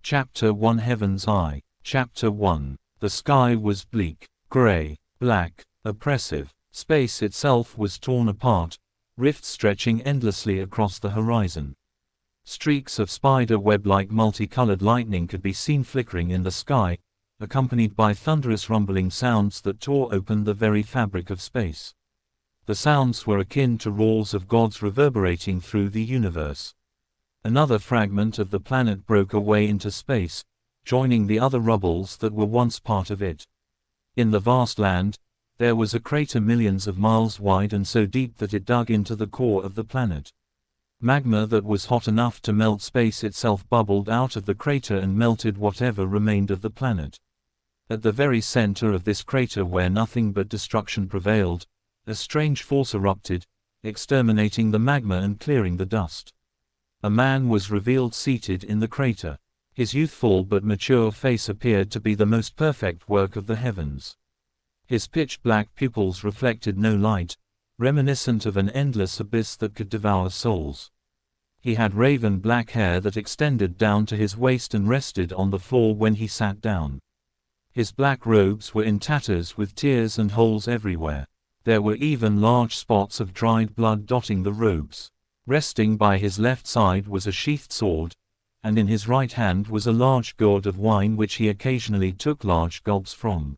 Chapter 1 Heaven's Eye. Chapter 1. The sky was bleak, gray, black, oppressive. Space itself was torn apart, rifts stretching endlessly across the horizon. Streaks of spider web-like multicolored lightning could be seen flickering in the sky, accompanied by thunderous rumbling sounds that tore open the very fabric of space. The sounds were akin to roars of gods reverberating through the universe. Another fragment of the planet broke away into space, joining the other rubbles that were once part of it. In the vast land, there was a crater millions of miles wide and so deep that it dug into the core of the planet. Magma that was hot enough to melt space itself bubbled out of the crater and melted whatever remained of the planet. At the very center of this crater, where nothing but destruction prevailed, a strange force erupted, exterminating the magma and clearing the dust. A man was revealed seated in the crater. His youthful but mature face appeared to be the most perfect work of the heavens. His pitch-black pupils reflected no light, reminiscent of an endless abyss that could devour souls. He had raven-black hair that extended down to his waist and rested on the floor when he sat down. His black robes were in tatters with tears and holes everywhere. There were even large spots of dried blood dotting the robes. Resting by his left side was a sheathed sword, and in his right hand was a large gourd of wine which he occasionally took large gulps from.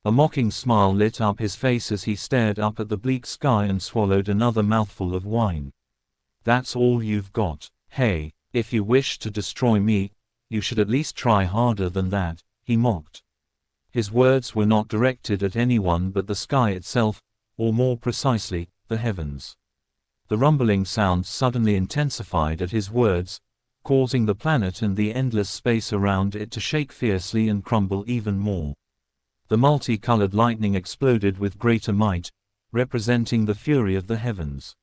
A mocking smile lit up his face as he stared up at the bleak sky and swallowed another mouthful of wine. "That's all you've got? Hey, if you wish to destroy me, you should at least try harder than that," he mocked. His words were not directed at anyone but the sky itself, or more precisely, the heavens. The rumbling sounds suddenly intensified at his words, causing the planet and the endless space around it to shake fiercely and crumble even more. The multicolored lightning exploded with greater might, representing the fury of the heavens.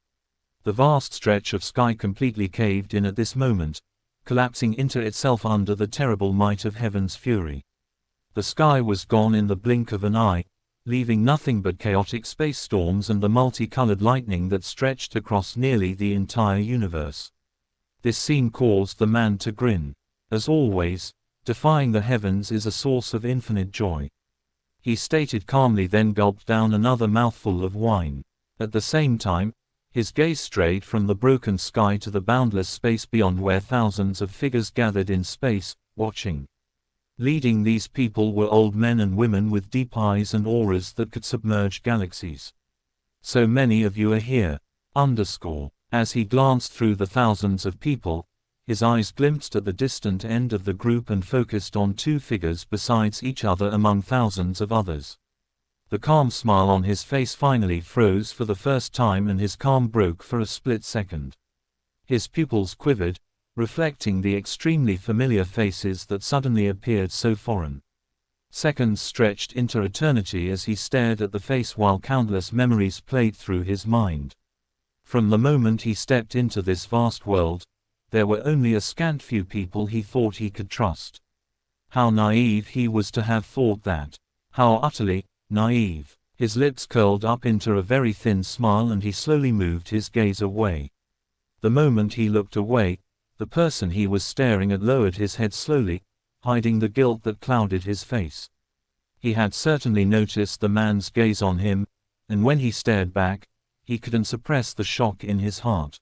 The vast stretch of sky completely caved in at this moment, collapsing into itself under the terrible might of heaven's fury. The sky was gone in the blink of an eye, leaving nothing but chaotic space storms and the multicolored lightning that stretched across nearly the entire universe. This scene caused the man to grin. As always, defying the heavens is a source of infinite joy. He stated calmly, then gulped down another mouthful of wine. At the same time, his gaze strayed from the broken sky to the boundless space beyond, where thousands of figures gathered in space, watching. Leading these people were old men and women with deep eyes and auras that could submerge galaxies. "So many of you are here." As he glanced through the thousands of people, his eyes glimpsed at the distant end of the group and focused on two figures besides each other among thousands of others. The calm smile on his face finally froze for the first time, and his calm broke for a split second. His pupils quivered, reflecting the extremely familiar faces that suddenly appeared so foreign. Seconds stretched into eternity as he stared at the face while countless memories played through his mind. From the moment he stepped into this vast world, there were only a scant few people he thought he could trust. How naive he was to have thought that. How utterly naive. His lips curled up into a very thin smile and he slowly moved his gaze away. The moment he looked away, the person he was staring at lowered his head slowly, hiding the guilt that clouded his face. He had certainly noticed the man's gaze on him, and when he stared back, he couldn't suppress the shock in his heart.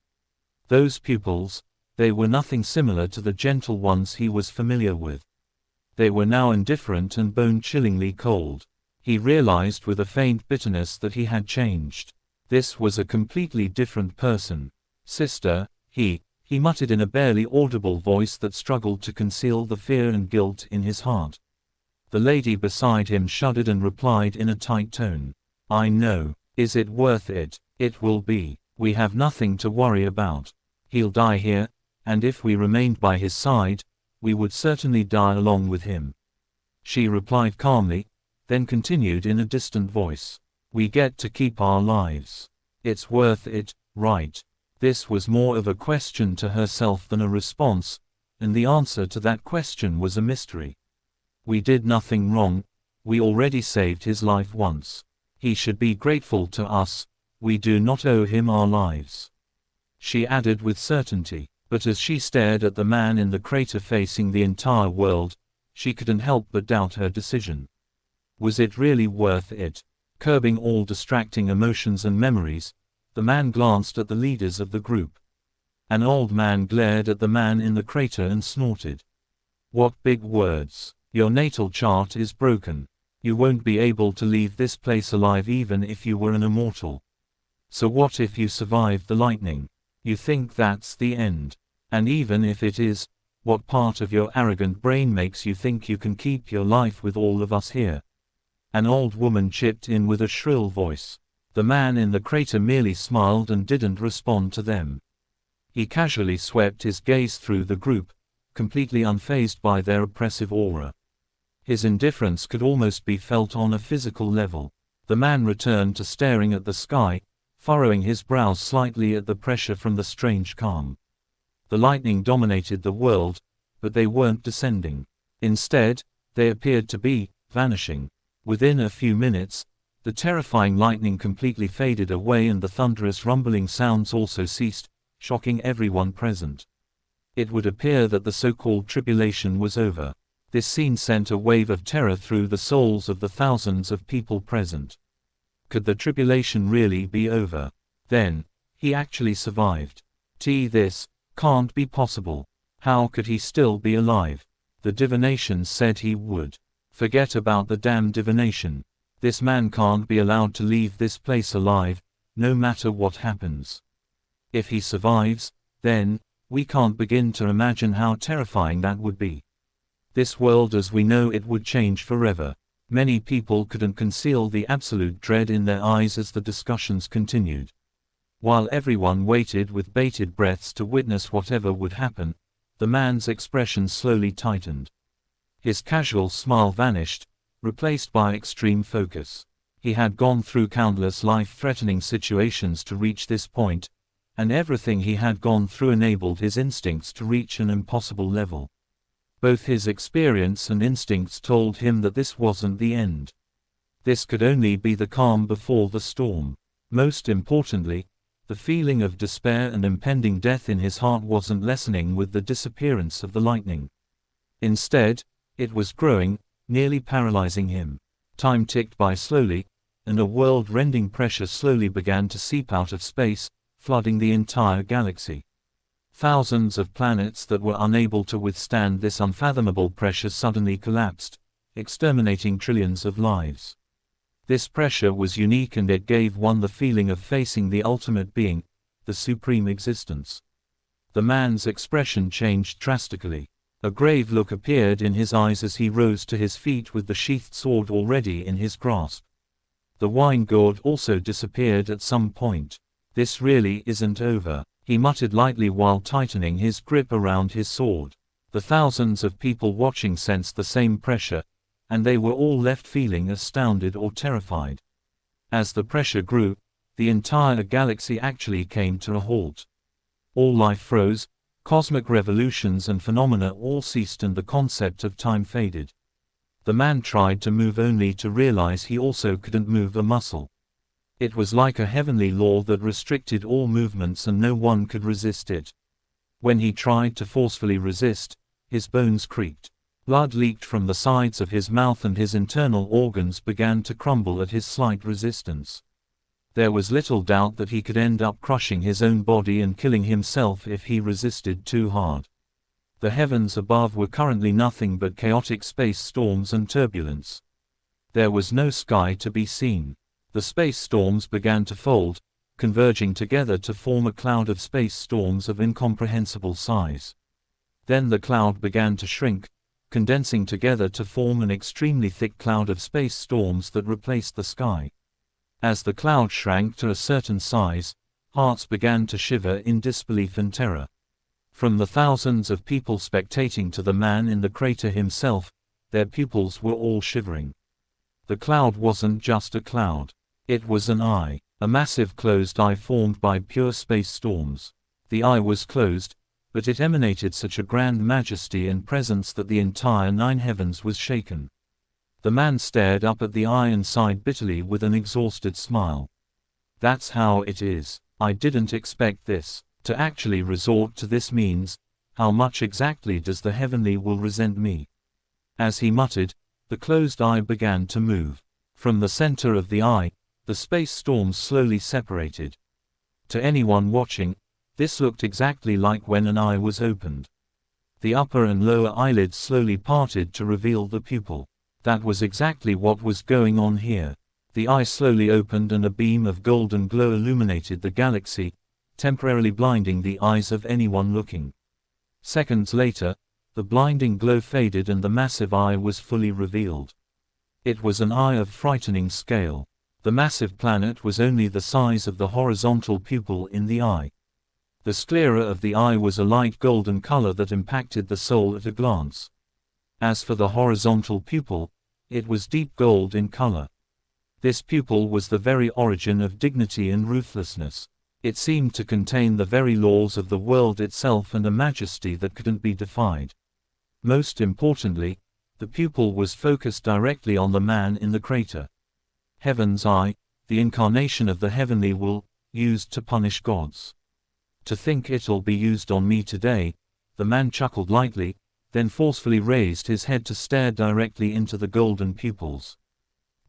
Those pupils, they were nothing similar to the gentle ones he was familiar with. They were now indifferent and bone-chillingly cold. He realized with a faint bitterness that he had changed. This was a completely different person. "Sister," he muttered in a barely audible voice that struggled to conceal the fear and guilt in his heart. The lady beside him shuddered and replied in a tight tone, "I know. Is it worth it? It will be. We have nothing to worry about. He'll die here, and if we remained by his side, we would certainly die along with him." She replied calmly, then continued in a distant voice, "We get to keep our lives. It's worth it, right?" This was more of a question to herself than a response, and the answer to that question was a mystery. "We did nothing wrong. We already saved his life once. He should be grateful to us. We do not owe him our lives." She added with certainty. But as she stared at the man in the crater facing the entire world, she couldn't help but doubt her decision. Was it really worth it? Curbing all distracting emotions and memories, the man glanced at the leaders of the group. An old man glared at the man in the crater and snorted. "What big words! Your natal chart is broken. You won't be able to leave this place alive even if you were an immortal. So what if you survived the lightning? You think that's the end. And even if it is, what part of your arrogant brain makes you think you can keep your life with all of us here?" An old woman chipped in with a shrill voice. The man in the crater merely smiled and didn't respond to them. He casually swept his gaze through the group, completely unfazed by their oppressive aura. His indifference could almost be felt on a physical level. The man returned to staring at the sky, furrowing his brows slightly at the pressure from the strange calm. The lightning dominated the world, but they weren't descending. Instead, they appeared to be vanishing. Within a few minutes, the terrifying lightning completely faded away and the thunderous rumbling sounds also ceased, shocking everyone present. It would appear that the so-called tribulation was over. This scene sent a wave of terror through the souls of the thousands of people present. Could the tribulation really be over? Then, he actually survived. This can't be possible. How could he still be alive? The divinations said he would. Forget about the damn divination. This man can't be allowed to leave this place alive, no matter what happens. If he survives, then, we can't begin to imagine how terrifying that would be. This world as we know it would change forever. Many people couldn't conceal the absolute dread in their eyes as the discussions continued. While everyone waited with bated breaths to witness whatever would happen, the man's expression slowly tightened. His casual smile vanished, replaced by extreme focus. He had gone through countless life-threatening situations to reach this point, and everything he had gone through enabled his instincts to reach an impossible level. Both his experience and instincts told him that this wasn't the end. This could only be the calm before the storm. Most importantly, the feeling of despair and impending death in his heart wasn't lessening with the disappearance of the lightning. Instead, it was growing, nearly paralyzing him. Time ticked by slowly, and a world-rending pressure slowly began to seep out of space, flooding the entire galaxy. Thousands of planets that were unable to withstand this unfathomable pressure suddenly collapsed, exterminating trillions of lives. This pressure was unique and it gave one the feeling of facing the ultimate being, the supreme existence. The man's expression changed drastically. A grave look appeared in his eyes as he rose to his feet with the sheathed sword already in his grasp. The wine gourd also disappeared at some point. "This really isn't over," he muttered lightly while tightening his grip around his sword. The thousands of people watching sensed the same pressure, and they were all left feeling astounded or terrified. As the pressure grew, the entire galaxy actually came to a halt. All life froze, cosmic revolutions and phenomena all ceased and the concept of time faded. The man tried to move only to realize he also couldn't move a muscle. It was like a heavenly law that restricted all movements and no one could resist it. When he tried to forcefully resist, his bones creaked. Blood leaked from the sides of his mouth and his internal organs began to crumble at his slight resistance. There was little doubt that he could end up crushing his own body and killing himself if he resisted too hard. The heavens above were currently nothing but chaotic space storms and turbulence. There was no sky to be seen. The space storms began to fold, converging together to form a cloud of space storms of incomprehensible size. Then the cloud began to shrink, condensing together to form an extremely thick cloud of space storms that replaced the sky. As the cloud shrank to a certain size, hearts began to shiver in disbelief and terror. From the thousands of people spectating to the man in the crater himself, their pupils were all shivering. The cloud wasn't just a cloud. It was an eye, a massive closed eye formed by pure space storms. The eye was closed, but it emanated such a grand majesty and presence that the entire nine heavens was shaken. The man stared up at the eye and sighed bitterly with an exhausted smile. "That's how it is. I didn't expect this. To actually resort to this means, how much exactly does the heavenly will resent me? As he muttered, the closed eye began to move. From the center of the eye, the space storms slowly separated. To anyone watching, this looked exactly like when an eye was opened. The upper and lower eyelids slowly parted to reveal the pupil. That was exactly what was going on here. The eye slowly opened and a beam of golden glow illuminated the galaxy, temporarily blinding the eyes of anyone looking. Seconds later, the blinding glow faded and the massive eye was fully revealed. It was an eye of frightening scale. The massive planet was only the size of the horizontal pupil in the eye. The sclera of the eye was a light golden color that impacted the soul at a glance. As for the horizontal pupil, it was deep gold in color. This pupil was the very origin of dignity and ruthlessness. It seemed to contain the very laws of the world itself and a majesty that couldn't be defied. Most importantly, the pupil was focused directly on the man in the crater. Heaven's eye, the incarnation of the heavenly will, used to punish gods. To think it'll be used on me today, the man chuckled lightly, then forcefully raised his head to stare directly into the golden pupils.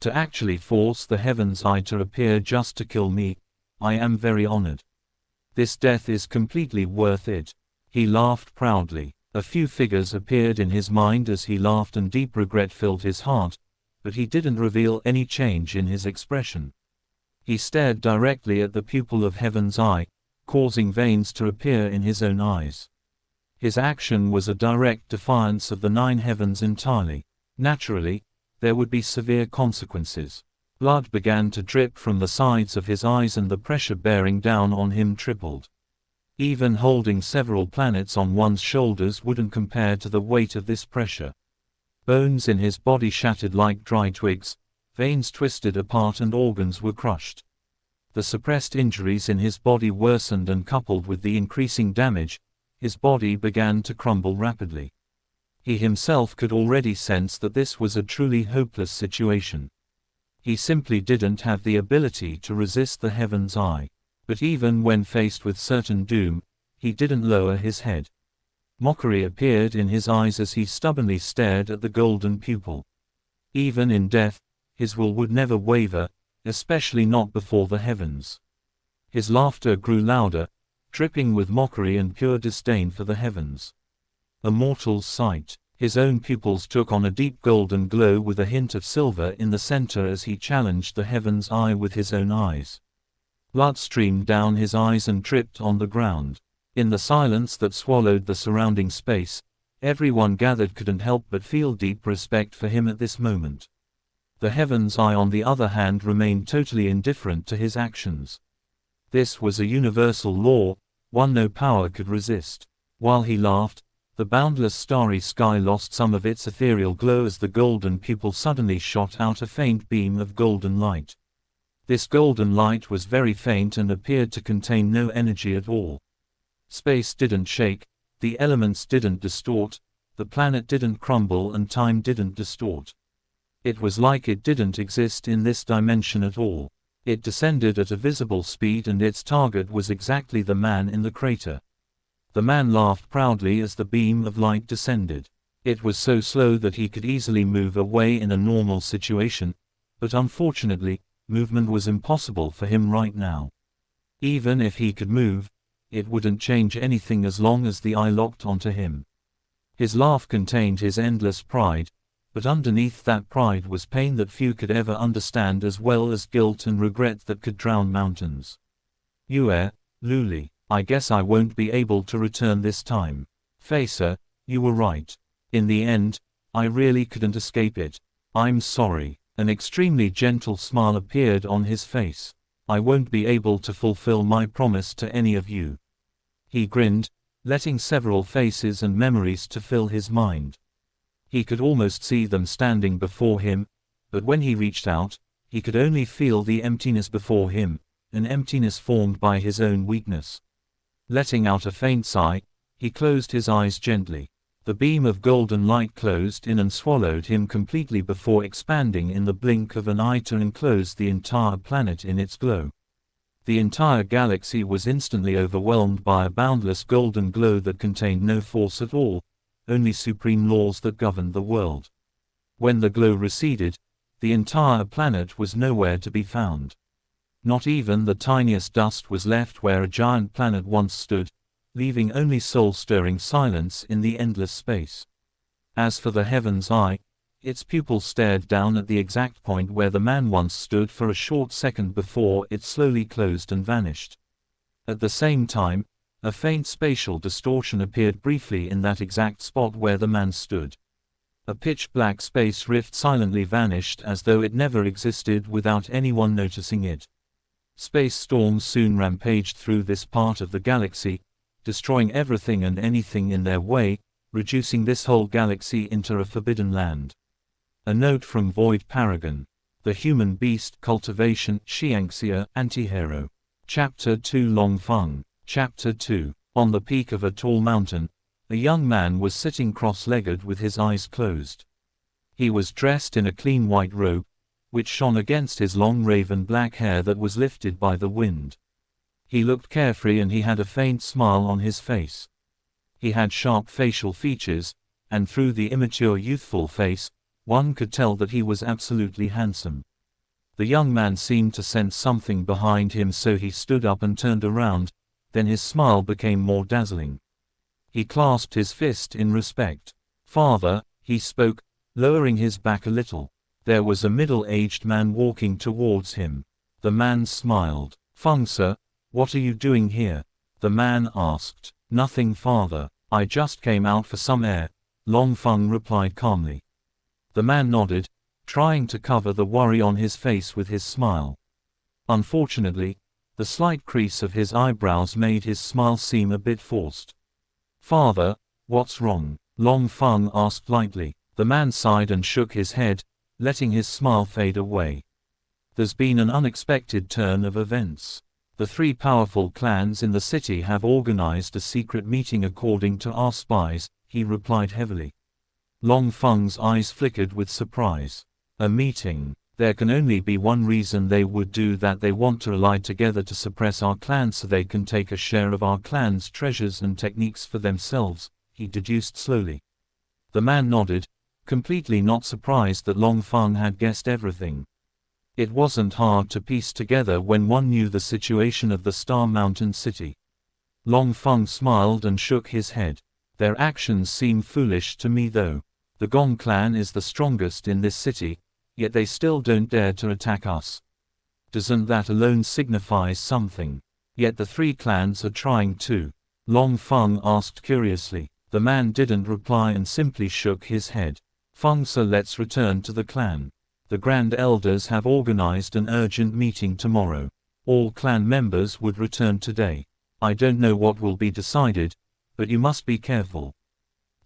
To actually force the heaven's eye to appear just to kill me, I am very honored. This death is completely worth it. He laughed proudly. A few figures appeared in his mind as he laughed and deep regret filled his heart, but he didn't reveal any change in his expression. He stared directly at the pupil of heaven's eye, causing veins to appear in his own eyes. His action was a direct defiance of the 9 heavens entirely. Naturally, there would be severe consequences. Blood began to drip from the sides of his eyes and the pressure bearing down on him tripled. Even holding several planets on one's shoulders wouldn't compare to the weight of this pressure. Bones in his body shattered like dry twigs, veins twisted apart and organs were crushed. The suppressed injuries in his body worsened and coupled with the increasing damage, his body began to crumble rapidly. He himself could already sense that this was a truly hopeless situation. He simply didn't have the ability to resist the heaven's eye. But even when faced with certain doom, he didn't lower his head. Mockery appeared in his eyes as he stubbornly stared at the golden pupil. Even in death, his will would never waver, especially not before the heavens. His laughter grew louder, dripping with mockery and pure disdain for the heavens. A mortal's sight. His own pupils took on a deep golden glow with a hint of silver in the center as he challenged the heaven's eye with his own eyes. Blood streamed down his eyes and dripped on the ground. In the silence that swallowed the surrounding space, everyone gathered couldn't help but feel deep respect for him at this moment. The heaven's eye on the other hand remained totally indifferent to his actions. This was a universal law, one no power could resist. While he laughed, the boundless starry sky lost some of its ethereal glow as the golden pupil suddenly shot out a faint beam of golden light. This golden light was very faint and appeared to contain no energy at all. Space didn't shake, the elements didn't distort, the planet didn't crumble and time didn't distort. It was like it didn't exist in this dimension at all. It descended at a visible speed and its target was exactly the man in the crater. The man laughed proudly as the beam of light descended. It was so slow that he could easily move away in a normal situation, but unfortunately, movement was impossible for him right now. Even if he could move, it wouldn't change anything as long as the eye locked onto him. His laugh contained his endless pride, but underneath that pride was pain that few could ever understand as well as guilt and regret that could drown mountains. Luli, I guess I won't be able to return this time. Facer, you were right. In the end, I really couldn't escape it. I'm sorry. An extremely gentle smile appeared on his face. I won't be able to fulfill my promise to any of you. He grinned, letting several faces and memories to fill his mind. He could almost see them standing before him, but when he reached out, he could only feel the emptiness before him, an emptiness formed by his own weakness. Letting out a faint sigh, he closed his eyes gently. The beam of golden light closed in and swallowed him completely before expanding in the blink of an eye to enclose the entire planet in its glow. The entire galaxy was instantly overwhelmed by a boundless golden glow that contained no force at all, only supreme laws that governed the world. When the glow receded, the entire planet was nowhere to be found. Not even the tiniest dust was left where a giant planet once stood, leaving only soul-stirring silence in the endless space. As for the heaven's eye, its pupil stared down at the exact point where the man once stood for a short second before it slowly closed and vanished. At the same time, a faint spatial distortion appeared briefly in that exact spot where the man stood. A pitch-black space rift silently vanished as though it never existed without anyone noticing it. Space storms soon rampaged through this part of the galaxy, destroying everything and anything in their way, reducing this whole galaxy into a forbidden land. A note from Void Paragon. The Human Beast Cultivation, Xianxia, Antihero. Chapter 2 Longfeng. Chapter 2. On the peak of a tall mountain, a young man was sitting cross-legged with his eyes closed. He was dressed in a clean white robe, which shone against his long raven black hair that was lifted by the wind. He looked carefree and he had a faint smile on his face. He had sharp facial features, and through the immature youthful face, one could tell that he was absolutely handsome. The young man seemed to sense something behind him, so he stood up and turned around, then his smile became more dazzling. He clasped his fist in respect. "Father," he spoke, lowering his back a little. There was a middle-aged man walking towards him. The man smiled. "Fengse, what are you doing here?" the man asked. "Nothing, father. I just came out for some air," Longfeng replied calmly. The man nodded, trying to cover the worry on his face with his smile. Unfortunately, the slight crease of his eyebrows made his smile seem a bit forced. "Father, what's wrong?" Longfeng asked lightly. The man sighed and shook his head, letting his smile fade away. "There's been an unexpected turn of events. The three powerful clans in the city have organized a secret meeting according to our spies," he replied heavily. Longfeng's eyes flickered with surprise. "A meeting? There can only be one reason they would do that. They want to ally together to suppress our clan so they can take a share of our clan's treasures and techniques for themselves," he deduced slowly. The man nodded, completely not surprised that Longfeng had guessed everything. It wasn't hard to piece together when one knew the situation of the Star Mountain City. Longfeng smiled and shook his head. "Their actions seem foolish to me though. The Gong clan is the strongest in this city, yet they still don't dare to attack us. Doesn't that alone signify something? Yet the three clans are trying to." Longfeng asked curiously. The man didn't reply and simply shook his head. "Fengse, let's return to the clan. The Grand Elders have organized an urgent meeting tomorrow. All clan members would return today. I don't know what will be decided, but you must be careful,"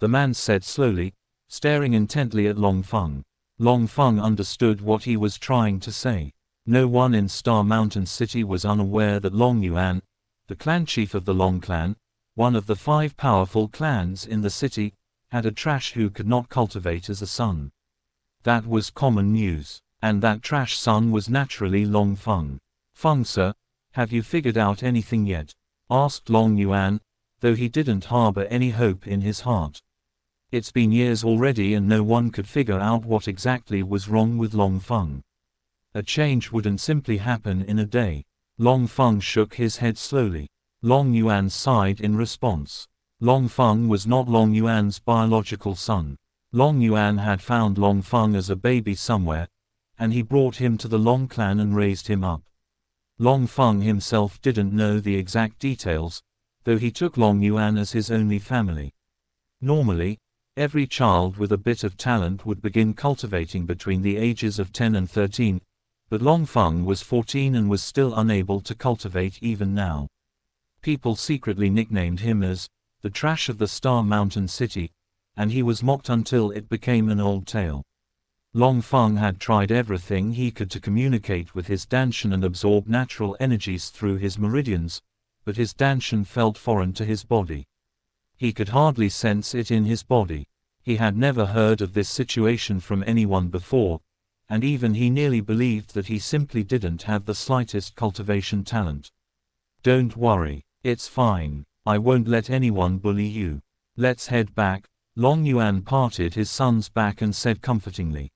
the man said slowly, staring intently at Longfeng. Longfeng understood what he was trying to say. No one in Star Mountain City was unaware that Long Yuan, the clan chief of the Long clan, one of the 5 powerful clans in the city, had a trash who could not cultivate as a son. That was common news, and that trash son was naturally Longfeng. "Fengse, have you figured out anything yet?" asked Long Yuan, though he didn't harbor any hope in his heart. It's been years already and no one could figure out what exactly was wrong with Longfeng. A change wouldn't simply happen in a day. Longfeng shook his head slowly. Long Yuan sighed in response. Longfeng was not Long Yuan's biological son. Long Yuan had found Longfeng as a baby somewhere, and he brought him to the Long clan and raised him up. Longfeng himself didn't know the exact details, though he took Long Yuan as his only family. Normally, every child with a bit of talent would begin cultivating between the ages of 10 and 13, but Longfeng was 14 and was still unable to cultivate even now. People secretly nicknamed him as the trash of the Star Mountain City, and he was mocked until it became an old tale. Longfeng had tried everything he could to communicate with his Danshan and absorb natural energies through his meridians, but his Danshan felt foreign to his body. He could hardly sense it in his body. He had never heard of this situation from anyone before, and even he nearly believed that he simply didn't have the slightest cultivation talent. Don't worry, it's fine. I won't let anyone bully you. Let's head back. Long Yuan patted his son's back and said comfortingly.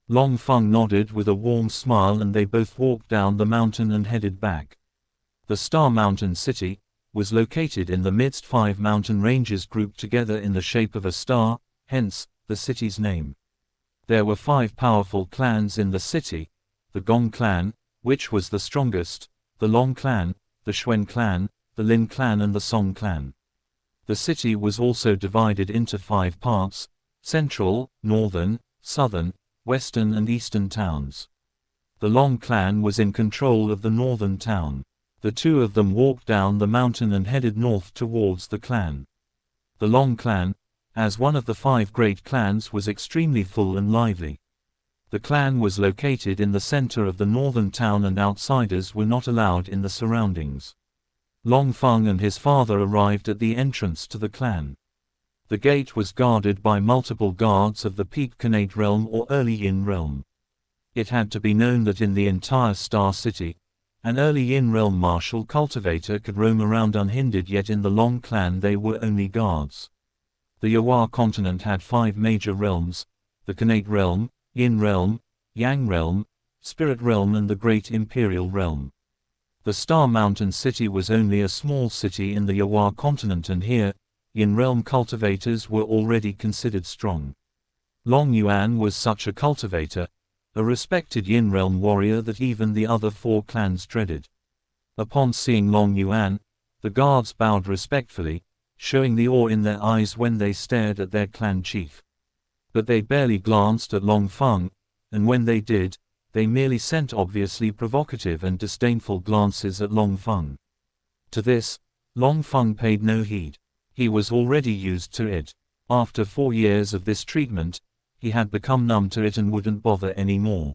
Long Feng nodded with a warm smile and they both walked down the mountain and headed back. The Star Mountain City was located in the midst 5 mountain ranges grouped together in the shape of a star, hence the city's name. There were 5 powerful clans in the city: the Gong clan, which was the strongest, the Long clan, the Xuan clan, the Lin clan and the Song clan. The city was also divided into 5 parts: central, northern, southern, western and eastern towns. The Long clan was in control of the northern town. The 2 of them walked down the mountain and headed north towards the clan. The Long clan, as one of the 5 great clans, was extremely full and lively. The clan was located in the center of the northern town and outsiders were not allowed in the surroundings. Long Feng and his father arrived at the entrance to the clan. The gate was guarded by multiple guards of the Peak Khanate realm or early Yin realm. It had to be known that in the entire Star City, an early Yin realm martial cultivator could roam around unhindered, yet in the Long clan they were only guards. The Yawa continent had 5 major realms: the Khanate realm, Yin realm, Yang realm, Spirit realm and the Great Imperial realm. The Star Mountain City was only a small city in the Yawa continent, and here, Yin realm cultivators were already considered strong. Long Yuan was such a cultivator, a respected Yin realm warrior that even the other 4 clans dreaded. Upon seeing Long Yuan, the guards bowed respectfully, showing the awe in their eyes when they stared at their clan chief. But they barely glanced at Long Feng, and when they did, they merely sent obviously provocative and disdainful glances at Long Feng. To this, Long Feng paid no heed. He was already used to it. After 4 years of this treatment, he had become numb to it and wouldn't bother anymore.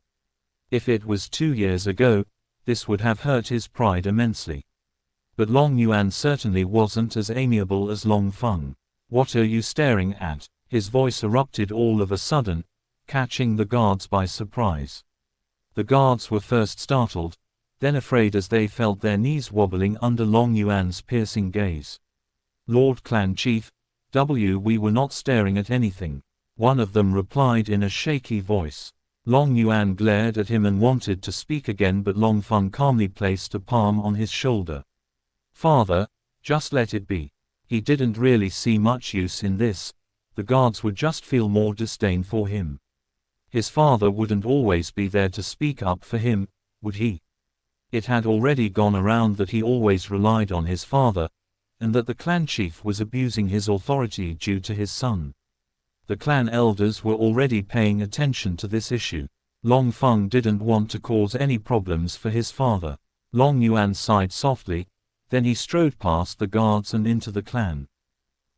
If it was 2 years ago, this would have hurt his pride immensely. But Long Yuan certainly wasn't as amiable as Long Feng. "What are you staring at?" His voice erupted all of a sudden, catching the guards by surprise. The guards were first startled, then afraid as they felt their knees wobbling under Long Yuan's piercing gaze. "Lord Clan Chief, we were not staring at anything," one of them replied in a shaky voice. Long Yuan glared at him and wanted to speak again, but Long Feng calmly placed a palm on his shoulder. "Father, just let it be. He didn't really see much use in this. The guards would just feel more disdain for him. His father wouldn't always be there to speak up for him, would he?" It had already gone around that he always relied on his father, and that the clan chief was abusing his authority due to his son. The clan elders were already paying attention to this issue. Long Feng didn't want to cause any problems for his father. Long Yuan sighed softly, then he strode past the guards and into the clan.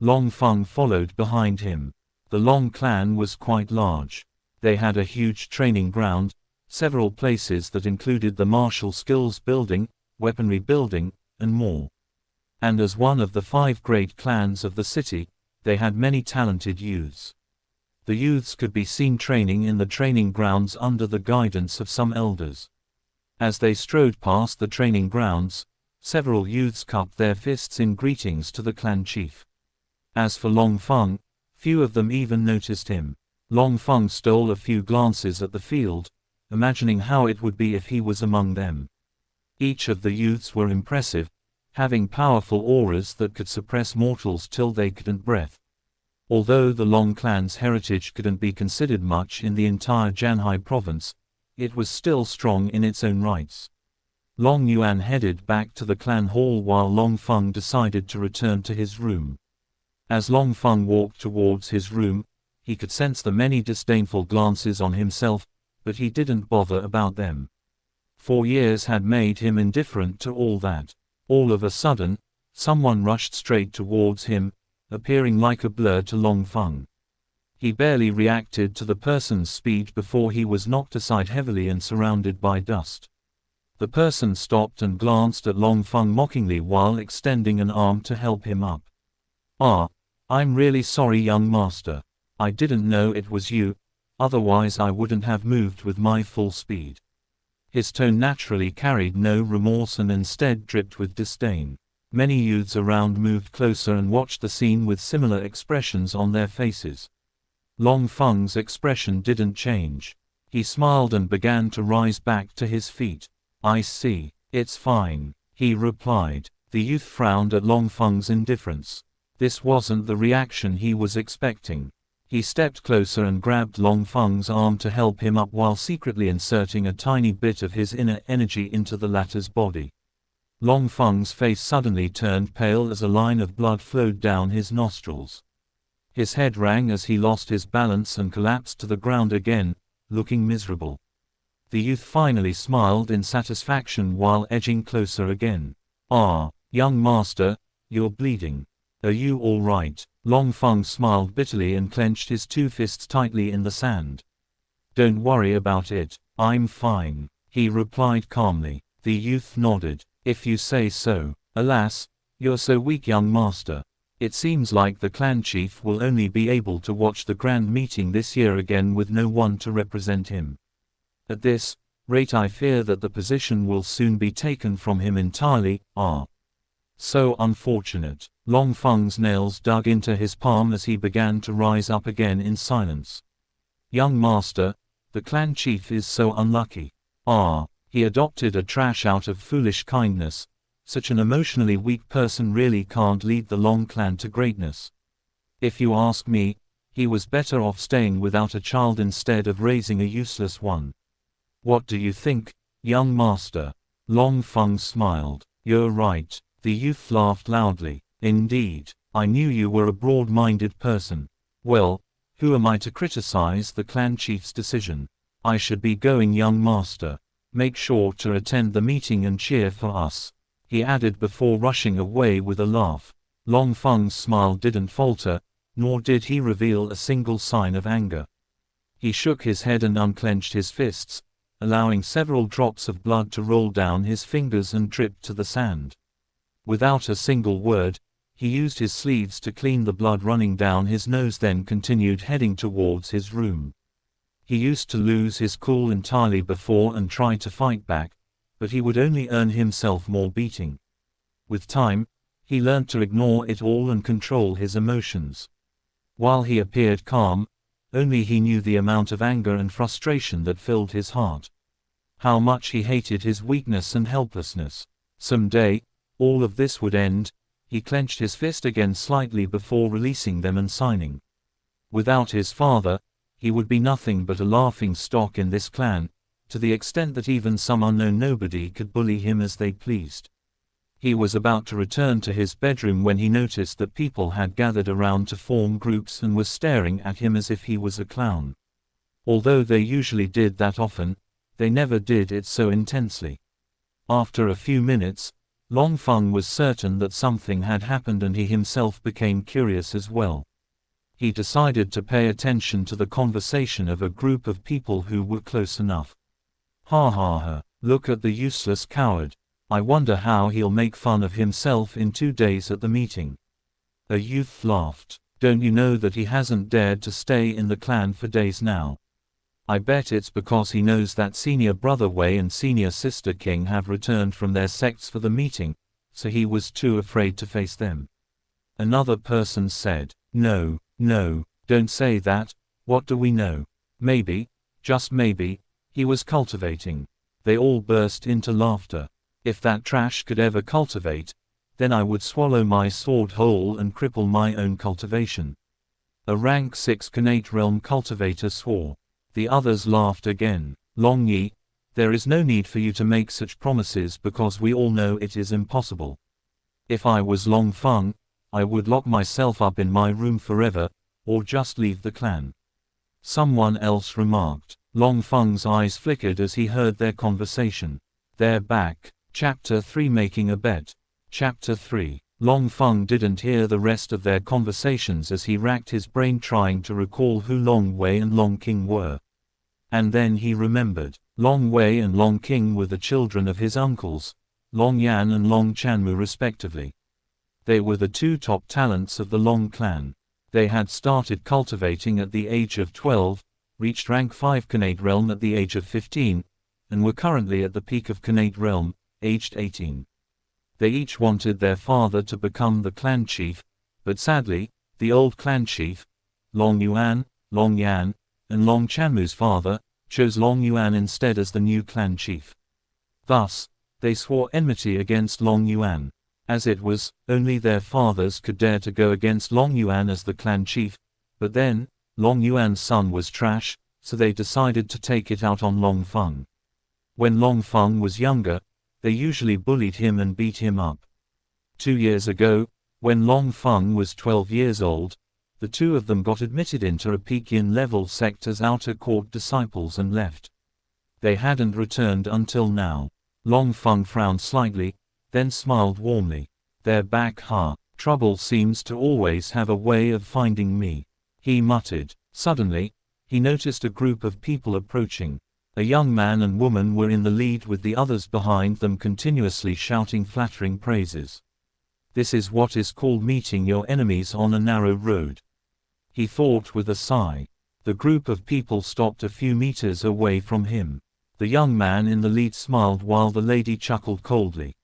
Long Feng followed behind him. The Long clan was quite large. They had a huge training ground, several places that included the martial skills building, weaponry building, and more. And as one of the 5 great clans of the city, they had many talented youths. The youths could be seen training in the training grounds under the guidance of some elders. As they strode past the training grounds, several youths cupped their fists in greetings to the clan chief. As for Long Feng, few of them even noticed him. Long Feng stole a few glances at the field, imagining how it would be if he was among them. Each of the youths were impressive, having powerful auras that could suppress mortals till they couldn't breathe. Although the Long clan's heritage couldn't be considered much in the entire Janhai province, it was still strong in its own rights. Long Yuan headed back to the clan hall while Long Feng decided to return to his room. As Long Feng walked towards his room, he could sense the many disdainful glances on himself, but he didn't bother about them. 4 years had made him indifferent to all that. All of a sudden, someone rushed straight towards him, appearing like a blur to Long Feng. He barely reacted to the person's speed before he was knocked aside heavily and surrounded by dust. The person stopped and glanced at Long Feng mockingly while extending an arm to help him up. "Ah, I'm really sorry, young master. I didn't know it was you, otherwise I wouldn't have moved with my full speed." His tone naturally carried no remorse and instead dripped with disdain. Many youths around moved closer and watched the scene with similar expressions on their faces. Long Feng's expression didn't change. He smiled and began to rise back to his feet. "I see. It's fine," he replied. The youth frowned at Long Feng's indifference. This wasn't the reaction he was expecting. He stepped closer and grabbed Long Feng's arm to help him up while secretly inserting a tiny bit of his inner energy into the latter's body. Long Feng's face suddenly turned pale as a line of blood flowed down his nostrils. His head rang as he lost his balance and collapsed to the ground again, looking miserable. The youth finally smiled in satisfaction while edging closer again. "Ah, young master, you're bleeding. Are you all right?" Long Feng smiled bitterly and clenched his two fists tightly in the sand. "Don't worry about it, I'm fine," he replied calmly. The youth nodded. "If you say so. Alas, you're so weak, young master. It seems like the clan chief will only be able to watch the grand meeting this year again with no one to represent him. At this rate I fear that the position will soon be taken from him entirely." "Ah. So unfortunate." Long Feng's nails dug into his palm as he began to rise up again in silence. "Young master, the clan chief is so unlucky. Ah, he adopted a trash out of foolish kindness. Such an emotionally weak person really can't lead the Long clan to greatness. If you ask me, he was better off staying without a child instead of raising a useless one. What do you think, young master?" Long Feng smiled. "You're right." The youth laughed loudly. "Indeed, I knew you were a broad-minded person. Well, who am I to criticize the clan chief's decision? I should be going, young master. Make sure to attend the meeting and cheer for us," he added before rushing away with a laugh. Long Feng's smile didn't falter, nor did he reveal a single sign of anger. He shook his head and unclenched his fists, allowing several drops of blood to roll down his fingers and drip to the sand. Without a single word, he used his sleeves to clean the blood running down his nose, then continued heading towards his room. He used to lose his cool entirely before and try to fight back, but he would only earn himself more beating. With time, he learned to ignore it all and control his emotions. While he appeared calm, only he knew the amount of anger and frustration that filled his heart. How much he hated his weakness and helplessness. Someday, all of this would end. He clenched his fist again slightly before releasing them and signing. Without his father, he would be nothing but a laughing stock in this clan, to the extent that even some unknown nobody could bully him as they pleased. He was about to return to his bedroom when he noticed that people had gathered around to form groups and were staring at him as if he was a clown. Although they usually did that often, they never did it so intensely. After a few minutes, Long Feng was certain that something had happened and he himself became curious as well. He decided to pay attention to the conversation of a group of people who were close enough. "Ha ha ha, look at the useless coward. I wonder how he'll make fun of himself in 2 days at the meeting." A youth laughed. "Don't you know that he hasn't dared to stay in the clan for days now? I bet it's because he knows that senior brother Wei and senior sister King have returned from their sects for the meeting, so he was too afraid to face them." Another person said, No, don't say that. What do we know? Maybe, just maybe, he was cultivating." They all burst into laughter. "If that trash could ever cultivate, then I would swallow my sword whole and cripple my own cultivation." A rank 6 Khanate realm cultivator swore. The others laughed again. "Long Yi, there is no need for you to make such promises because we all know it is impossible. If I was Long Feng, I would lock myself up in my room forever, or just leave the clan." Someone else remarked. Long Feng's eyes flickered as he heard their conversation. "They're back." Chapter 3 Making a Bet. Chapter 3. Long Feng didn't hear the rest of their conversations as he racked his brain trying to recall who Long Wei and Long King were. And then he remembered. Long Wei and Long King were the children of his uncles, Long Yan and Long Chanmu respectively. They were the two top talents of the Long clan. They had started cultivating at the age of 12, reached rank 5 Khanate realm at the age of 15, and were currently at the peak of Khanate realm, aged 18. They each wanted their father to become the clan chief, but sadly, the old clan chief, Long Yuan, Long Yan, and Long Chanmu's father, chose Long Yuan instead as the new clan chief. Thus, they swore enmity against Long Yuan. As it was, only their fathers could dare to go against Long Yuan as the clan chief, but then, Long Yuan's son was trash, so they decided to take it out on Long Feng. When Long Feng was younger, they usually bullied him and beat him up. 2 years ago, when Long Feng was 12 years old, the two of them got admitted into a Pekin-level sect as outer court disciples and left. They hadn't returned until now. Long Feng frowned slightly, then smiled warmly. They're back, huh? Trouble seems to always have a way of finding me, he muttered. Suddenly, he noticed a group of people approaching. A young man and woman were in the lead with the others behind them continuously shouting flattering praises. This is what is called meeting your enemies on a narrow road, he thought with a sigh. The group of people stopped a few meters away from him. The young man in the lead smiled while the lady chuckled coldly.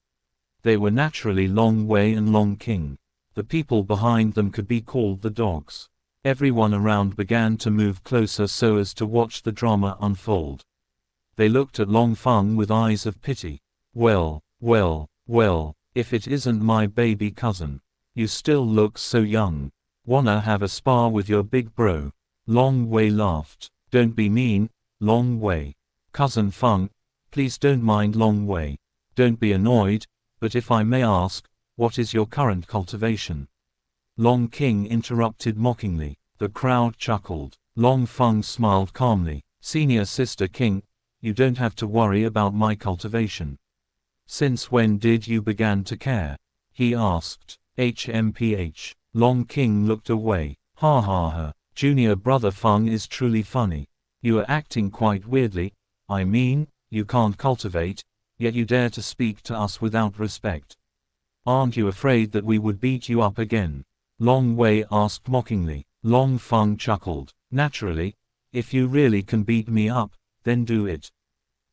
They were naturally Long Wei and Long King. The people behind them could be called the dogs. Everyone around began to move closer so as to watch the drama unfold. They looked at Long Feng with eyes of pity. Well, if it isn't my baby cousin. You still look so young. Wanna have a spar with your big bro? Long Wei laughed. Don't be mean, Long Wei. Cousin Feng, please don't mind Long Wei. Don't be annoyed, but if I may ask, what is your current cultivation? Long King interrupted mockingly. The crowd chuckled. Long Feng smiled calmly. Senior Sister King, you don't have to worry about my cultivation. Since when did you begin to care? He asked. HMPH. Long King looked away. Ha ha ha. Junior brother Feng is truly funny. You are acting quite weirdly. I mean, you can't cultivate, yet you dare to speak to us without respect. Aren't you afraid that we would beat you up again? Long Wei asked mockingly. Long Feng chuckled. Naturally, if you really can beat me up, then do it.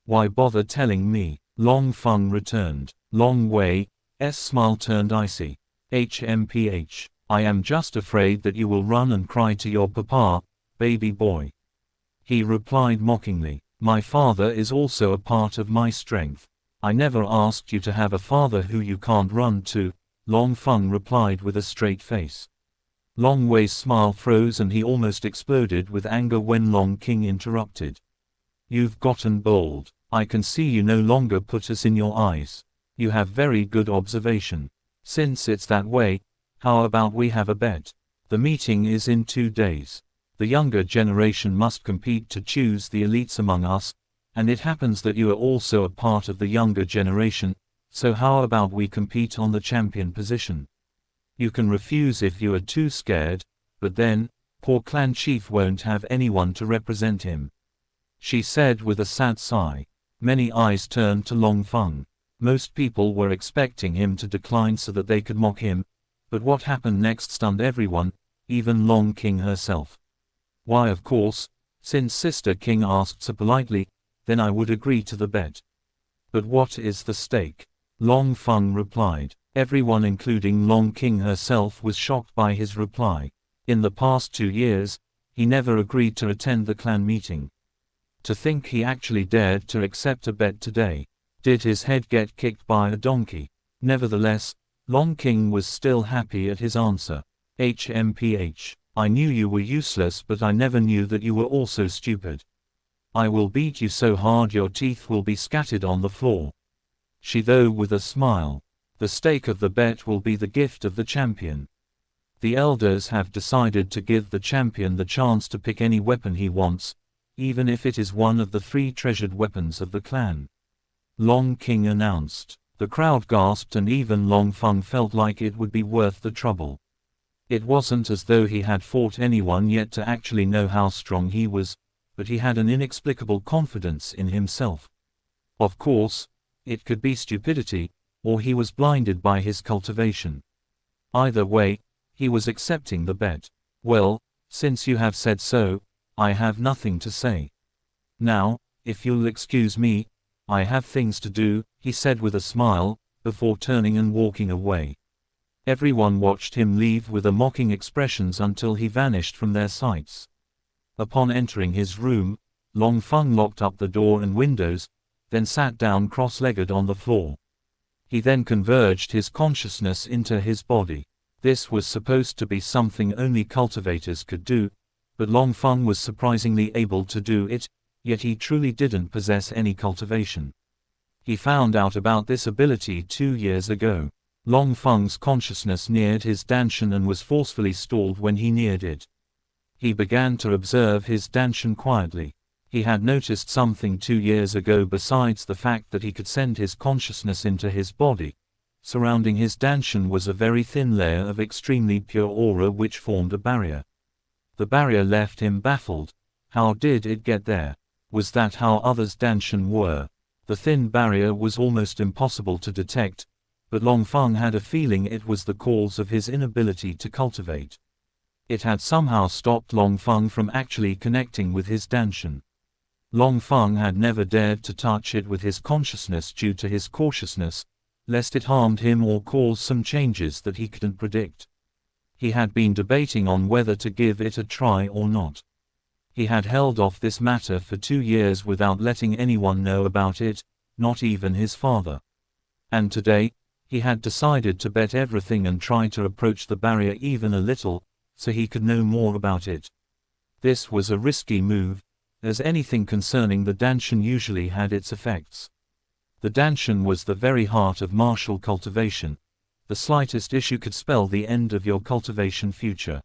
Why bother telling me? Long Feng returned. Long Wei's smile turned icy. HMPH. I am just afraid that you will run and cry to your papa, baby boy. He replied mockingly. My father is also a part of my strength. I never asked you to have a father who you can't run to, Long Feng replied with a straight face. Long Wei's smile froze and he almost exploded with anger when Long King interrupted. You've gotten bold. I can see you no longer put us in your eyes. You have very good observation. Since it's that way, how about we have a bet? The meeting is in 2 days. The younger generation must compete to choose the elites among us, and it happens that you are also a part of the younger generation, so how about we compete on the champion position? You can refuse if you are too scared, but then, poor clan chief won't have anyone to represent him, she said with a sad sigh. Many eyes turned to Long Feng. Most people were expecting him to decline so that they could mock him, but what happened next stunned everyone, even Long King herself. Why, of course, since Sister King asked so politely, then I would agree to the bet. But what is the stake? Long Feng replied. Everyone including Long King herself was shocked by his reply. In the past 2 years, he never agreed to attend the clan meeting. To think he actually dared to accept a bet today. Did his head get kicked by a donkey? Nevertheless, Long King was still happy at his answer. HMPH. I knew you were useless, but I never knew that you were also stupid. I will beat you so hard your teeth will be scattered on the floor. She though with a smile. The stake of the bet will be the gift of the champion. The elders have decided to give the champion the chance to pick any weapon he wants, even if it is one of the 3 treasured weapons of the clan. Long King announced. The crowd gasped and even Long Feng felt like it would be worth the trouble. It wasn't as though he had fought anyone yet to actually know how strong he was, but he had an inexplicable confidence in himself. Of course, it could be stupidity, or he was blinded by his cultivation. Either way, he was accepting the bet. Well, since you have said so, I have nothing to say. Now, if you'll excuse me, I have things to do, he said with a smile, before turning and walking away. Everyone watched him leave with a mocking expressions until he vanished from their sights. Upon entering his room, Long Feng locked up the door and windows, then sat down cross-legged on the floor. He then converged his consciousness into his body. This was supposed to be something only cultivators could do, but Long Feng was surprisingly able to do it, yet he truly didn't possess any cultivation. He found out about this ability 2 years ago. Long Feng's consciousness neared his danshan and was forcefully stalled when he neared it. He began to observe his danshan quietly. He had noticed something 2 years ago besides the fact that he could send his consciousness into his body. Surrounding his danshan was a very thin layer of extremely pure aura which formed a barrier. The barrier left him baffled. How did it get there? Was that how others' danshan were? The thin barrier was almost impossible to detect, but Long Feng had a feeling it was the cause of his inability to cultivate. It had somehow stopped Long Feng from actually connecting with his danshan. Long Feng had never dared to touch it with his consciousness due to his cautiousness, lest it harmed him or cause some changes that he couldn't predict. He had been debating on whether to give it a try or not. He had held off this matter for 2 years without letting anyone know about it, not even his father. And today, he had decided to bet everything and try to approach the barrier even a little, so he could know more about it. This was a risky move, as anything concerning the danshan usually had its effects. The danshan was the very heart of martial cultivation. The slightest issue could spell the end of your cultivation future.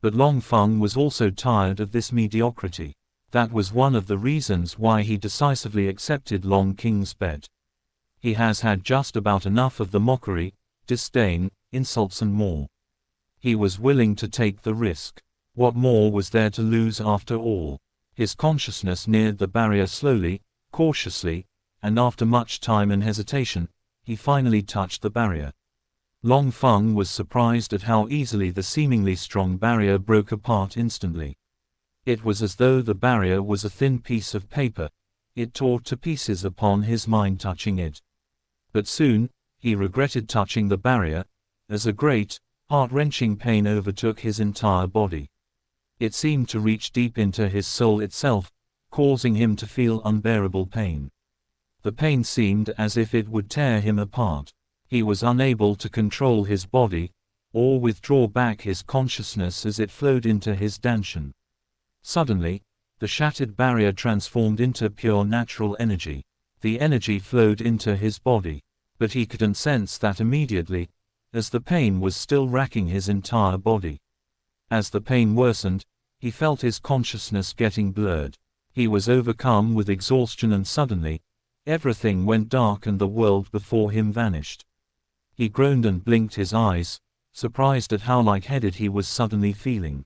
But Long Feng was also tired of this mediocrity. That was one of the reasons why he decisively accepted Long King's bet. He has had just about enough of the mockery, disdain, insults and more. He was willing to take the risk. What more was there to lose after all? His consciousness neared the barrier slowly, cautiously, and after much time and hesitation, he finally touched the barrier. Long Feng was surprised at how easily the seemingly strong barrier broke apart instantly. It was as though the barrier was a thin piece of paper. It tore to pieces upon his mind touching it. But soon, he regretted touching the barrier, as a great, heart-wrenching pain overtook his entire body. It seemed to reach deep into his soul itself, causing him to feel unbearable pain. The pain seemed as if it would tear him apart. He was unable to control his body, or withdraw back his consciousness as it flowed into his danshan. Suddenly, the shattered barrier transformed into pure natural energy. The energy flowed into his body, but he couldn't sense that immediately, as the pain was still racking his entire body. As the pain worsened, he felt his consciousness getting blurred. He was overcome with exhaustion and suddenly, everything went dark and the world before him vanished. He groaned and blinked his eyes, surprised at how lightheaded he was suddenly feeling.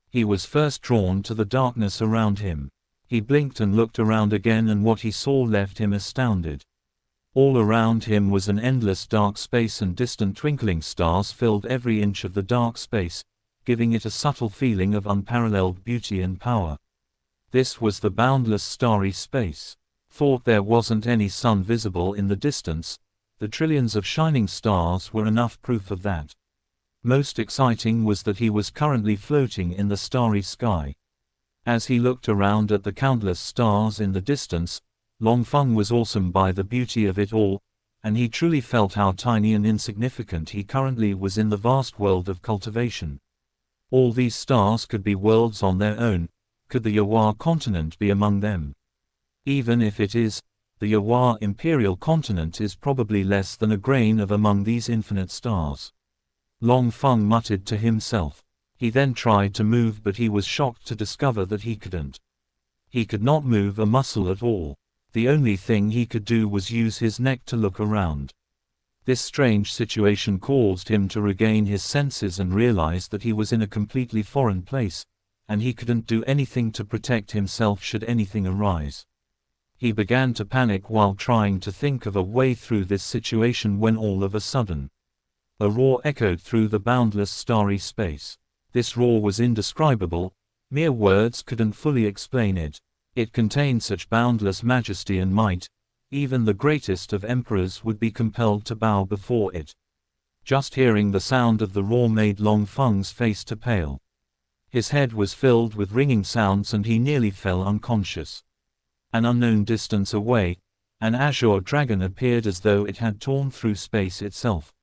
He was first drawn to the darkness around him. He blinked and looked around again and what he saw left him astounded. All around him was an endless dark space and distant twinkling stars filled every inch of the dark space, giving it a subtle feeling of unparalleled beauty and power. This was the boundless starry space. Thought there wasn't any sun visible in the distance, the trillions of shining stars were enough proof of that. Most exciting was that he was currently floating in the starry sky. As he looked around at the countless stars in the distance, Long Feng was awesome by the beauty of it all, and he truly felt how tiny and insignificant he currently was in the vast world of cultivation. All these stars could be worlds on their own. Could the Yawa continent be among them? Even if it is, the Yawa imperial continent is probably less than a grain of among these infinite stars. Long Feng muttered to himself. He then tried to move but he was shocked to discover that he couldn't. He could not move a muscle at all. The only thing he could do was use his neck to look around. This strange situation caused him to regain his senses and realize that he was in a completely foreign place, and he couldn't do anything to protect himself should anything arise. He began to panic while trying to think of a way through this situation when all of a sudden, a roar echoed through the boundless starry space. This roar was indescribable, mere words couldn't fully explain it. It contained such boundless majesty and might, even the greatest of emperors would be compelled to bow before it. Just hearing the sound of the roar made Long Feng's face to pale. His head was filled with ringing sounds and he nearly fell unconscious. An unknown distance away, an azure dragon appeared as though it had torn through space itself.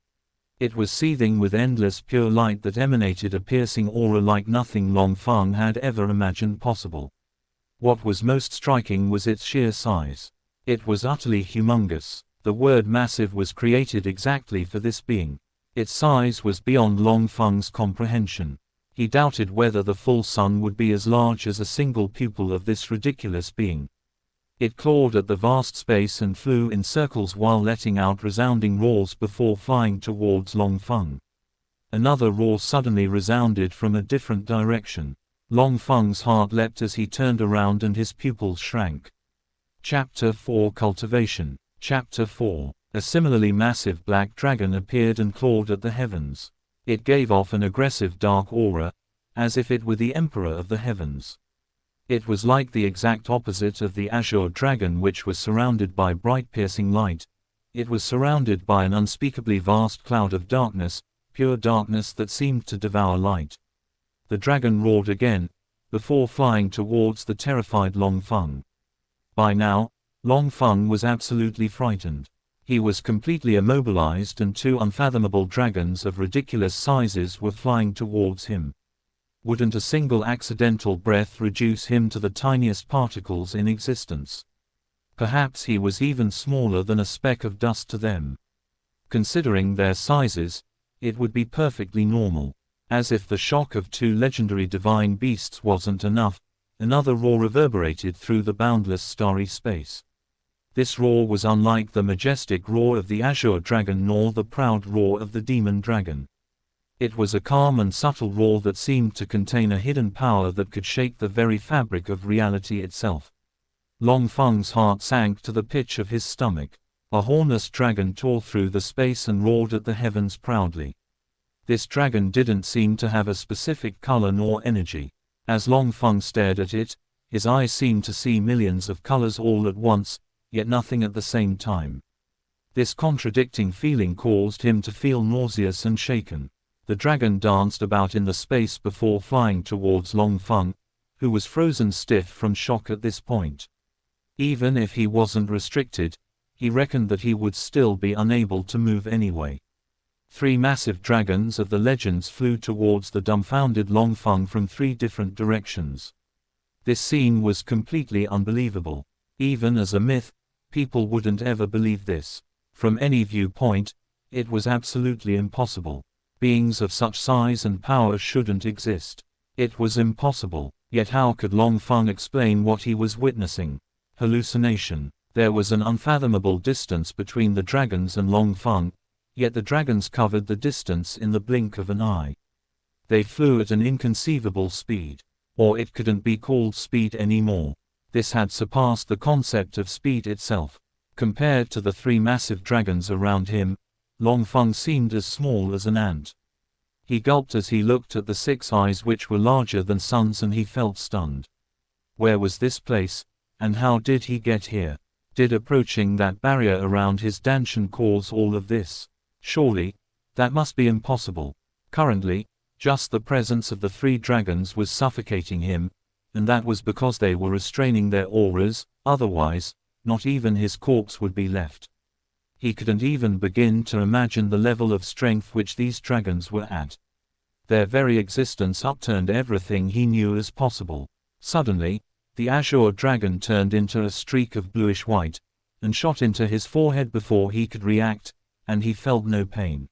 It was seething with endless pure light that emanated a piercing aura like nothing Long Feng had ever imagined possible. What was most striking was its sheer size. It was utterly humongous. The word massive was created exactly for this being. Its size was beyond Long Feng's comprehension. He doubted whether the full sun would be as large as a single pupil of this ridiculous being. It clawed at the vast space and flew in circles while letting out resounding roars before flying towards Long Feng. Another roar suddenly resounded from a different direction. Long Feng's heart leapt as he turned around and his pupils shrank. Chapter 4 Cultivation. Chapter 4. A similarly massive black dragon appeared and clawed at the heavens. It gave off an aggressive dark aura, as if it were the emperor of the heavens. It was like the exact opposite of the azure dragon, which was surrounded by bright piercing light. It was surrounded by an unspeakably vast cloud of darkness, pure darkness that seemed to devour light. The dragon roared again, before flying towards the terrified Long Feng. By now, Long Feng was absolutely frightened. He was completely immobilized and two unfathomable dragons of ridiculous sizes were flying towards him. Wouldn't a single accidental breath reduce him to the tiniest particles in existence? Perhaps he was even smaller than a speck of dust to them. Considering their sizes, it would be perfectly normal. As if the shock of two legendary divine beasts wasn't enough, another roar reverberated through the boundless starry space. This roar was unlike the majestic roar of the azure dragon nor the proud roar of the demon dragon. It was a calm and subtle roar that seemed to contain a hidden power that could shake the very fabric of reality itself. Long Feng's heart sank to the pitch of his stomach. A hornless dragon tore through the space and roared at the heavens proudly. This dragon didn't seem to have a specific color nor energy. As Long Feng stared at it, his eyes seemed to see millions of colors all at once, yet nothing at the same time. This contradicting feeling caused him to feel nauseous and shaken. The dragon danced about in the space before flying towards Long Feng, who was frozen stiff from shock at this point. Even if he wasn't restricted, he reckoned that he would still be unable to move anyway. Three massive dragons of the legends flew towards the dumbfounded Long Feng from three different directions. This scene was completely unbelievable. Even as a myth, people wouldn't ever believe this. From any viewpoint, it was absolutely impossible. Beings of such size and power shouldn't exist. It was impossible. Yet how could Long Feng explain what he was witnessing? Hallucination. There was an unfathomable distance between the dragons and Long Feng, yet the dragons covered the distance in the blink of an eye. They flew at an inconceivable speed. Or it couldn't be called speed anymore. This had surpassed the concept of speed itself. Compared to the three massive dragons around him, Long Feng seemed as small as an ant. He gulped as he looked at the six eyes which were larger than suns and he felt stunned. Where was this place, and how did he get here? Did approaching that barrier around his dungeon cause all of this? Surely, that must be impossible. Currently, just the presence of the three dragons was suffocating him, and that was because they were restraining their auras, otherwise, not even his corpse would be left. He couldn't even begin to imagine the level of strength which these dragons were at. Their very existence upturned everything he knew as possible. Suddenly, the azure dragon turned into a streak of bluish-white, and shot into his forehead before he could react, and he felt no pain.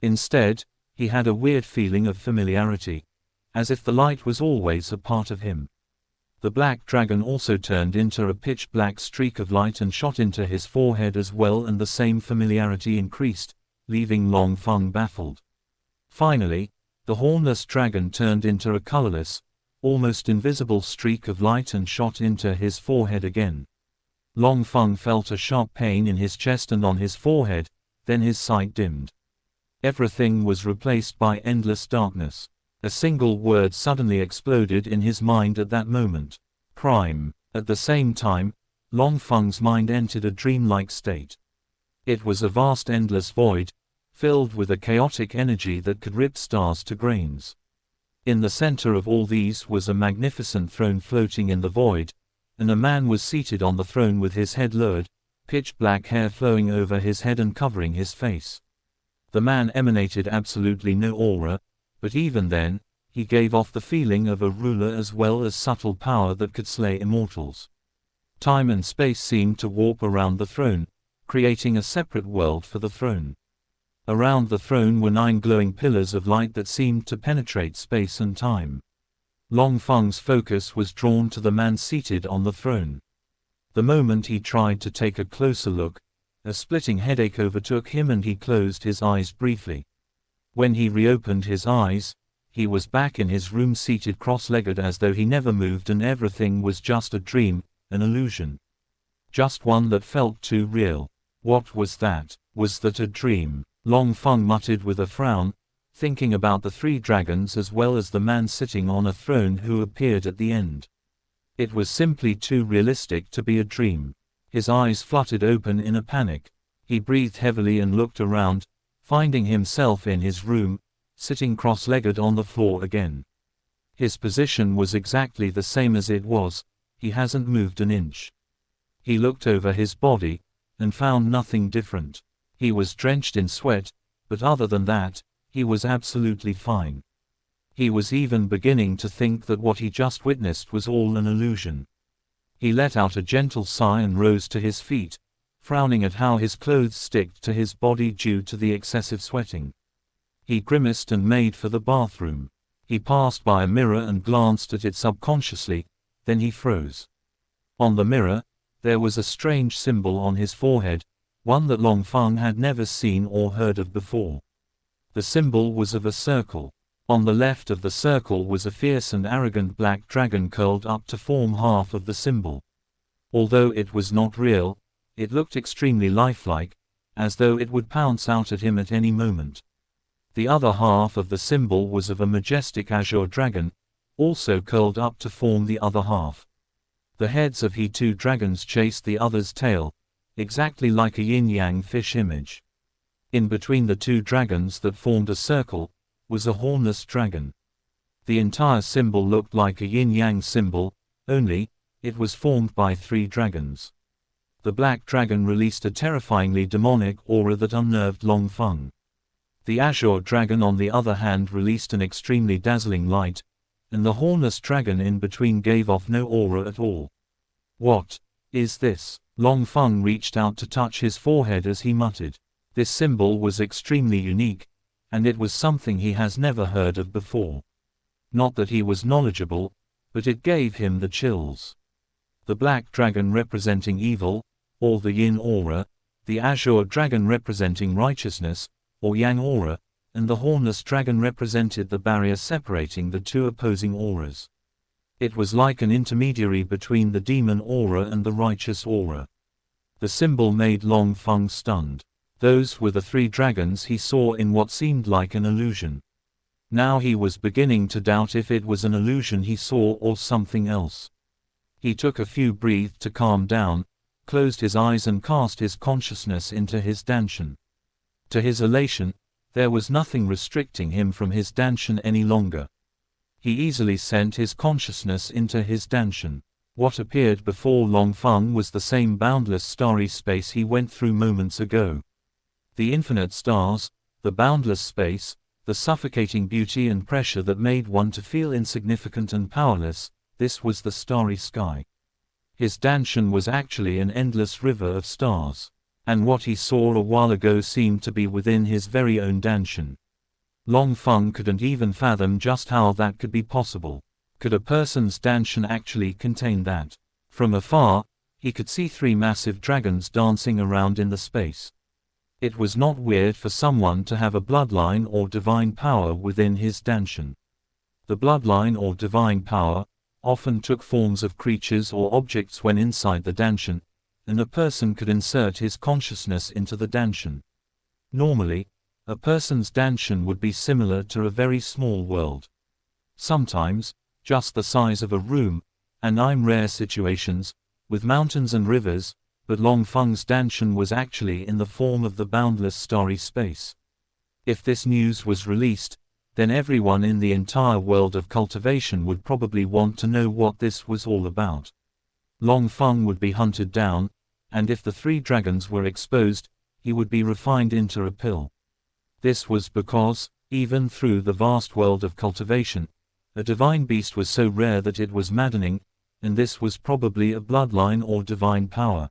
Instead, he had a weird feeling of familiarity, as if the light was always a part of him. The black dragon also turned into a pitch-black streak of light and shot into his forehead as well, and the same familiarity increased, leaving Long Feng baffled. Finally, the hornless dragon turned into a colorless, almost invisible streak of light and shot into his forehead again. Long Feng felt a sharp pain in his chest and on his forehead, then his sight dimmed. Everything was replaced by endless darkness. A single word suddenly exploded in his mind at that moment. Crime. At the same time, Long Feng's mind entered a dreamlike state. It was a vast endless void, filled with a chaotic energy that could rip stars to grains. In the center of all these was a magnificent throne floating in the void, and a man was seated on the throne with his head lowered, pitch black hair flowing over his head and covering his face. The man emanated absolutely no aura, but even then, he gave off the feeling of a ruler as well as subtle power that could slay immortals. Time and space seemed to warp around the throne, creating a separate world for the throne. Around the throne were 9 glowing pillars of light that seemed to penetrate space and time. Long Feng's focus was drawn to the man seated on the throne. The moment he tried to take a closer look, a splitting headache overtook him and he closed his eyes briefly. When he reopened his eyes, he was back in his room seated cross-legged as though he never moved and everything was just a dream, an illusion. Just one that felt too real. What was that? Was that a dream? Long Feng muttered with a frown, thinking about the 3 dragons as well as the man sitting on a throne who appeared at the end. It was simply too realistic to be a dream. His eyes fluttered open in a panic. He breathed heavily and looked around, finding himself in his room, sitting cross-legged on the floor again. His position was exactly the same as it was, he hasn't moved an inch. He looked over his body, and found nothing different. He was drenched in sweat, but other than that, he was absolutely fine. He was even beginning to think that what he just witnessed was all an illusion. He let out a gentle sigh and rose to his feet, frowning at how his clothes sticked to his body due to the excessive sweating. He grimaced and made for the bathroom. He passed by a mirror and glanced at it subconsciously, then he froze. On the mirror, there was a strange symbol on his forehead, one that Long Feng had never seen or heard of before. The symbol was of a circle. On the left of the circle was a fierce and arrogant black dragon curled up to form half of the symbol. Although it was not real, it looked extremely lifelike, as though it would pounce out at him at any moment. The other half of the symbol was of a majestic azure dragon, also curled up to form the other half. The heads of the 2 dragons chased the other's tail, exactly like a yin-yang fish image. In between the 2 dragons that formed a circle, was a hornless dragon. The entire symbol looked like a yin-yang symbol, only, it was formed by 3 dragons. The black dragon released a terrifyingly demonic aura that unnerved Long Feng. The azure dragon on the other hand released an extremely dazzling light, and the hornless dragon in between gave off no aura at all. What is this? Long Feng reached out to touch his forehead as he muttered. This symbol was extremely unique, and it was something he has never heard of before. Not that he was knowledgeable, but it gave him the chills. The black dragon representing evil, or the yin aura, the azure dragon representing righteousness, or yang aura, and the hornless dragon represented the barrier separating the 2 opposing auras. It was like an intermediary between the demon aura and the righteous aura. The symbol made Long Feng stunned. Those were the 3 dragons he saw in what seemed like an illusion. Now he was beginning to doubt if it was an illusion he saw or something else. He took a few breaths to calm down, closed his eyes and cast his consciousness into his danshan. To his elation, there was nothing restricting him from his danshan any longer. He easily sent his consciousness into his danshan. What appeared before Long Feng was the same boundless starry space he went through moments ago. The infinite stars, the boundless space, the suffocating beauty and pressure that made one to feel insignificant and powerless, this was the starry sky. His danshan was actually an endless river of stars. And what he saw a while ago seemed to be within his very own danshan. Long Feng couldn't even fathom just how that could be possible. Could a person's danshan actually contain that? From afar, he could see 3 massive dragons dancing around in the space. It was not weird for someone to have a bloodline or divine power within his danshan. The bloodline or divine power often took forms of creatures or objects when inside the danshan, and a person could insert his consciousness into the danshan. Normally, a person's danshan would be similar to a very small world. Sometimes, just the size of a room, and in rare situations, with mountains and rivers, but Long Feng's Danshan was actually in the form of the boundless starry space. If this news was released, then everyone in the entire world of cultivation would probably want to know what this was all about. Long Feng would be hunted down, and if the 3 dragons were exposed, he would be refined into a pill. This was because, even through the vast world of cultivation, a divine beast was so rare that it was maddening, and this was probably a bloodline or divine power.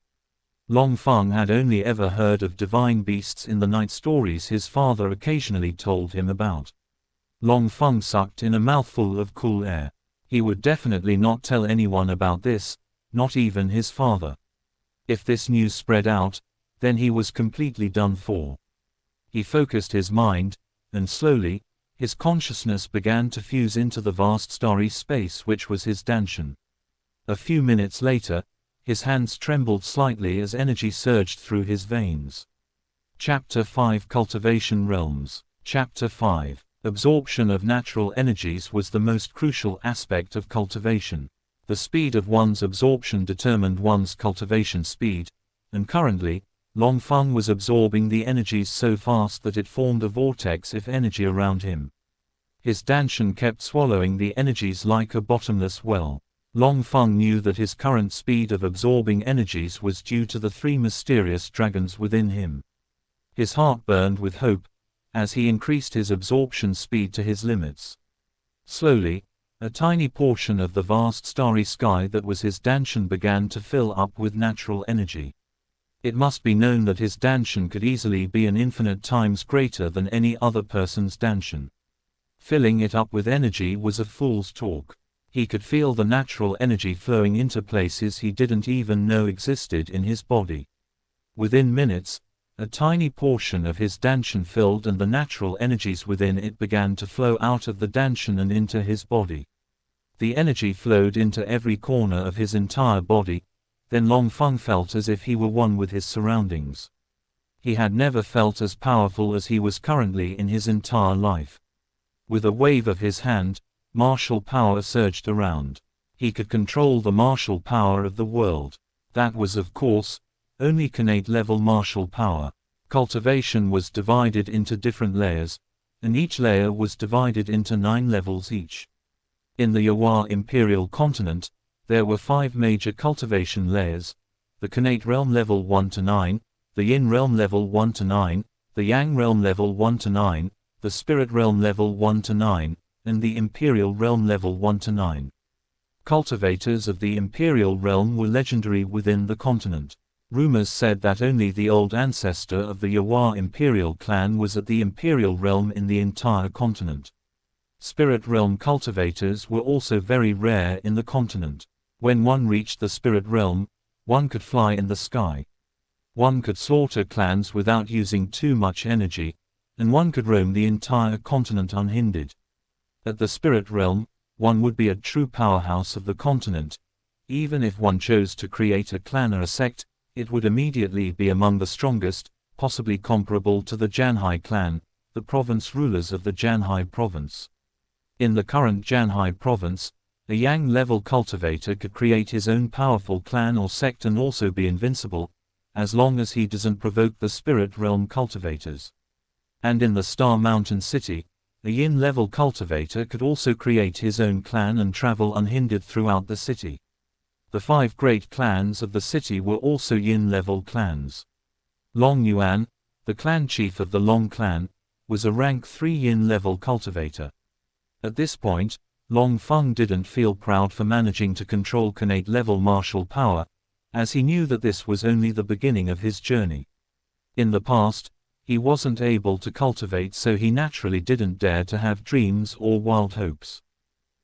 Long Feng had only ever heard of divine beasts in the night stories his father occasionally told him about. Long Feng sucked in a mouthful of cool air. He would definitely not tell anyone about this, not even his father. If this news spread out, then he was completely done for. He focused his mind, and slowly, his consciousness began to fuse into the vast starry space which was his Danshan. A few minutes later, his hands trembled slightly as energy surged through his veins. Chapter 5 Cultivation Realms. Chapter 5 Absorption of natural energies was the most crucial aspect of cultivation. The speed of one's absorption determined one's cultivation speed, and currently, Long Feng was absorbing the energies so fast that it formed a vortex of energy around him. His Danshan kept swallowing the energies like a bottomless well. Long Feng knew that his current speed of absorbing energies was due to the 3 mysterious dragons within him. His heart burned with hope, as he increased his absorption speed to his limits. Slowly, a tiny portion of the vast starry sky that was his Danshan began to fill up with natural energy. It must be known that his Danshan could easily be an infinite times greater than any other person's Danshan. Filling it up with energy was a fool's talk. He could feel the natural energy flowing into places he didn't even know existed in his body. Within minutes, a tiny portion of his Danshan filled and the natural energies within it began to flow out of the Danshan and into his body. The energy flowed into every corner of his entire body, then Long Feng felt as if he were one with his surroundings. He had never felt as powerful as he was currently in his entire life. With a wave of his hand, martial power surged around. He could control the martial power of the world. That was, of course, only Khanate-level martial power. Cultivation was divided into different layers, and each layer was divided into 9 levels each. In the Yawa Imperial Continent, there were 5 major cultivation layers: the Khanate Realm level 1 to 9, the Yin Realm level 1 to 9, the Yang Realm level 1 to 9, the Spirit Realm level 1 to 9, and the Imperial Realm level 1 to 9. Cultivators of the Imperial Realm were legendary within the continent. Rumors said that only the old ancestor of the Yawa Imperial clan was at the Imperial Realm in the entire continent. Spirit Realm cultivators were also very rare in the continent. When one reached the Spirit Realm, one could fly in the sky. One could slaughter clans without using too much energy, and one could roam the entire continent unhindered. At the Spirit Realm, one would be a true powerhouse of the continent. Even if one chose to create a clan or a sect, it would immediately be among the strongest, possibly comparable to the Janhai clan, the province rulers of the Janhai province. In the current Janhai province, a Yang-level cultivator could create his own powerful clan or sect and also be invincible, as long as he doesn't provoke the Spirit Realm cultivators. And in the Star Mountain City, a Yin-level cultivator could also create his own clan and travel unhindered throughout the city. The 5 great clans of the city were also Yin-level clans. Long Yuan, the clan chief of the Long clan, was a rank 3 Yin-level cultivator. At this point, Long Feng didn't feel proud for managing to control Khanate-level martial power, as he knew that this was only the beginning of his journey. In the past, he wasn't able to cultivate, so he naturally didn't dare to have dreams or wild hopes.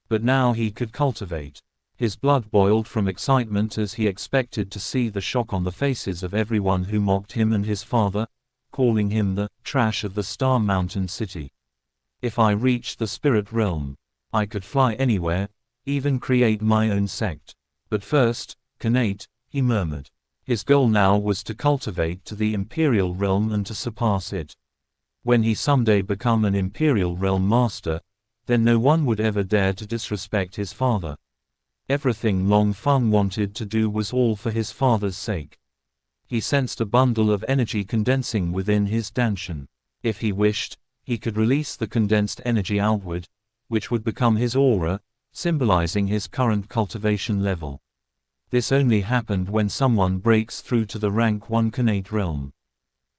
But now he could cultivate. His blood boiled from excitement as he expected to see the shock on the faces of everyone who mocked him and his father, calling him the trash of the Star Mountain City. If I reached the Spirit Realm, I could fly anywhere, even create my own sect. But first, Khanate, he murmured. His goal now was to cultivate to the Imperial Realm and to surpass it. When he someday become an Imperial Realm master, then no one would ever dare to disrespect his father. Everything Long Feng wanted to do was all for his father's sake. He sensed a bundle of energy condensing within his danshan. If he wished, he could release the condensed energy outward, which would become his aura, symbolizing his current cultivation level. This only happened when someone breaks through to the rank 1 Khanate realm.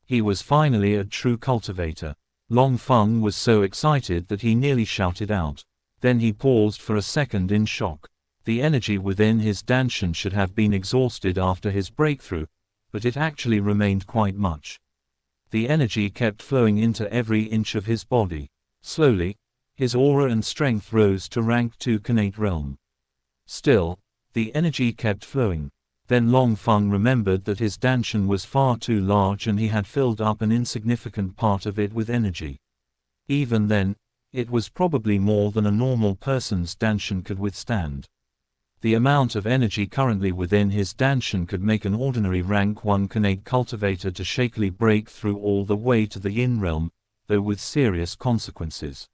He was finally a true cultivator. Long Feng was so excited that he nearly shouted out. Then he paused for a second in shock. The energy within his danshan should have been exhausted after his breakthrough, but it actually remained quite much. The energy kept flowing into every inch of his body. Slowly, his aura and strength rose to rank 2 Khanate realm. Still, the energy kept flowing. Then Long Feng remembered that his danshan was far too large and he had filled up an insignificant part of it with energy. Even then, it was probably more than a normal person's danshan could withstand. The amount of energy currently within his danshan could make an ordinary rank 1 Khanate cultivator to shakily break through all the way to the Yin realm, though with serious consequences.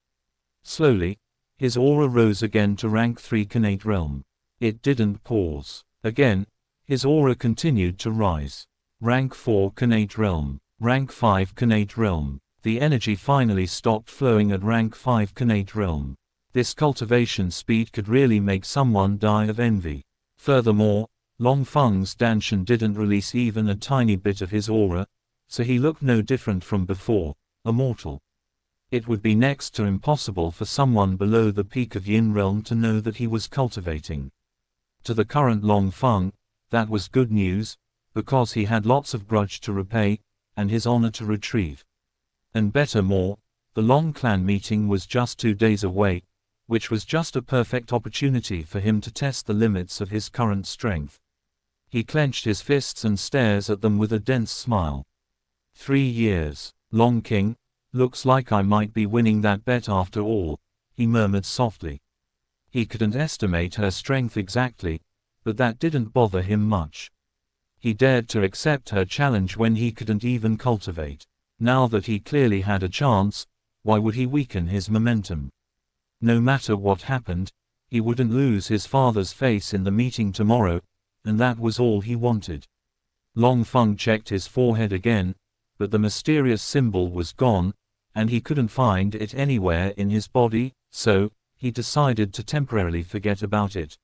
Slowly, his aura rose again to rank 3 Khanate realm. It didn't pause. Again, his aura continued to rise. Rank 4 Khanate realm. Rank 5 Khanate realm. The energy finally stopped flowing at rank 5 Khanate realm. This cultivation speed could really make someone die of envy. Furthermore, Long Feng's danshan didn't release even a tiny bit of his aura, so he looked no different from before, a mortal. It would be next to impossible for someone below the peak of Yin realm to know that he was cultivating. To the current Long Feng, that was good news, because he had lots of grudge to repay, and his honor to retrieve. And better more, the Long clan meeting was just 2 days away, which was just a perfect opportunity for him to test the limits of his current strength. He clenched his fists and stares at them with a dense smile. 3 years. Long King, looks like I might be winning that bet after all, he murmured softly. He couldn't estimate her strength exactly, but that didn't bother him much. He dared to accept her challenge when he couldn't even cultivate. Now that he clearly had a chance, why would he weaken his momentum? No matter what happened, he wouldn't lose his father's face in the meeting tomorrow, and that was all he wanted. Long Feng checked his forehead again, but the mysterious symbol was gone, and he couldn't find it anywhere in his body, so he decided to temporarily forget about it.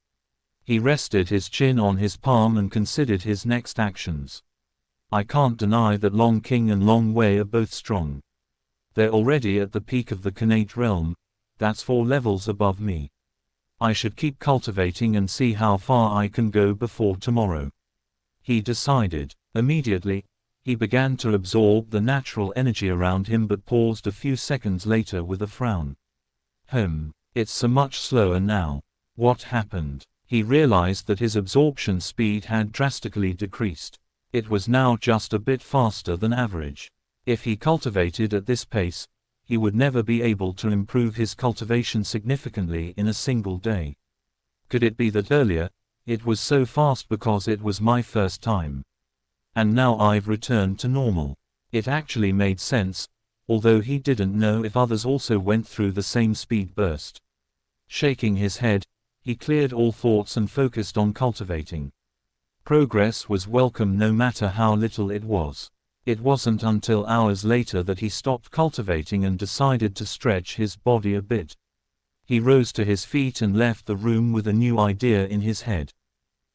He rested his chin on his palm and considered his next actions. I can't deny that Long King and Long Wei are both strong. They're already at the peak of the Khanate realm, that's 4 levels above me. I should keep cultivating and see how far I can go before tomorrow. He decided. Immediately, he began to absorb the natural energy around him but paused a few seconds later with a frown. It's so much slower now. What happened? He realized that his absorption speed had drastically decreased. It was now just a bit faster than average. If he cultivated at this pace, he would never be able to improve his cultivation significantly in a single day. Could it be that earlier, it was so fast because it was my first time? And now I've returned to normal. It actually made sense, although he didn't know if others also went through the same speed burst. Shaking his head, he cleared all thoughts and focused on cultivating. Progress was welcome no matter how little it was. It wasn't until hours later that he stopped cultivating and decided to stretch his body a bit. He rose to his feet and left the room with a new idea in his head.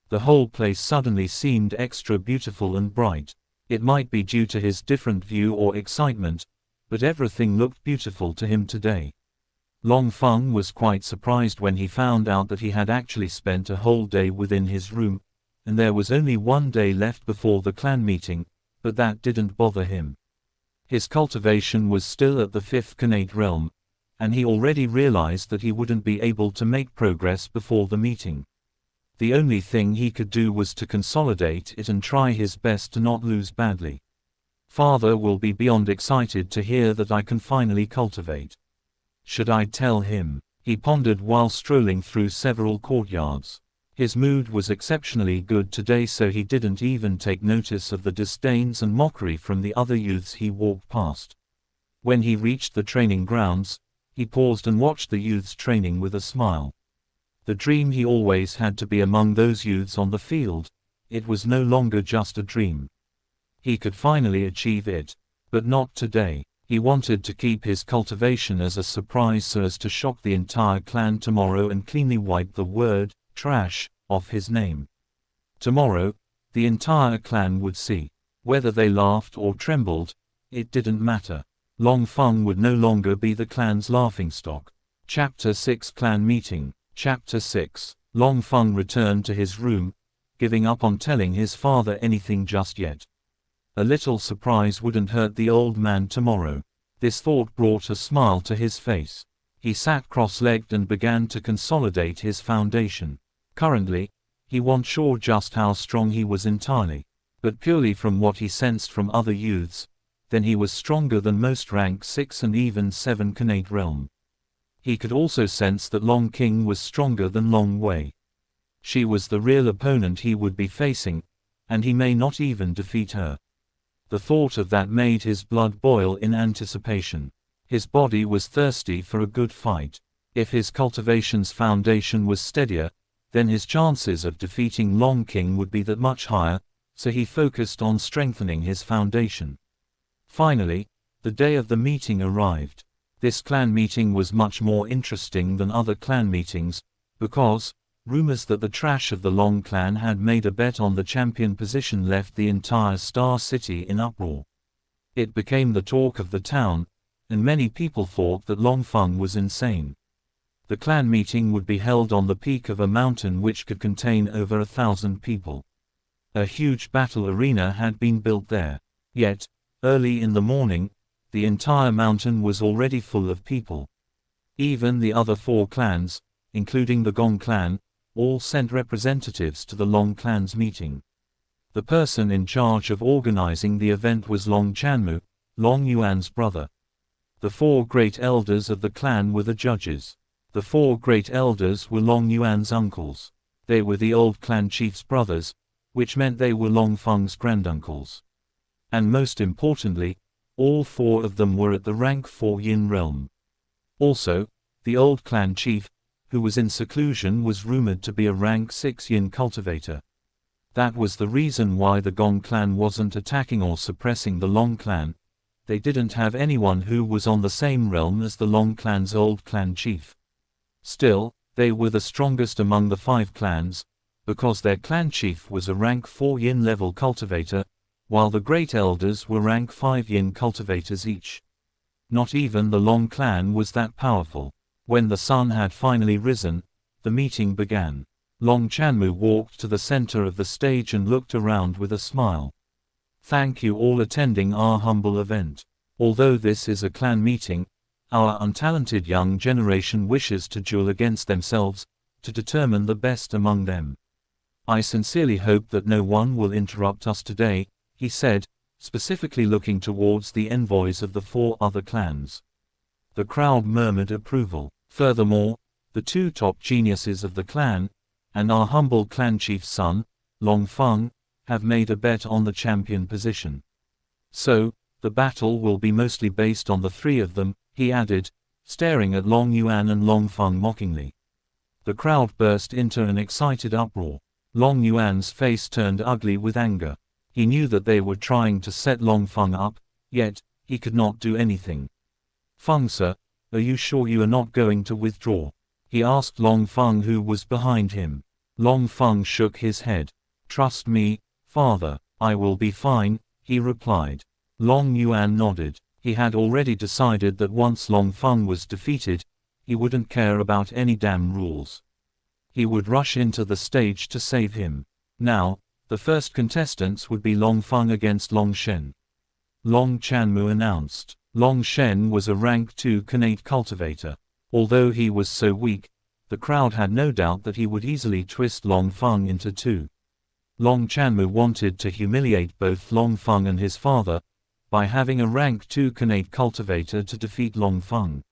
The whole place suddenly seemed extra beautiful and bright. It might be due to his different view or excitement, but everything looked beautiful to him today. Long Feng was quite surprised when he found out that he had actually spent a whole day within his room, and there was only 1 day left before the clan meeting, but that didn't bother him. His cultivation was still at the 5th Khanate realm, and he already realized that he wouldn't be able to make progress before the meeting. The only thing he could do was to consolidate it and try his best to not lose badly. Father will be beyond excited to hear that I can finally cultivate. Should I tell him? He pondered while strolling through several courtyards. His mood was exceptionally good today, so he didn't even take notice of the disdains and mockery from the other youths he walked past. When he reached the training grounds, he paused and watched the youths training with a smile. The dream he always had to be among those youths on the field. It was no longer just a dream. He could finally achieve it. But not today. He wanted to keep his cultivation as a surprise so as to shock the entire clan tomorrow and cleanly wipe the word, trash, off his name. Tomorrow, the entire clan would see. Whether they laughed or trembled, it didn't matter. Long Feng would no longer be the clan's laughingstock. Chapter 6 Clan Meeting. Chapter 6. Long Feng returned to his room, giving up on telling his father anything just yet. A little surprise wouldn't hurt the old man tomorrow. This thought brought a smile to his face. He sat cross-legged and began to consolidate his foundation. Currently, he wasn't sure just how strong he was entirely, but purely from what he sensed from other youths, then he was stronger than most rank 6 and even 7 Khanate realm. He could also sense that Long King was stronger than Long Wei. She was the real opponent he would be facing, and he may not even defeat her. The thought of that made his blood boil in anticipation. His body was thirsty for a good fight. If his cultivation's foundation was steadier, then his chances of defeating Long King would be that much higher, so he focused on strengthening his foundation. Finally, the day of the meeting arrived. This clan meeting was much more interesting than other clan meetings, because rumors that the trash of the Long clan had made a bet on the champion position left the entire Star City in uproar. It became the talk of the town, and many people thought that Long Feng was insane. The clan meeting would be held on the peak of a mountain which could contain over 1,000 people. A huge battle arena had been built there. Yet, early in the morning, the entire mountain was already full of people. Even the other 4 clans, including the Gong clan, all sent representatives to the Long clan's meeting. The person in charge of organizing the event was Long Chanmu, Long Yuan's brother. The 4 great elders of the clan were the judges. The 4 great elders were Long Yuan's uncles. They were the old clan chief's brothers, which meant they were Long Feng's granduncles. And most importantly, all 4 of them were at the rank 4 Yin realm. Also, the old clan chief, who was in seclusion, was rumored to be a rank 6 Yin cultivator. That was the reason why the Gong clan wasn't attacking or suppressing the Long clan. They didn't have anyone who was on the same realm as the Long clan's old clan chief. Still, they were the strongest among the 5 clans, because their clan chief was a rank 4 Yin level cultivator, while the great elders were rank 5 Yin cultivators each. Not even the Long clan was that powerful. When the sun had finally risen, the meeting began. Long Chanmu walked to the center of the stage and looked around with a smile. Thank you all attending our humble event. Although this is a clan meeting, our untalented young generation wishes to duel against themselves, to determine the best among them. I sincerely hope that no one will interrupt us today, he said, specifically looking towards the envoys of the 4 other clans. The crowd murmured approval. Furthermore, the 2 top geniuses of the clan, and our humble clan chief's son, Long Feng, have made a bet on the champion position. So, the battle will be mostly based on the 3 of them, he added, staring at Long Yuan and Long Feng mockingly. The crowd burst into an excited uproar. Long Yuan's face turned ugly with anger. He knew that they were trying to set Long Feng up, yet, he could not do anything. Feng sir, are you sure you are not going to withdraw? He asked Long Feng, who was behind him. Long Feng shook his head. Trust me, father, I will be fine, he replied. Long Yuan nodded. He had already decided that once Long Feng was defeated, he wouldn't care about any damn rules. He would rush into the stage to save him. Now, the first contestants would be Long Feng against Long Shen. Long Chanmu announced. Long Shen was a rank 2 Khanate cultivator. Although he was so weak, the crowd had no doubt that he would easily twist Long Feng into 2. Long Chanmu wanted to humiliate both Long Feng and his father by having a rank 2 Khanate cultivator to defeat Long Feng.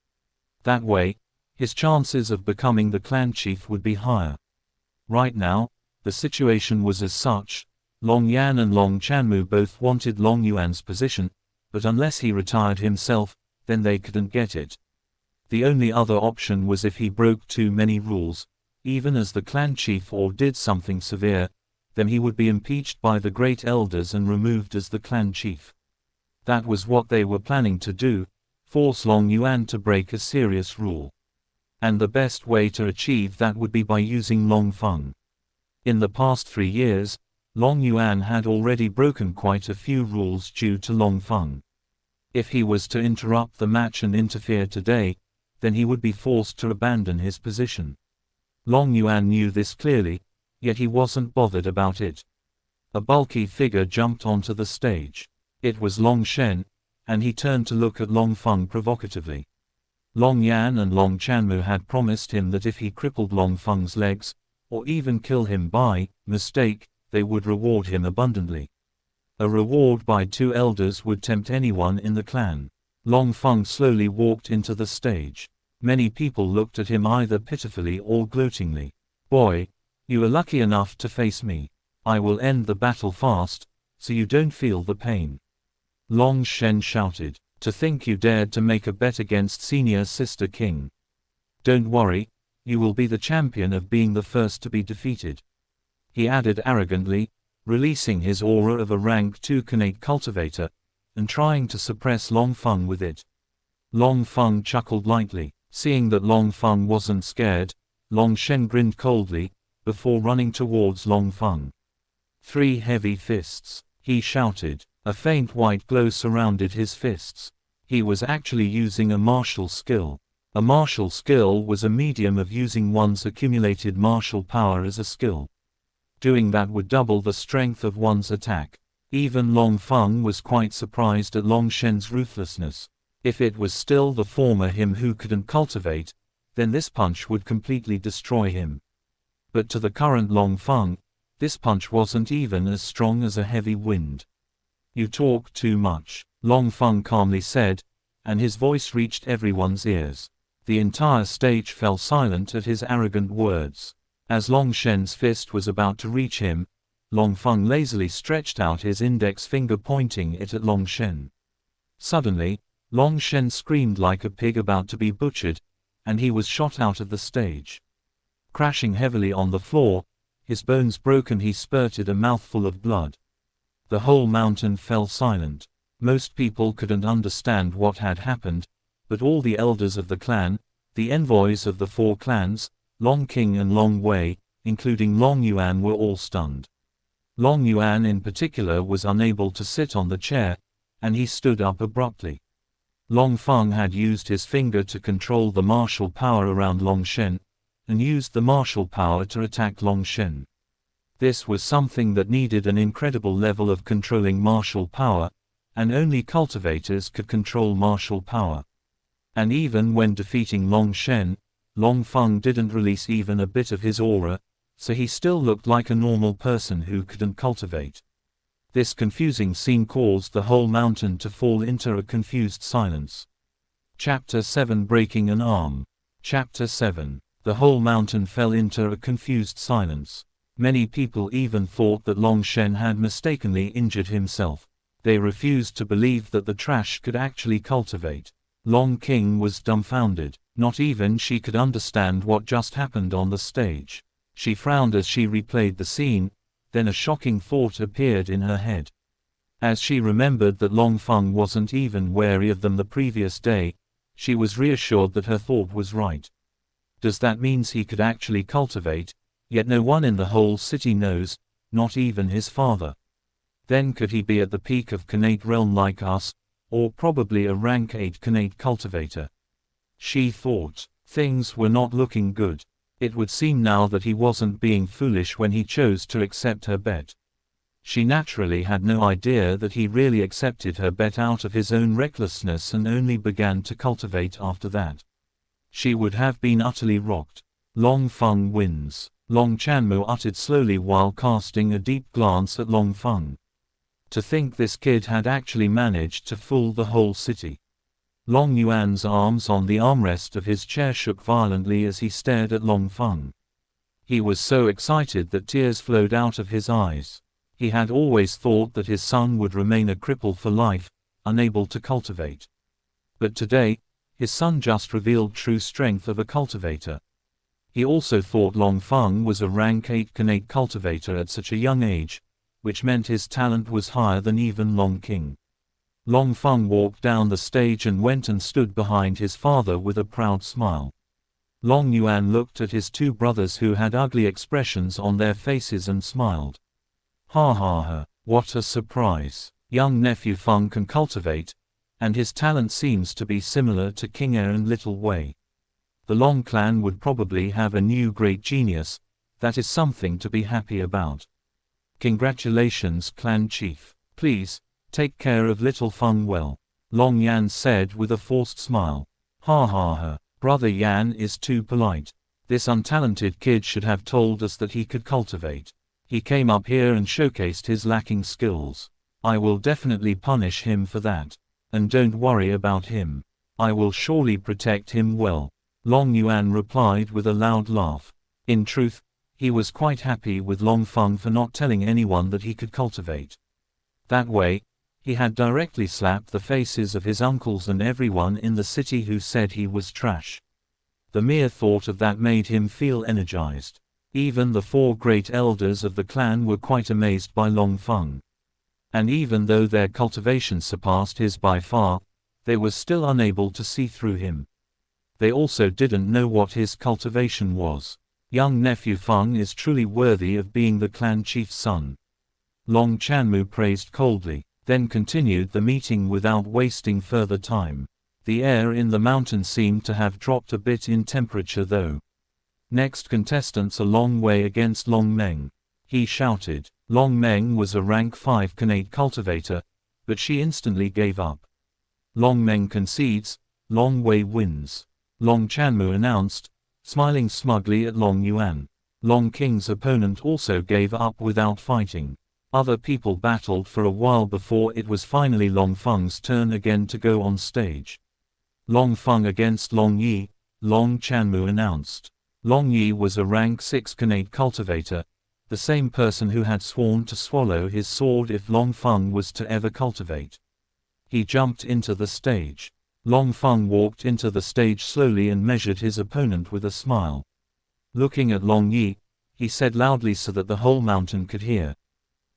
That way, his chances of becoming the clan chief would be higher. Right now, the situation was as such. Long Yan and Long Chanmu both wanted Long Yuan's position, but unless he retired himself, then they couldn't get it. The only other option was if he broke too many rules, even as the clan chief or did something severe, then he would be impeached by the great elders and removed as the clan chief. That was what they were planning to do, force Long Yuan to break a serious rule. And the best way to achieve that would be by using Long Feng. In the past 3 years, Long Yuan had already broken quite a few rules due to Long Feng. If he was to interrupt the match and interfere today, then he would be forced to abandon his position. Long Yuan knew this clearly, yet he wasn't bothered about it. A bulky figure jumped onto the stage. It was Long Shen, and he turned to look at Long Feng provocatively. Long Yan and Long Chanmu had promised him that if he crippled Long Feng's legs, or even kill him by mistake, they would reward him abundantly. A reward by 2 elders would tempt anyone in the clan. Long Feng slowly walked into the stage. Many people looked at him either pitifully or gloatingly. "Boy, you are lucky enough to face me. I will end the battle fast, so you don't feel the pain." Long Shen shouted. "To think you dared to make a bet against senior sister king. Don't worry, you will be the champion of being the first to be defeated." He added arrogantly, releasing his aura of a rank 2 Connate cultivator, and trying to suppress Long Feng with it. Long Feng chuckled lightly. Seeing that Long Feng wasn't scared, Long Shen grinned coldly, before running towards Long Feng. 3 heavy fists, he shouted. A faint white glow surrounded his fists. He was actually using a martial skill. A martial skill was a medium of using one's accumulated martial power as a skill. Doing that would double the strength of one's attack. Even Long Feng was quite surprised at Long Shen's ruthlessness. If it was still the former him who couldn't cultivate, then this punch would completely destroy him. But to the current Long Feng, this punch wasn't even as strong as a heavy wind. "You talk too much," Long Feng calmly said, and his voice reached everyone's ears. The entire stage fell silent at his arrogant words. As Long Shen's fist was about to reach him, Long Feng lazily stretched out his index finger pointing it at Long Shen. Suddenly, Long Shen screamed like a pig about to be butchered, and he was shot out of the stage. Crashing heavily on the floor, his bones broken, he spurted a mouthful of blood. The whole mountain fell silent. Most people couldn't understand what had happened, but all the elders of the clan, the envoys of the 4 clans, Long King and Long Wei, including Long Yuan, were all stunned. Long Yuan in particular was unable to sit on the chair, and he stood up abruptly. Long Feng had used his finger to control the martial power around Long Shen, and used the martial power to attack Long Shen. This was something that needed an incredible level of controlling martial power, and only cultivators could control martial power. And even when defeating Long Shen, Long Feng didn't release even a bit of his aura, so he still looked like a normal person who couldn't cultivate. This confusing scene caused the whole mountain to fall into a confused silence. Chapter 7 Breaking an Arm. Chapter 7. The whole mountain fell into a confused silence. Many people even thought that Long Shen had mistakenly injured himself. They refused to believe that the trash could actually cultivate. Long King was dumbfounded. Not even she could understand what just happened on the stage. She frowned as she replayed the scene. Then a shocking thought appeared in her head. As she remembered that Long Feng wasn't even wary of them the previous day, she was reassured that her thought was right. Does that mean he could actually cultivate, yet no one in the whole city knows, not even his father? Then could he be at the peak of Connate realm like us, or probably a rank 8 Connate cultivator? She thought. Things were not looking good. It would seem now that he wasn't being foolish when he chose to accept her bet. She naturally had no idea that he really accepted her bet out of his own recklessness and only began to cultivate after that. She would have been utterly rocked. Long Feng wins. Long Chanmu uttered slowly while casting a deep glance at Long Feng. To think this kid had actually managed to fool the whole city. Long Yuan's arms on the armrest of his chair shook violently as he stared at Long Feng. He was so excited that tears flowed out of his eyes. He had always thought that his son would remain a cripple for life, unable to cultivate. But today, his son just revealed true strength of a cultivator. He also thought Long Feng was a rank 8 Canate cultivator at such a young age, which meant his talent was higher than even Long King. Long Feng walked down the stage and went and stood behind his father with a proud smile. Long Yuan looked at his two brothers who had ugly expressions on their faces and smiled. Ha ha ha, what a surprise. Young nephew Feng can cultivate, and his talent seems to be similar to King Er and Little Wei. The Long clan would probably have a new great genius. That is something to be happy about. Congratulations, clan chief. Please, take care of little Feng well, Long Yan said with a forced smile. Ha ha ha, brother Yan is too polite. This untalented kid should have told us that he could cultivate. He came up here and showcased his lacking skills. I will definitely punish him for that. And don't worry about him. I will surely protect him well, Long Yuan replied with a loud laugh. In truth, he was quite happy with Long Feng for not telling anyone that he could cultivate. That way, he had directly slapped the faces of his uncles and everyone in the city who said he was trash. The mere thought of that made him feel energized. Even the 4 great elders of the clan were quite amazed by Long Feng. And even though their cultivation surpassed his by far, they were still unable to see through him. They also didn't know what his cultivation was. Young nephew Feng is truly worthy of being the clan chief's son, Long Chanmu praised coldly, then continued the meeting without wasting further time. The air in the mountain seemed to have dropped a bit in temperature though. Next contestants a Long Wei against Long Meng. He shouted. Long Meng was a rank 5 Canate cultivator, but she instantly gave up. Long Meng concedes, Long Wei wins, Long Chanmu announced, smiling smugly at Long Yuan. Long King's opponent also gave up without fighting. Other people battled for a while before it was finally Long Feng's turn again to go on stage. Long Feng against Long Yi, Long Chanmu announced. Long Yi was a rank 6 Canate cultivator, the same person who had sworn to swallow his sword if Long Feng was to ever cultivate. He jumped into the stage. Long Feng walked into the stage slowly and measured his opponent with a smile. Looking at Long Yi, he said loudly so that the whole mountain could hear.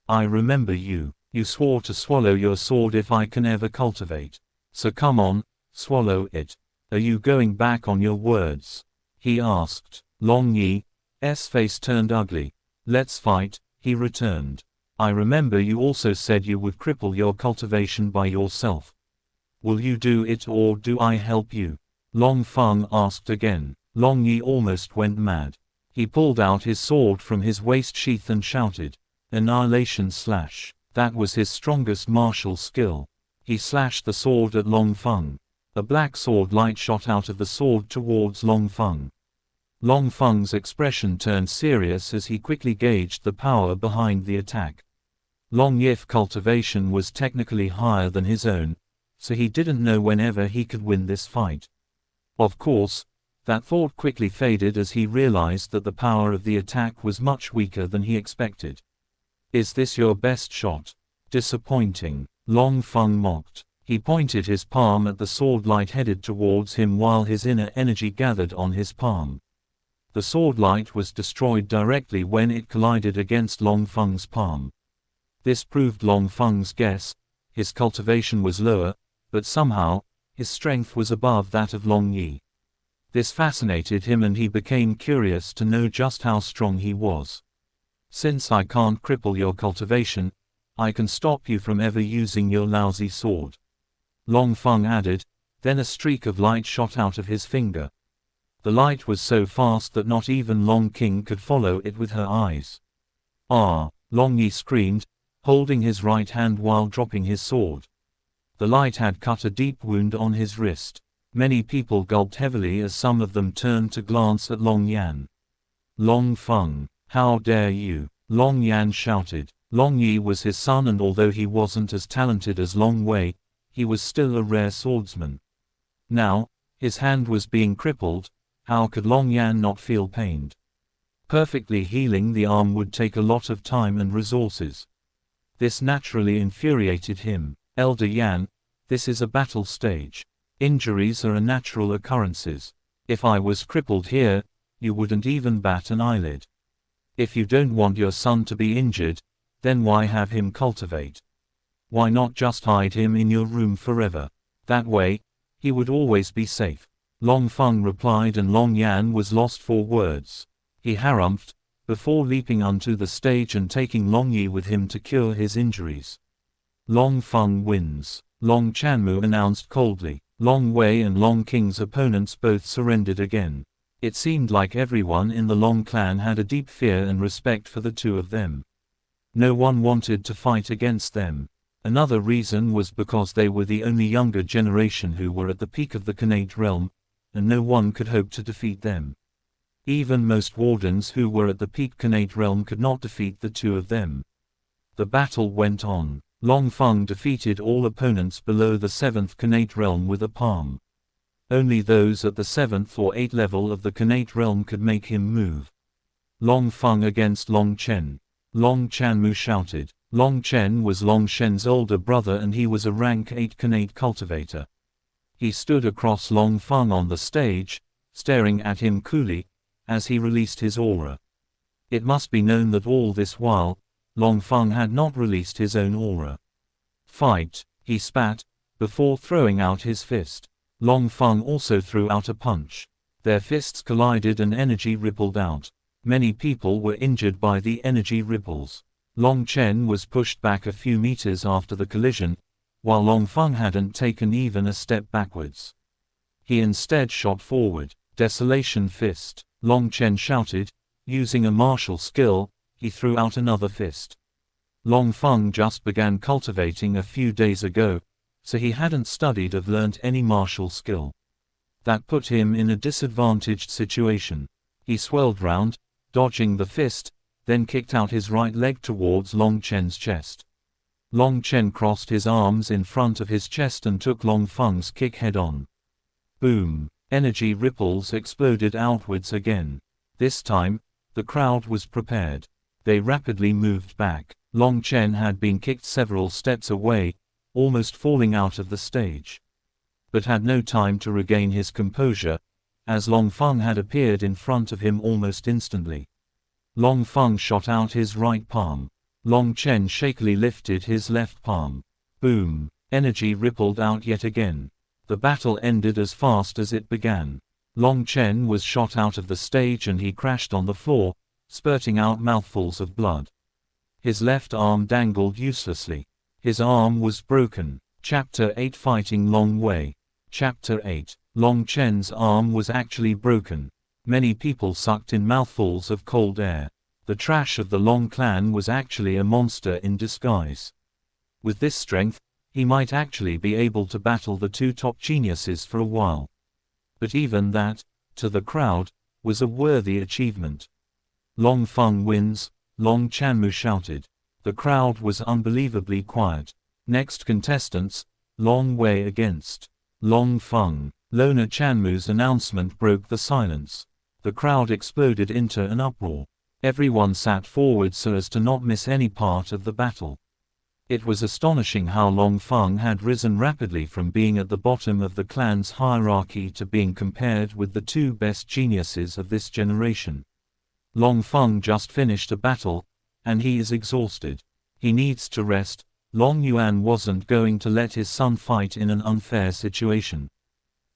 I remember you. You swore to swallow your sword if I can ever cultivate. So come on, swallow it. Are you going back on your words? He asked. Long Yi's face turned ugly. Let's fight, he returned. I remember you also said you would cripple your cultivation by yourself. Will you do it or do I help you? Long Feng asked again. Long Yi almost went mad. He pulled out his sword from his waist sheath and shouted. Annihilation slash. That was his strongest martial skill. He slashed the sword at Long Feng. A black sword light shot out of the sword towards Long Feng. Long Feng's expression turned serious as he quickly gauged the power behind the attack. Long Yi's cultivation was technically higher than his own, so he didn't know whenever he could win this fight. Of course, that thought quickly faded as he realized that the power of the attack was much weaker than he expected. Is this your best shot? Disappointing, Long Feng mocked. He pointed his palm at the sword light headed towards him while his inner energy gathered on his palm. The sword light was destroyed directly when it collided against Long Feng's palm. This proved Long Feng's guess. His cultivation was lower, but somehow, his strength was above that of Long Yi. This fascinated him and he became curious to know just how strong he was. Since I can't cripple your cultivation, I can stop you from ever using your lousy sword, Long Feng added, then a streak of light shot out of his finger. The light was so fast that not even Long King could follow it with her eyes. Ah! Long Yi screamed, holding his right hand while dropping his sword. The light had cut a deep wound on his wrist. Many people gulped heavily as some of them turned to glance at Long Yan. Long Feng, how dare you! Long Yan shouted. Long Yi was his son and although he wasn't as talented as Long Wei, he was still a rare swordsman. Now, his hand was being crippled. How could Long Yan not feel pained? Perfectly healing the arm would take a lot of time and resources. This naturally infuriated him. Elder Yan, this is a battle stage. Injuries are a natural occurrences. If I was crippled here, you wouldn't even bat an eyelid. If you don't want your son to be injured, then why have him cultivate? Why not just hide him in your room forever? That way, he would always be safe. Long Feng replied, and Long Yan was lost for words. He harumphed, before leaping onto the stage and taking Long Yi with him to cure his injuries. Long Feng wins, Long Chanmu announced coldly. Long Wei and Long Qing's opponents both surrendered again. It seemed like everyone in the Long clan had a deep fear and respect for the two of them. No one wanted to fight against them. Another reason was because they were the only younger generation who were at the peak of the Khanate realm, and no one could hope to defeat them. Even most wardens who were at the peak Khanate realm could not defeat the two of them. The battle went on. Long Feng defeated all opponents below the 7th Khanate realm with a palm. Only those at the 7th or 8th level of the Khanate realm could make him move. Long Feng against Long Chen. Long Chanmu shouted. Long Chen was Long Shen's older brother and he was a rank 8 Khanate cultivator. He stood across Long Feng on the stage, staring at him coolly, as he released his aura. It must be known that all this while, Long Feng had not released his own aura. Fight, he spat, before throwing out his fist. Long Feng also threw out a punch. Their fists collided and energy rippled out. Many people were injured by the energy ripples. Long Chen was pushed back a few meters after the collision, while Long Feng hadn't taken even a step backwards. He instead shot forward. Desolation fist, Long Chen shouted. Using a martial skill, he threw out another fist. Long Feng just began cultivating a few days ago, so he hadn't studied or learnt any martial skill. That put him in a disadvantaged situation. He swirled round, dodging the fist, then kicked out his right leg towards Long Chen's chest. Long Chen crossed his arms in front of his chest and took Long Feng's kick head-on. Boom! Energy ripples exploded outwards again. This time, the crowd was prepared. They rapidly moved back. Long Chen had been kicked several steps away, almost falling out of the stage. But had no time to regain his composure, as Long Feng had appeared in front of him almost instantly. Long Feng shot out his right palm. Long Chen shakily lifted his left palm. Boom! Energy rippled out yet again. The battle ended as fast as it began. Long Chen was shot out of the stage and he crashed on the floor, spurting out mouthfuls of blood. His left arm dangled uselessly. His arm was broken. Chapter 8 Fighting Long Wei. Chapter 8 Long Chen's arm was actually broken. Many people sucked in mouthfuls of cold air. The trash of the Long clan was actually a monster in disguise. With this strength, he might actually be able to battle the two top geniuses for a while. But even that, to the crowd, was a worthy achievement. Long Feng wins, Long Chanmu shouted. The crowd was unbelievably quiet. Next contestants, Long Wei against Long Feng. Lona Chanmu's announcement broke the silence. The crowd exploded into an uproar. Everyone sat forward so as to not miss any part of the battle. It was astonishing how Long Feng had risen rapidly from being at the bottom of the clan's hierarchy to being compared with the two best geniuses of this generation. Long Feng just finished a battle, and he is exhausted. He needs to rest. Long Yuan wasn't going to let his son fight in an unfair situation.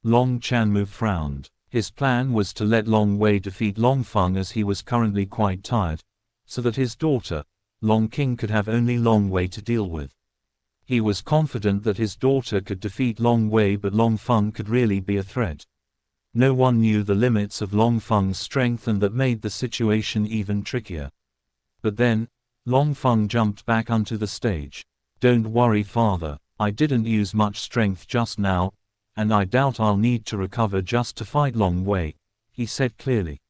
Long Chanmu frowned. His plan was to let Long Wei defeat Long Feng as he was currently quite tired, so that his daughter, Long Qing could have only Long Wei to deal with. He was confident that his daughter could defeat Long Wei, but Long Feng could really be a threat. No one knew the limits of Long Feng's strength, and that made the situation even trickier. But then, Long Feng jumped back onto the stage. "Don't worry, father, I didn't use much strength just now, and I doubt I'll need to recover just to fight Long Wei," he said clearly.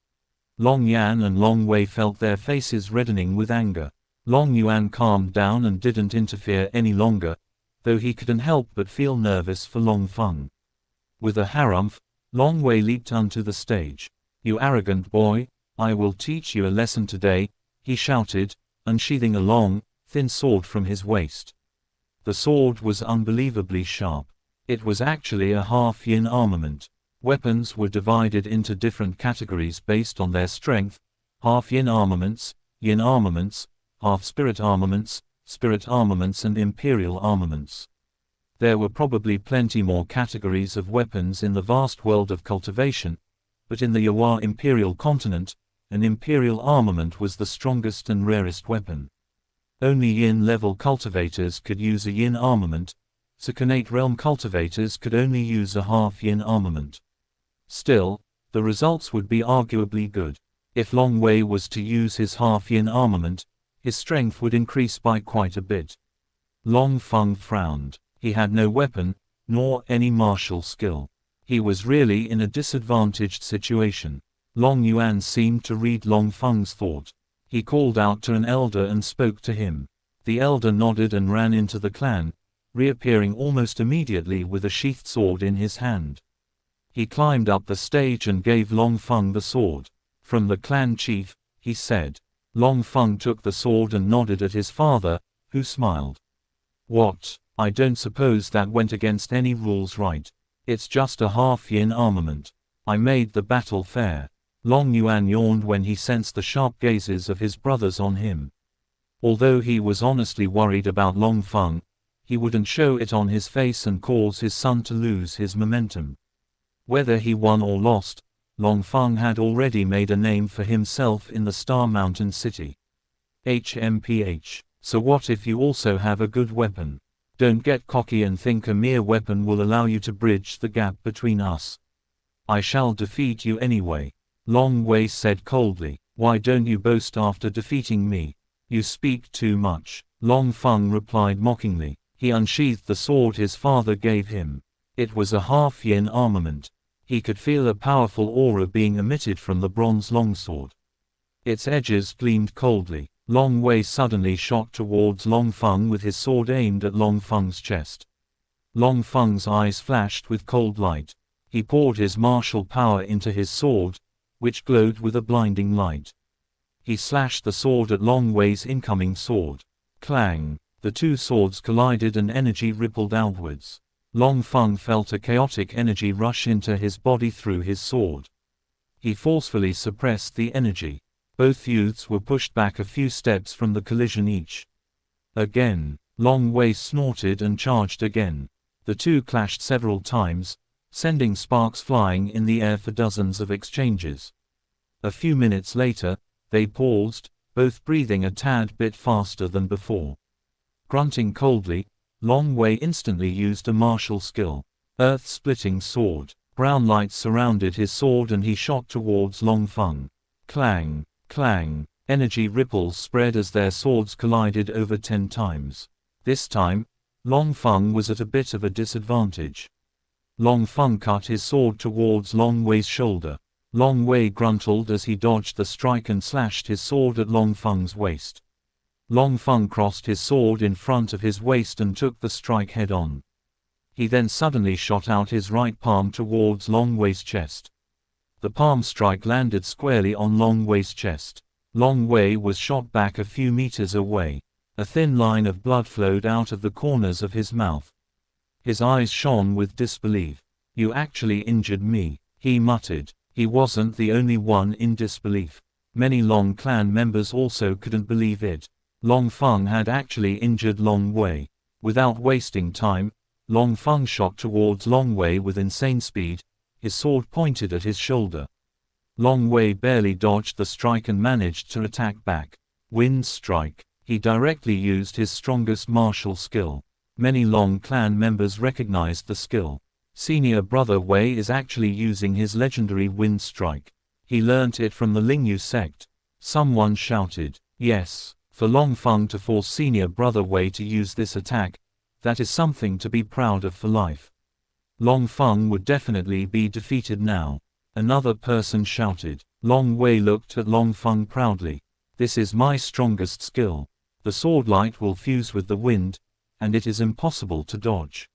Long Yan and Long Wei felt their faces reddening with anger. Long Yuan calmed down and didn't interfere any longer, though he couldn't help but feel nervous for Long Feng. With a harumph, Long Wei leaped onto the stage. "You arrogant boy, I will teach you a lesson today," he shouted, unsheathing a long, thin sword from his waist. The sword was unbelievably sharp. It was actually a half-yin armament. Weapons were divided into different categories based on their strength: half yin armaments, half spirit armaments, and imperial armaments. There were probably plenty more categories of weapons in the vast world of cultivation, but in the Yawa imperial continent, an imperial armament was the strongest and rarest weapon. Only yin-level cultivators could use a yin armament, Sakanate realm cultivators could only use a half-yin armament. Still, the results would be arguably good. If Long Wei was to use his half-yin armament, his strength would increase by quite a bit. Long Feng frowned. He had no weapon, nor any martial skill. He was really in a disadvantaged situation. Long Yuan seemed to read Long Feng's thought. He called out to an elder and spoke to him. The elder nodded and ran into the clan, reappearing almost immediately with a sheathed sword in his hand. He climbed up the stage and gave Long Feng the sword. From the clan chief, he said. Long Feng took the sword and nodded at his father, who smiled. What? I don't suppose that went against any rules, right? It's just a half-yin armament. I made the battle fair. Long Yuan yawned when he sensed the sharp gazes of his brothers on him. Although he was honestly worried about Long Feng, he wouldn't show it on his face and cause his son to lose his momentum. Whether he won or lost, Long Feng had already made a name for himself in the Star Mountain City. HMPH. So what if you also have a good weapon? Don't get cocky and think a mere weapon will allow you to bridge the gap between us. I shall defeat you anyway. Long Wei said coldly. Why don't you boast after defeating me? You speak too much. Long Feng replied mockingly. He unsheathed the sword his father gave him. It was a half-yin armament. He could feel a powerful aura being emitted from the bronze longsword. Its edges gleamed coldly. Long Wei suddenly shot towards Long Feng with his sword aimed at Long Feng's chest. Long Feng's eyes flashed with cold light. He poured his martial power into his sword, which glowed with a blinding light. He slashed the sword at Long Wei's incoming sword. Clang! The two swords collided and energy rippled outwards. Long Feng felt a chaotic energy rush into his body through his sword. He forcefully suppressed the energy. Both youths were pushed back a few steps from the collision each. Again, Long Wei snorted and charged again. The two clashed several times, sending sparks flying in the air for dozens of exchanges. A few minutes later, they paused, both breathing a tad bit faster than before. Grunting coldly, Long Wei instantly used a martial skill. Earth-splitting sword. Brown light surrounded his sword and he shot towards Long Feng. Clang! Clang! Energy ripples spread as their swords collided over 10 times. This time, Long Feng was at a bit of a disadvantage. Long Feng cut his sword towards Long Wei's shoulder. Long Wei gruntled as he dodged the strike and slashed his sword at Long Feng's waist. Long Feng crossed his sword in front of his waist and took the strike head-on. He then suddenly shot out his right palm towards Long Wei's chest. The palm strike landed squarely on Long Wei's chest. Long Wei was shot back a few meters away. A thin line of blood flowed out of the corners of his mouth. His eyes shone with disbelief. You actually injured me, he muttered. He wasn't the only one in disbelief. Many Long clan members also couldn't believe it. Long Feng had actually injured Long Wei. Without wasting time, Long Feng shot towards Long Wei with insane speed, his sword pointed at his shoulder. Long Wei barely dodged the strike and managed to attack back. Wind strike. He directly used his strongest martial skill. Many Long clan members recognized the skill. Senior brother Wei is actually using his legendary wind strike. He learnt it from the Lingyu sect. Someone shouted, yes. For Long Feng to force senior brother Wei to use this attack, that is something to be proud of for life. Long Feng would definitely be defeated now. Another person shouted. Long Wei looked at Long Feng proudly. This is my strongest skill. The sword light will fuse with the wind, and it is impossible to dodge.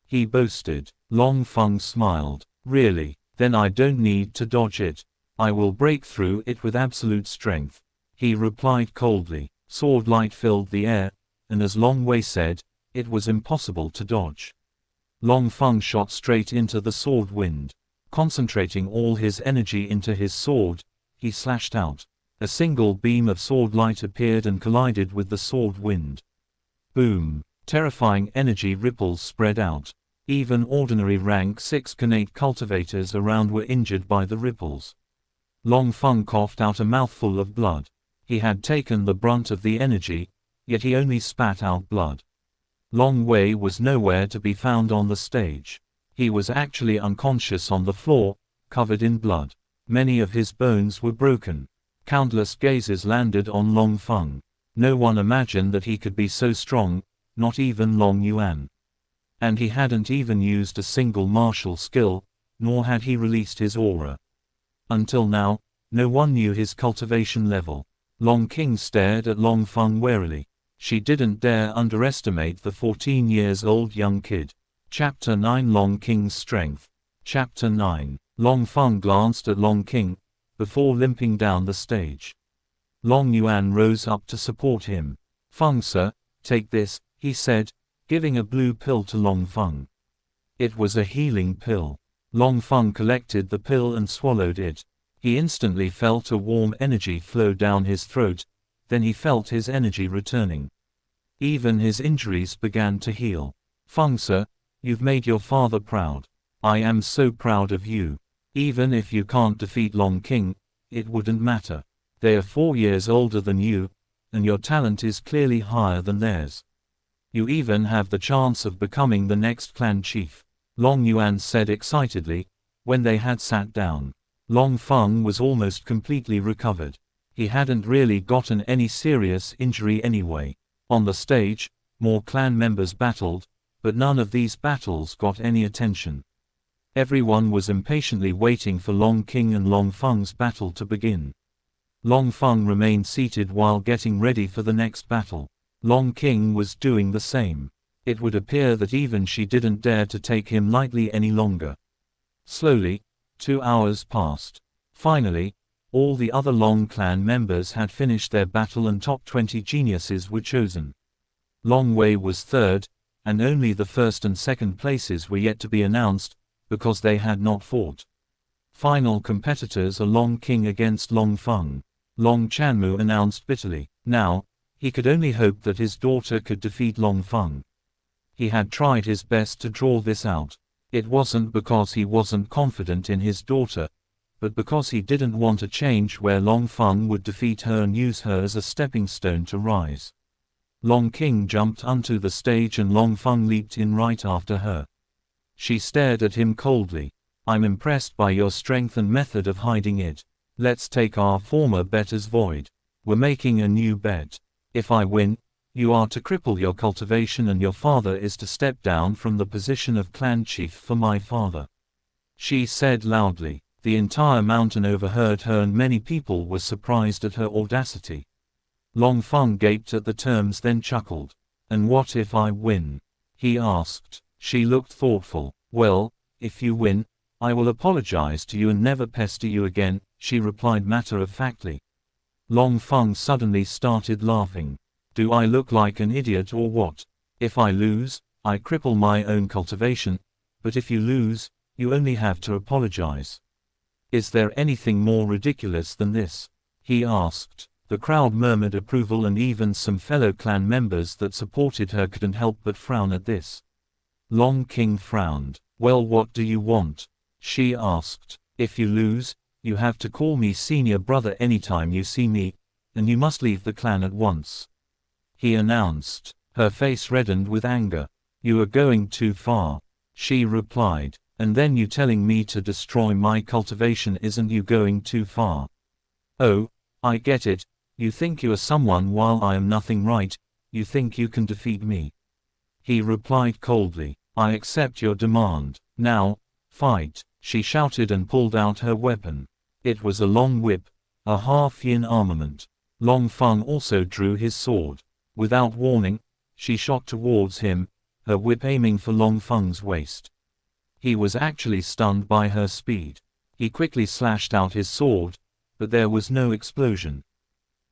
He boasted. Long Feng smiled. Really? Then I don't need to dodge it. I will break through it with absolute strength. He replied coldly. Sword light filled the air, and as Long Wei said, it was impossible to dodge. Long Feng shot straight into the sword wind. Concentrating all his energy into his sword, he slashed out. A single beam of sword light appeared and collided with the sword wind. Boom! Terrifying energy ripples spread out. Even ordinary rank 6 connate cultivators around were injured by the ripples. Long Feng coughed out a mouthful of blood. He had taken the brunt of the energy, yet he only spat out blood. Long Wei was nowhere to be found on the stage. He was actually unconscious on the floor, covered in blood. Many of his bones were broken. Countless gazes landed on Long Feng. No one imagined that he could be so strong, not even Long Yuan. And he hadn't even used a single martial skill, nor had he released his aura. Until now, no one knew his cultivation level. Long King stared at Long Feng warily. She didn't dare underestimate the 14-years-old young kid. Chapter 9 Long King's Strength. Chapter 9. Long Feng glanced at Long King, before limping down the stage. Long Yuan rose up to support him. "Feng sir, take this," he said, giving a blue pill to Long Feng. It was a healing pill. Long Feng collected the pill and swallowed it. He instantly felt a warm energy flow down his throat, then he felt his energy returning. Even his injuries began to heal. "Feng sir, you've made your father proud. I am so proud of you. Even if you can't defeat Long King, it wouldn't matter. They are 4 years older than you, and your talent is clearly higher than theirs. You even have the chance of becoming the next clan chief," Long Yuan said excitedly, when they had sat down. Long Feng was almost completely recovered. He hadn't really gotten any serious injury anyway. On the stage, more clan members battled, but none of these battles got any attention. Everyone was impatiently waiting for Long King and Long Feng's battle to begin. Long Feng remained seated while getting ready for the next battle. Long King was doing the same. It would appear that even she didn't dare to take him lightly any longer. Slowly, 2 hours passed. Finally, all the other Long clan members had finished their battle and top 20 geniuses were chosen. Long Wei was third, and only the first and second places were yet to be announced, because they had not fought. Final competitors are Long King against Long Feng. Long Chanmu announced bitterly. Now, he could only hope that his daughter could defeat Long Feng. He had tried his best to draw this out. It wasn't because he wasn't confident in his daughter, but because he didn't want a change where Long Feng would defeat her and use her as a stepping stone to rise. Long King jumped onto the stage and Long Feng leaped in right after her. She stared at him coldly. "I'm impressed by your strength and method of hiding it. Let's take our former bet as void. We're making a new bet. If I win, you are to cripple your cultivation and your father is to step down from the position of clan chief for my father," she said loudly. The entire mountain overheard her and many people were surprised at her audacity. Long Feng gaped at the terms then chuckled. "And what if I win?" he asked. She looked thoughtful. "Well, if you win, I will apologize to you and never pester you again," she replied matter-of-factly. Long Feng suddenly started laughing. "Do I look like an idiot or what? If I lose, I cripple my own cultivation, but if you lose, you only have to apologize. Is there anything more ridiculous than this?" he asked. The crowd murmured approval and even some fellow clan members that supported her couldn't help but frown at this. Long King frowned. "Well, what do you want?" she asked. "If you lose, you have to call me senior brother anytime you see me, and you must leave the clan at once," he announced. Her face reddened with anger. "You are going too far," she replied. "And then you telling me to destroy my cultivation, isn't you going too far?" "Oh, I get it. You think you are someone while I am nothing, right? You think you can defeat me," he replied coldly. "I accept your demand. Now, fight," she shouted and pulled out her weapon. It was a long whip, a half-yin armament. Long Feng also drew his sword. Without warning, she shot towards him, her whip aiming for Long Feng's waist. He was actually stunned by her speed. He quickly slashed out his sword, but there was no explosion.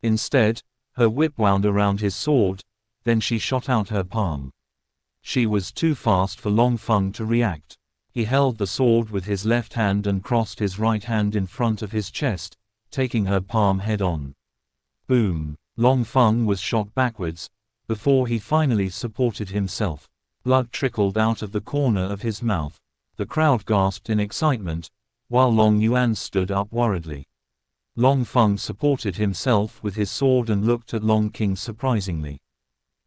Instead, her whip wound around his sword, then she shot out her palm. She was too fast for Long Feng to react. He held the sword with his left hand and crossed his right hand in front of his chest, taking her palm head-on. Boom! Long Feng was shot backwards, before he finally supported himself. Blood trickled out of the corner of his mouth. The crowd gasped in excitement, while Long Yuan stood up worriedly. Long Feng supported himself with his sword and looked at Long King surprisingly.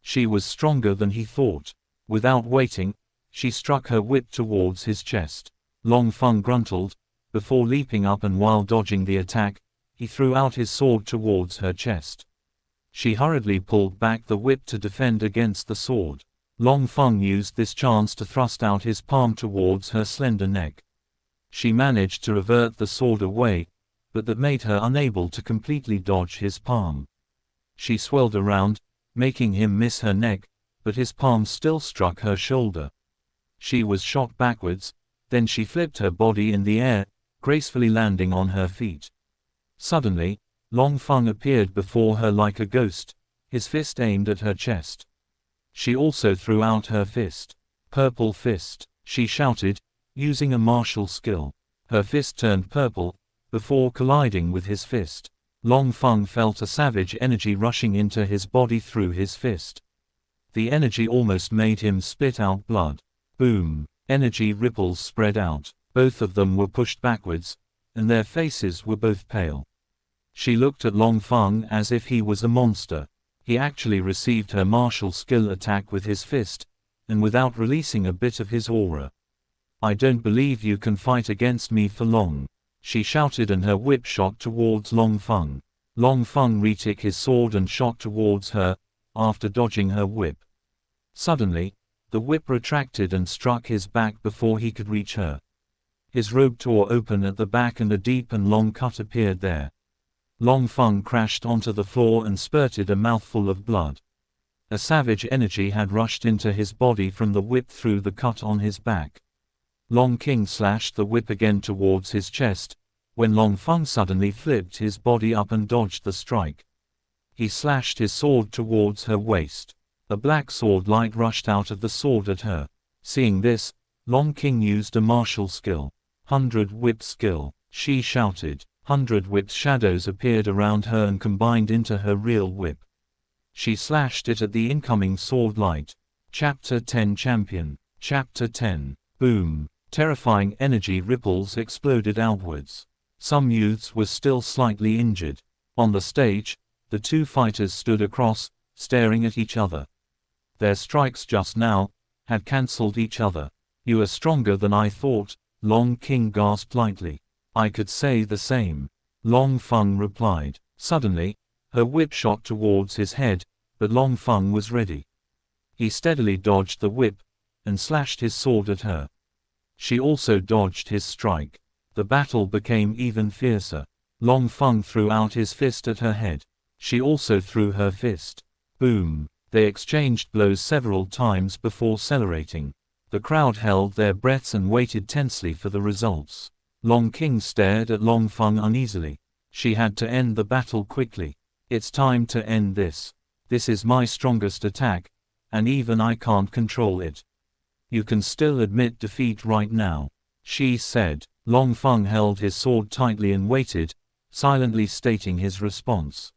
She was stronger than he thought. Without waiting, she struck her whip towards his chest. Long Feng grunted, before leaping up, and while dodging the attack, he threw out his sword towards her chest. She hurriedly pulled back the whip to defend against the sword. Long Feng used this chance to thrust out his palm towards her slender neck. She managed to avert the sword away, but that made her unable to completely dodge his palm. She swirled around, making him miss her neck, but his palm still struck her shoulder. She was shot backwards, then she flipped her body in the air, gracefully landing on her feet. Suddenly, Long Feng appeared before her like a ghost, his fist aimed at her chest. She also threw out her fist. Purple fist, she shouted, using a martial skill. Her fist turned purple, before colliding with his fist. Long Feng felt a savage energy rushing into his body through his fist. The energy almost made him spit out blood. Boom! Energy ripples spread out. Both of them were pushed backwards, and their faces were both pale. She looked at Long Feng as if he was a monster. He actually received her martial skill attack with his fist, and without releasing a bit of his aura. "I don't believe you can fight against me for long," she shouted, and her whip shot towards Long Feng. Long Feng retook his sword and shot towards her, after dodging her whip. Suddenly, the whip retracted and struck his back before he could reach her. His robe tore open at the back and a deep and long cut appeared there. Long Feng crashed onto the floor and spurted a mouthful of blood. A savage energy had rushed into his body from the whip through the cut on his back. Long King slashed the whip again towards his chest, when Long Feng suddenly flipped his body up and dodged the strike. He slashed his sword towards her waist. A black sword light rushed out of the sword at her. Seeing this, Long King used a martial skill. 100 whip skill, she shouted. 100 whip shadows appeared around her and combined into her real whip. She slashed it at the incoming sword light. Chapter 10 Champion. Chapter 10. Boom. Terrifying energy ripples exploded outwards. Some youths were still slightly injured. On the stage, the two fighters stood across, staring at each other. Their strikes just now had cancelled each other. "You are stronger than I thought," Long King gasped lightly. "I could say the same," Long Feng replied. Suddenly, her whip shot towards his head, but Long Feng was ready. He steadily dodged the whip, and slashed his sword at her. She also dodged his strike. The battle became even fiercer. Long Feng threw out his fist at her head. She also threw her fist. Boom! They exchanged blows several times before accelerating. The crowd held their breaths and waited tensely for the results. Long King stared at Long Feng uneasily. She had to end the battle quickly. "It's time to end this. This is my strongest attack, and even I can't control it. You can still admit defeat right now," she said. Long Feng held his sword tightly and waited, silently stating his response.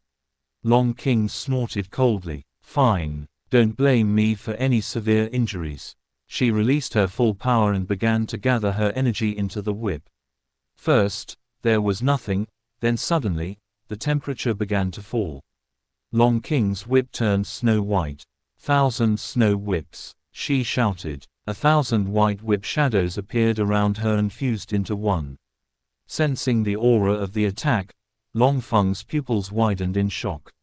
Long King snorted coldly. "Fine. Don't blame me for any severe injuries." She released her full power and began to gather her energy into the whip. First, there was nothing, then suddenly, the temperature began to fall. Long King's whip turned snow white. 1,000 snow whips, she shouted. 1,000 white whip shadows appeared around her and fused into one. Sensing the aura of the attack, Long Feng's pupils widened in shock.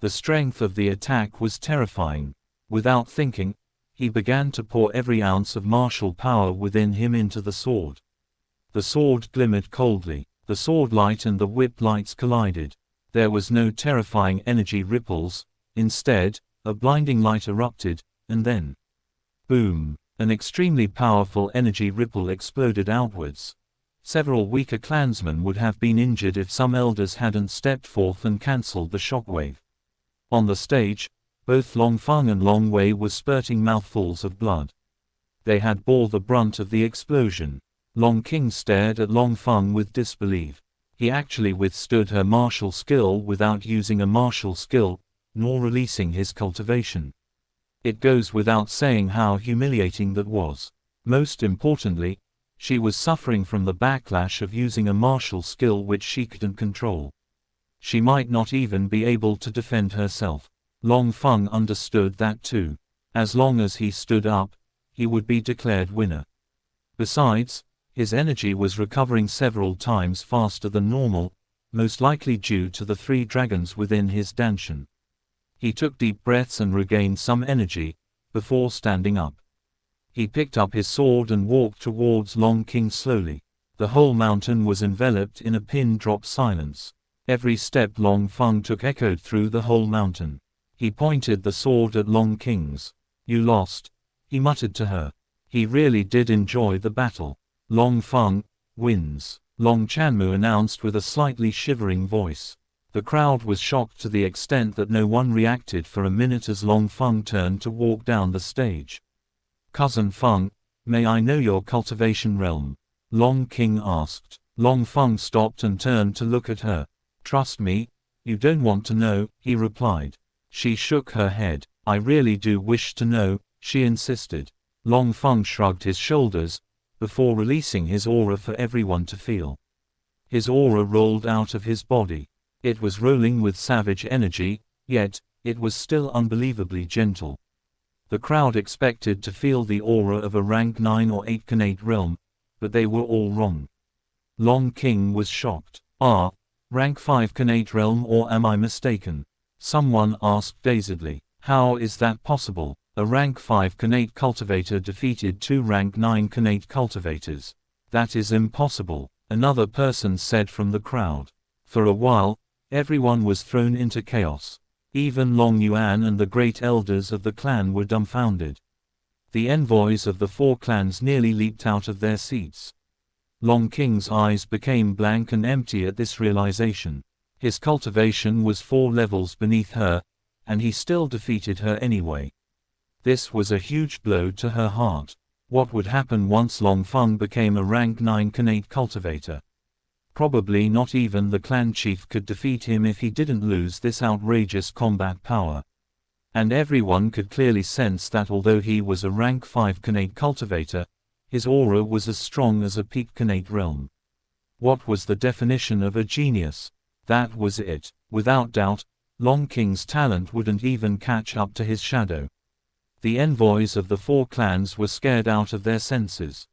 The strength of the attack was terrifying. Without thinking, he began to pour every ounce of martial power within him into the sword. The sword glimmered coldly. The sword light and the whip lights collided. There was no terrifying energy ripples, instead, a blinding light erupted, and then, boom, an extremely powerful energy ripple exploded outwards. Several weaker clansmen would have been injured if some elders hadn't stepped forth and cancelled the shockwave. On the stage, both Long Feng and Long Wei were spurting mouthfuls of blood. They had bore the brunt of the explosion. Long King stared at Long Feng with disbelief. He actually withstood her martial skill without using a martial skill, nor releasing his cultivation. It goes without saying how humiliating that was. Most importantly, she was suffering from the backlash of using a martial skill which she couldn't control. She might not even be able to defend herself. Long Feng understood that too. As long as he stood up, he would be declared winner. Besides, his energy was recovering several times faster than normal, most likely due to the 3 dragons within his danshan. He took deep breaths and regained some energy, before standing up. He picked up his sword and walked towards Long King slowly. The whole mountain was enveloped in a pin-drop silence. Every step Long Feng took echoed through the whole mountain. He pointed the sword at Long King's. "You lost," he muttered to her. He really did enjoy the battle. "Long Feng wins," Long Chanmu announced with a slightly shivering voice. The crowd was shocked to the extent that no one reacted for a minute as Long Feng turned to walk down the stage. "Cousin Feng, may I know your cultivation realm?" Long King asked. Long Feng stopped and turned to look at her. "Trust me, you don't want to know," he replied. She shook her head. "I really do wish to know," she insisted. Long Feng shrugged his shoulders, before releasing his aura for everyone to feel. His aura rolled out of his body. It was rolling with savage energy, yet, it was still unbelievably gentle. The crowd expected to feel the aura of a rank 9 or 8 Khanate realm, but they were all wrong. Long King was shocked. "Ah, rank 5 Khanate realm, or am I mistaken?" Someone asked dazedly. "How is that possible? A rank 5 Khanate cultivator defeated 2 rank 9 Khanate cultivators. That is impossible," another person said from the crowd. For a while, everyone was thrown into chaos. Even Long Yuan and the great elders of the clan were dumbfounded. The envoys of the 4 clans nearly leaped out of their seats. Long King's eyes became blank and empty at this realization. His cultivation was 4 levels beneath her, and he still defeated her anyway. This was a huge blow to her heart. What would happen once Long Feng became a rank 9 Khanate cultivator? Probably not even the clan chief could defeat him if he didn't lose this outrageous combat power. And everyone could clearly sense that although he was a rank 5 Khanate cultivator, his aura was as strong as a peak Khanate realm. What was the definition of a genius? That was it. Without doubt, Long King's talent wouldn't even catch up to his shadow. The envoys of the 4 clans were scared out of their senses.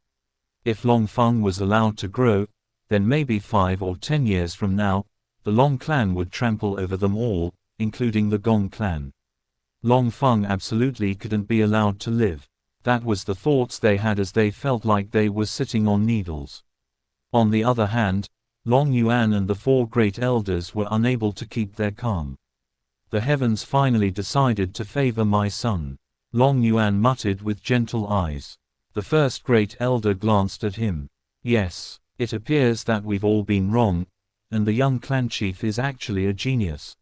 If Long Feng was allowed to grow, then maybe 5 or 10 years from now, the Long clan would trample over them all, including the Gong clan. Long Feng absolutely couldn't be allowed to live. That was the thoughts they had as they felt like they were sitting on needles. On the other hand, Long Yuan and the 4 great elders were unable to keep their calm. "The heavens finally decided to favor my son," Long Yuan muttered with gentle eyes. The first great elder glanced at him. "Yes, it appears that we've all been wrong, and the young clan chief is actually a genius.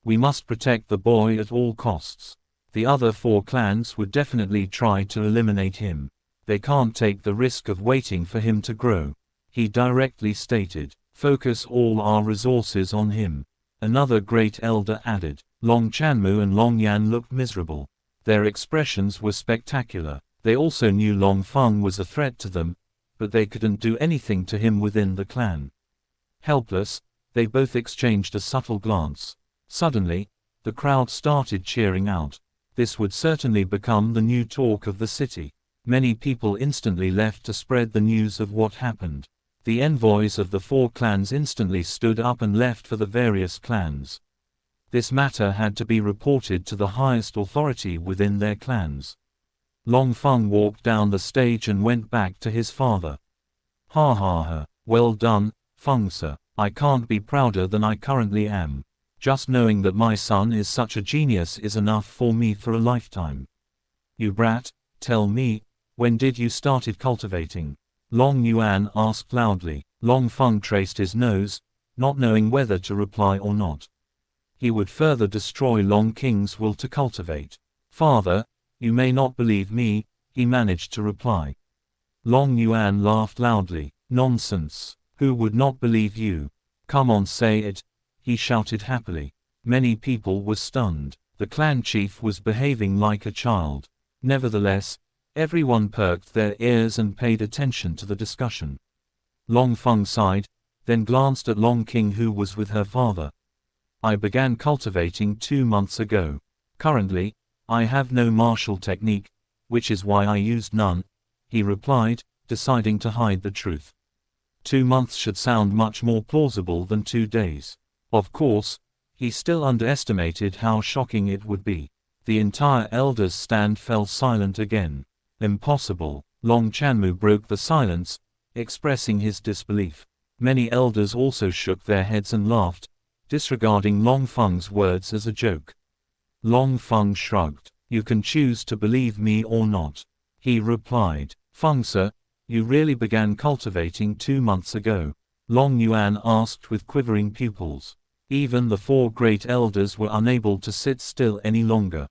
We must protect the boy at all costs. The other 4 clans would definitely try to eliminate him. They can't take the risk of waiting for him to grow," he directly stated. "Focus all our resources on him," another great elder added. Long Chanmu and Long Yan looked miserable. Their expressions were spectacular. They also knew Long Feng was a threat to them, but they couldn't do anything to him within the clan. Helpless, they both exchanged a subtle glance. Suddenly, the crowd started cheering out. This would certainly become the new talk of the city. Many people instantly left to spread the news of what happened. The envoys of the 4 clans instantly stood up and left for the various clans. This matter had to be reported to the highest authority within their clans. Long Feng walked down the stage and went back to his father. "Ha ha ha, well done, Feng sir. I can't be prouder than I currently am. Just knowing that my son is such a genius is enough for me for a lifetime. You brat, tell me, when did you started cultivating?" Long Yuan asked loudly. Long Feng traced his nose, not knowing whether to reply or not. He would further destroy Long King's will to cultivate. "Father, you may not believe me," he managed to reply. Long Yuan laughed loudly. Nonsense. Who would not believe you? Come on, say it, he shouted happily. Many people were stunned. The clan chief was behaving like a child. Nevertheless, everyone perked their ears and paid attention to the discussion. Long Feng sighed, then glanced at Long King, who was with her father. I began cultivating 2 months ago. Currently, I have no martial technique, which is why I used none, he replied, deciding to hide the truth. 2 months should sound much more plausible than 2 days. Of course, he still underestimated how shocking it would be. The entire elders' stand fell silent again. Impossible. Long Chanmu broke the silence, expressing his disbelief. Many elders also shook their heads and laughed, disregarding Long Feng's words as a joke. Long Feng shrugged. You can choose to believe me or not, he replied. Feng sir, you really began cultivating 2 months ago? Long Yuan asked with quivering pupils. Even the 4 great elders were unable to sit still any longer.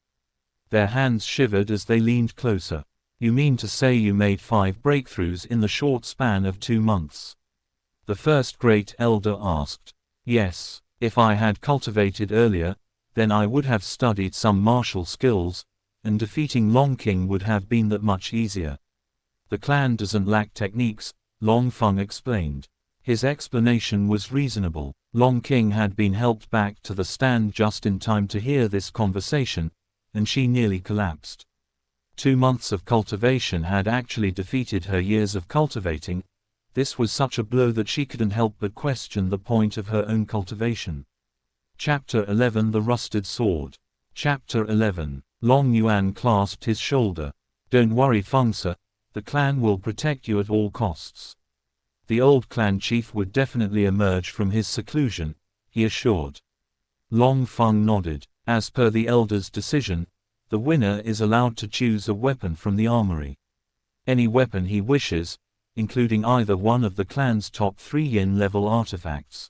Their hands shivered as they leaned closer. You mean to say you made 5 breakthroughs in the short span of 2 months? The first great elder asked. Yes, if I had cultivated earlier, then I would have studied some martial skills, and defeating Long King would have been that much easier. The clan doesn't lack techniques, Long Feng explained. His explanation was reasonable. Long King had been helped back to the stand just in time to hear this conversation, and she nearly collapsed. 2 months of cultivation had actually defeated her years of cultivating. This was such a blow that she couldn't help but question the point of her own cultivation. Chapter 11 The Rusted Sword. Chapter 11 Long Yuan clasped his shoulder. Don't worry, Feng sir, the clan will protect you at all costs. The old clan chief would definitely emerge from his seclusion, he assured. Long Feng nodded. As per the elder's decision, the winner is allowed to choose a weapon from the armory. Any weapon he wishes, including either one of the clan's top 3 yin-level artifacts.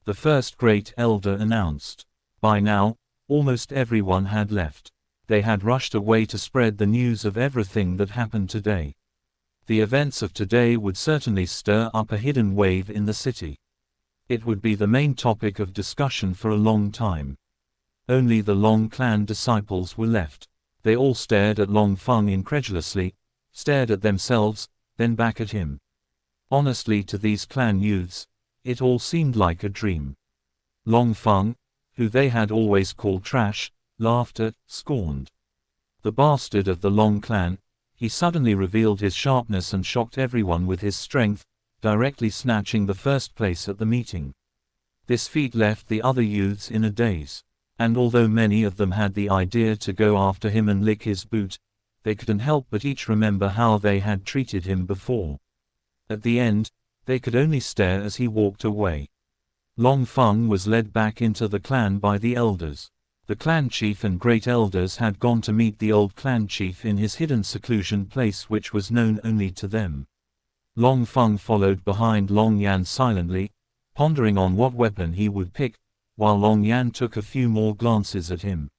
The first great elder announced. By now, almost everyone had left. They had rushed away to spread the news of everything that happened today. The events of today would certainly stir up a hidden wave in the city. It would be the main topic of discussion for a long time. Only the Long clan disciples were left. They all stared at Long Feng incredulously, stared at themselves, then back at him. Honestly, to these clan youths, it all seemed like a dream. Long Feng, who they had always called trash, laughed at, scorned. The bastard of the Long clan, he suddenly revealed his sharpness and shocked everyone with his strength, directly snatching the first place at the meeting. This feat left the other youths in a daze. And although many of them had the idea to go after him and lick his boot, they couldn't help but each remember how they had treated him before. At the end, they could only stare as he walked away. Long Feng was led back into the clan by the elders. The clan chief and great elders had gone to meet the old clan chief in his hidden seclusion place, which was known only to them. Long Feng followed behind Long Yan silently, pondering on what weapon he would pick, while Long Yan took a few more glances at him.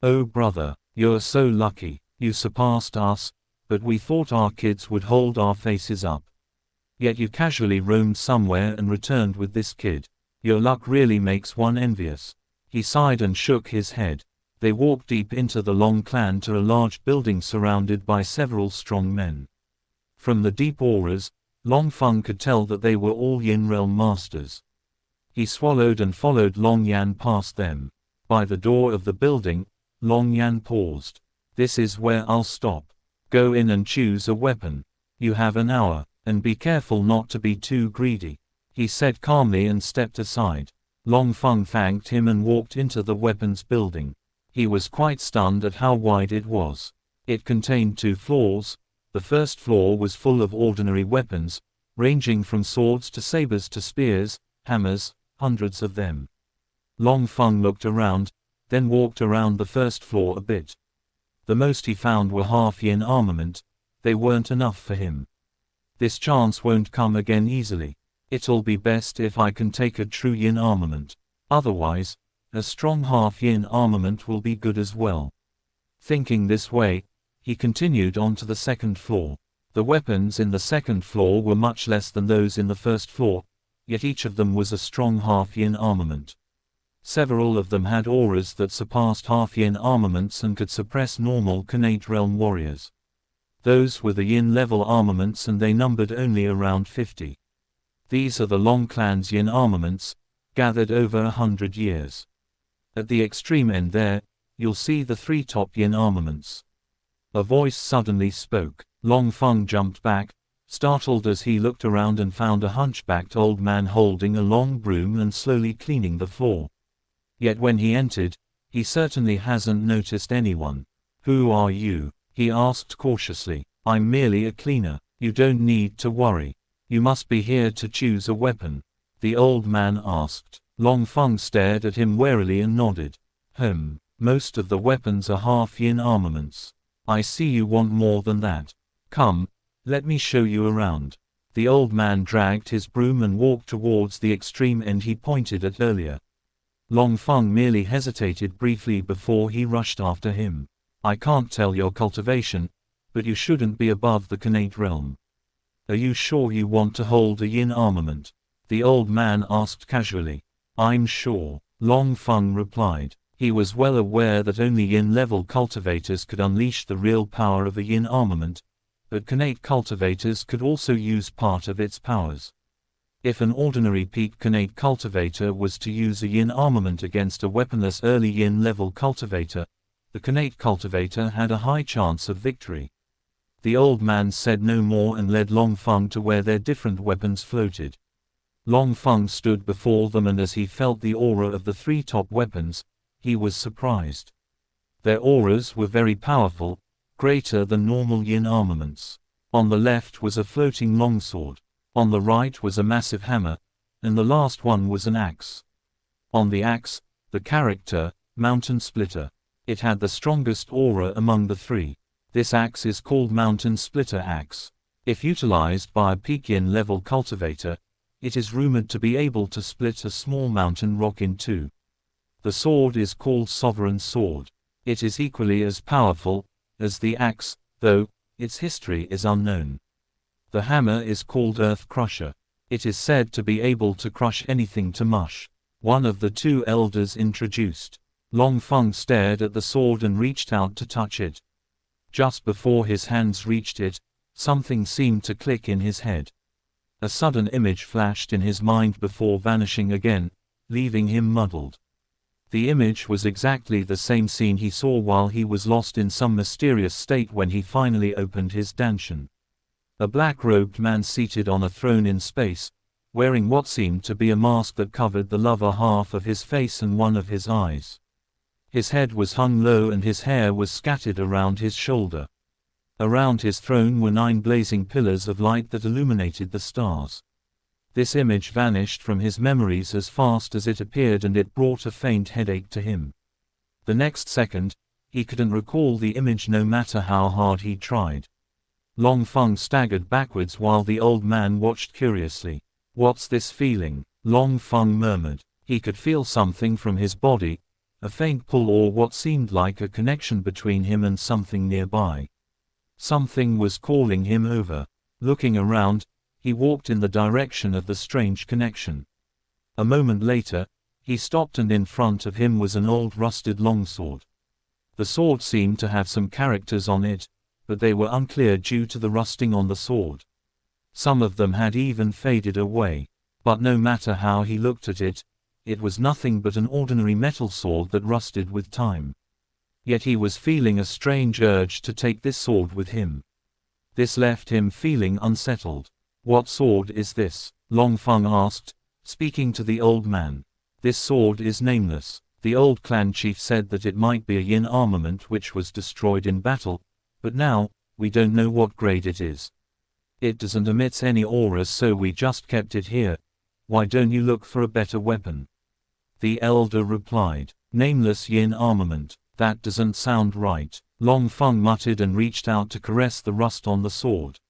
Oh brother, you're so lucky, you surpassed us, but we thought our kids would hold our faces up. Yet you casually roamed somewhere and returned with this kid. Your luck really makes one envious. He sighed and shook his head. They walked deep into the Long clan to a large building surrounded by several strong men. From the deep auras, Long Feng could tell that they were all Yin Realm masters. He swallowed and followed Long Yan past them. By the door of the building, Long Yan paused. This is where I'll stop. Go in and choose a weapon. You have an hour, and be careful not to be too greedy, he said calmly and stepped aside. Long Feng thanked him and walked into the weapons building. He was quite stunned at how wide it was. It contained 2 floors. The first floor was full of ordinary weapons, ranging from swords to sabers to spears, hammers, hundreds of them. Long Feng looked around, then walked around the first floor a bit. The most he found were half-yin armament. They weren't enough for him. This chance won't come again easily. It'll be best if I can take a true yin armament. Otherwise, a strong half-yin armament will be good as well. Thinking this way, He continued on to the second floor. The weapons in the second floor were much less than those in the first floor, yet each of them was a strong half-yin armament. Several of them had auras that surpassed half-yin armaments and could suppress normal Khanate realm warriors. Those were the yin-level armaments and they numbered only around 50. These are the Long Clan's yin armaments, gathered over 100 years. At the extreme end there, you'll see the 3 top yin armaments. A voice suddenly spoke. Long Feng jumped back, startled as he looked around and found a hunchbacked old man holding a long broom and slowly cleaning the floor. Yet when he entered, he certainly hasn't noticed anyone. "Who are you?" he asked cautiously. "I'm merely a cleaner. You don't need to worry. You must be here to choose a weapon," the old man asked. Long Feng stared at him warily and nodded. Most of the weapons are half-yin armaments. I see you want more than that. Come, let me show you around." The old man dragged his broom and walked towards the extreme end he pointed at earlier. Long Feng merely hesitated briefly before he rushed after him. "I can't tell your cultivation, but you shouldn't be above the Khanate realm. Are you sure you want to hold a yin armament?" the old man asked casually. "I'm sure," Long Feng replied. He was well aware that only yin-level cultivators could unleash the real power of a yin armament, but Khanate cultivators could also use part of its powers. If an ordinary peak Khanate cultivator was to use a yin armament against a weaponless early yin-level cultivator, the Khanate cultivator had a high chance of victory. The old man said no more and led Long Feng to where their different weapons floated. Long Feng stood before them and as he felt the aura of the 3 top weapons, he was surprised. Their auras were very powerful, greater than normal yin armaments. On the left was a floating longsword. On the right was a massive hammer, and the last one was an axe. On the axe, the character, Mountain Splitter. It had the strongest aura among the 3. This axe is called Mountain Splitter Axe. If utilized by a peak yin level cultivator, it is rumored to be able to split a small mountain rock in 2. The sword is called Sovereign Sword. It is equally as powerful as the axe, though its history is unknown. The hammer is called Earth Crusher. It is said to be able to crush anything to mush. One of the 2 elders introduced. Long Feng stared at the sword and reached out to touch it. Just before his hands reached it, something seemed to click in his head. A sudden image flashed in his mind before vanishing again, leaving him muddled. The image was exactly the same scene he saw while he was lost in some mysterious state when he finally opened his danshan. A black-robed man seated on a throne in space, wearing what seemed to be a mask that covered the lower half of his face and one of his eyes. His head was hung low and his hair was scattered around his shoulder. Around his throne were 9 blazing pillars of light that illuminated the stars. This image vanished from his memories as fast as it appeared and it brought a faint headache to him. The next second, he couldn't recall the image no matter how hard he tried. Long Feng staggered backwards while the old man watched curiously. "What's this feeling?" Long Feng murmured. He could feel something from his body, a faint pull or what seemed like a connection between him and something nearby. Something was calling him over. Looking around, he walked in the direction of the strange connection. A moment later, he stopped and in front of him was an old rusted longsword. The sword seemed to have some characters on it, but they were unclear due to the rusting on the sword. Some of them had even faded away. But no matter how he looked at it, it was nothing but an ordinary metal sword that rusted with time. Yet he was feeling a strange urge to take this sword with him. This left him feeling unsettled. "What sword is this?" Long Feng asked, speaking to the old man. "This sword is nameless. The old clan chief said that it might be a yin armament which was destroyed in battle, but now, we don't know what grade it is. It doesn't emit any auras so we just kept it here. Why don't you look for a better weapon?" The elder replied. "Nameless yin armament. That doesn't sound right." Long Feng muttered and reached out to caress the rust on the sword.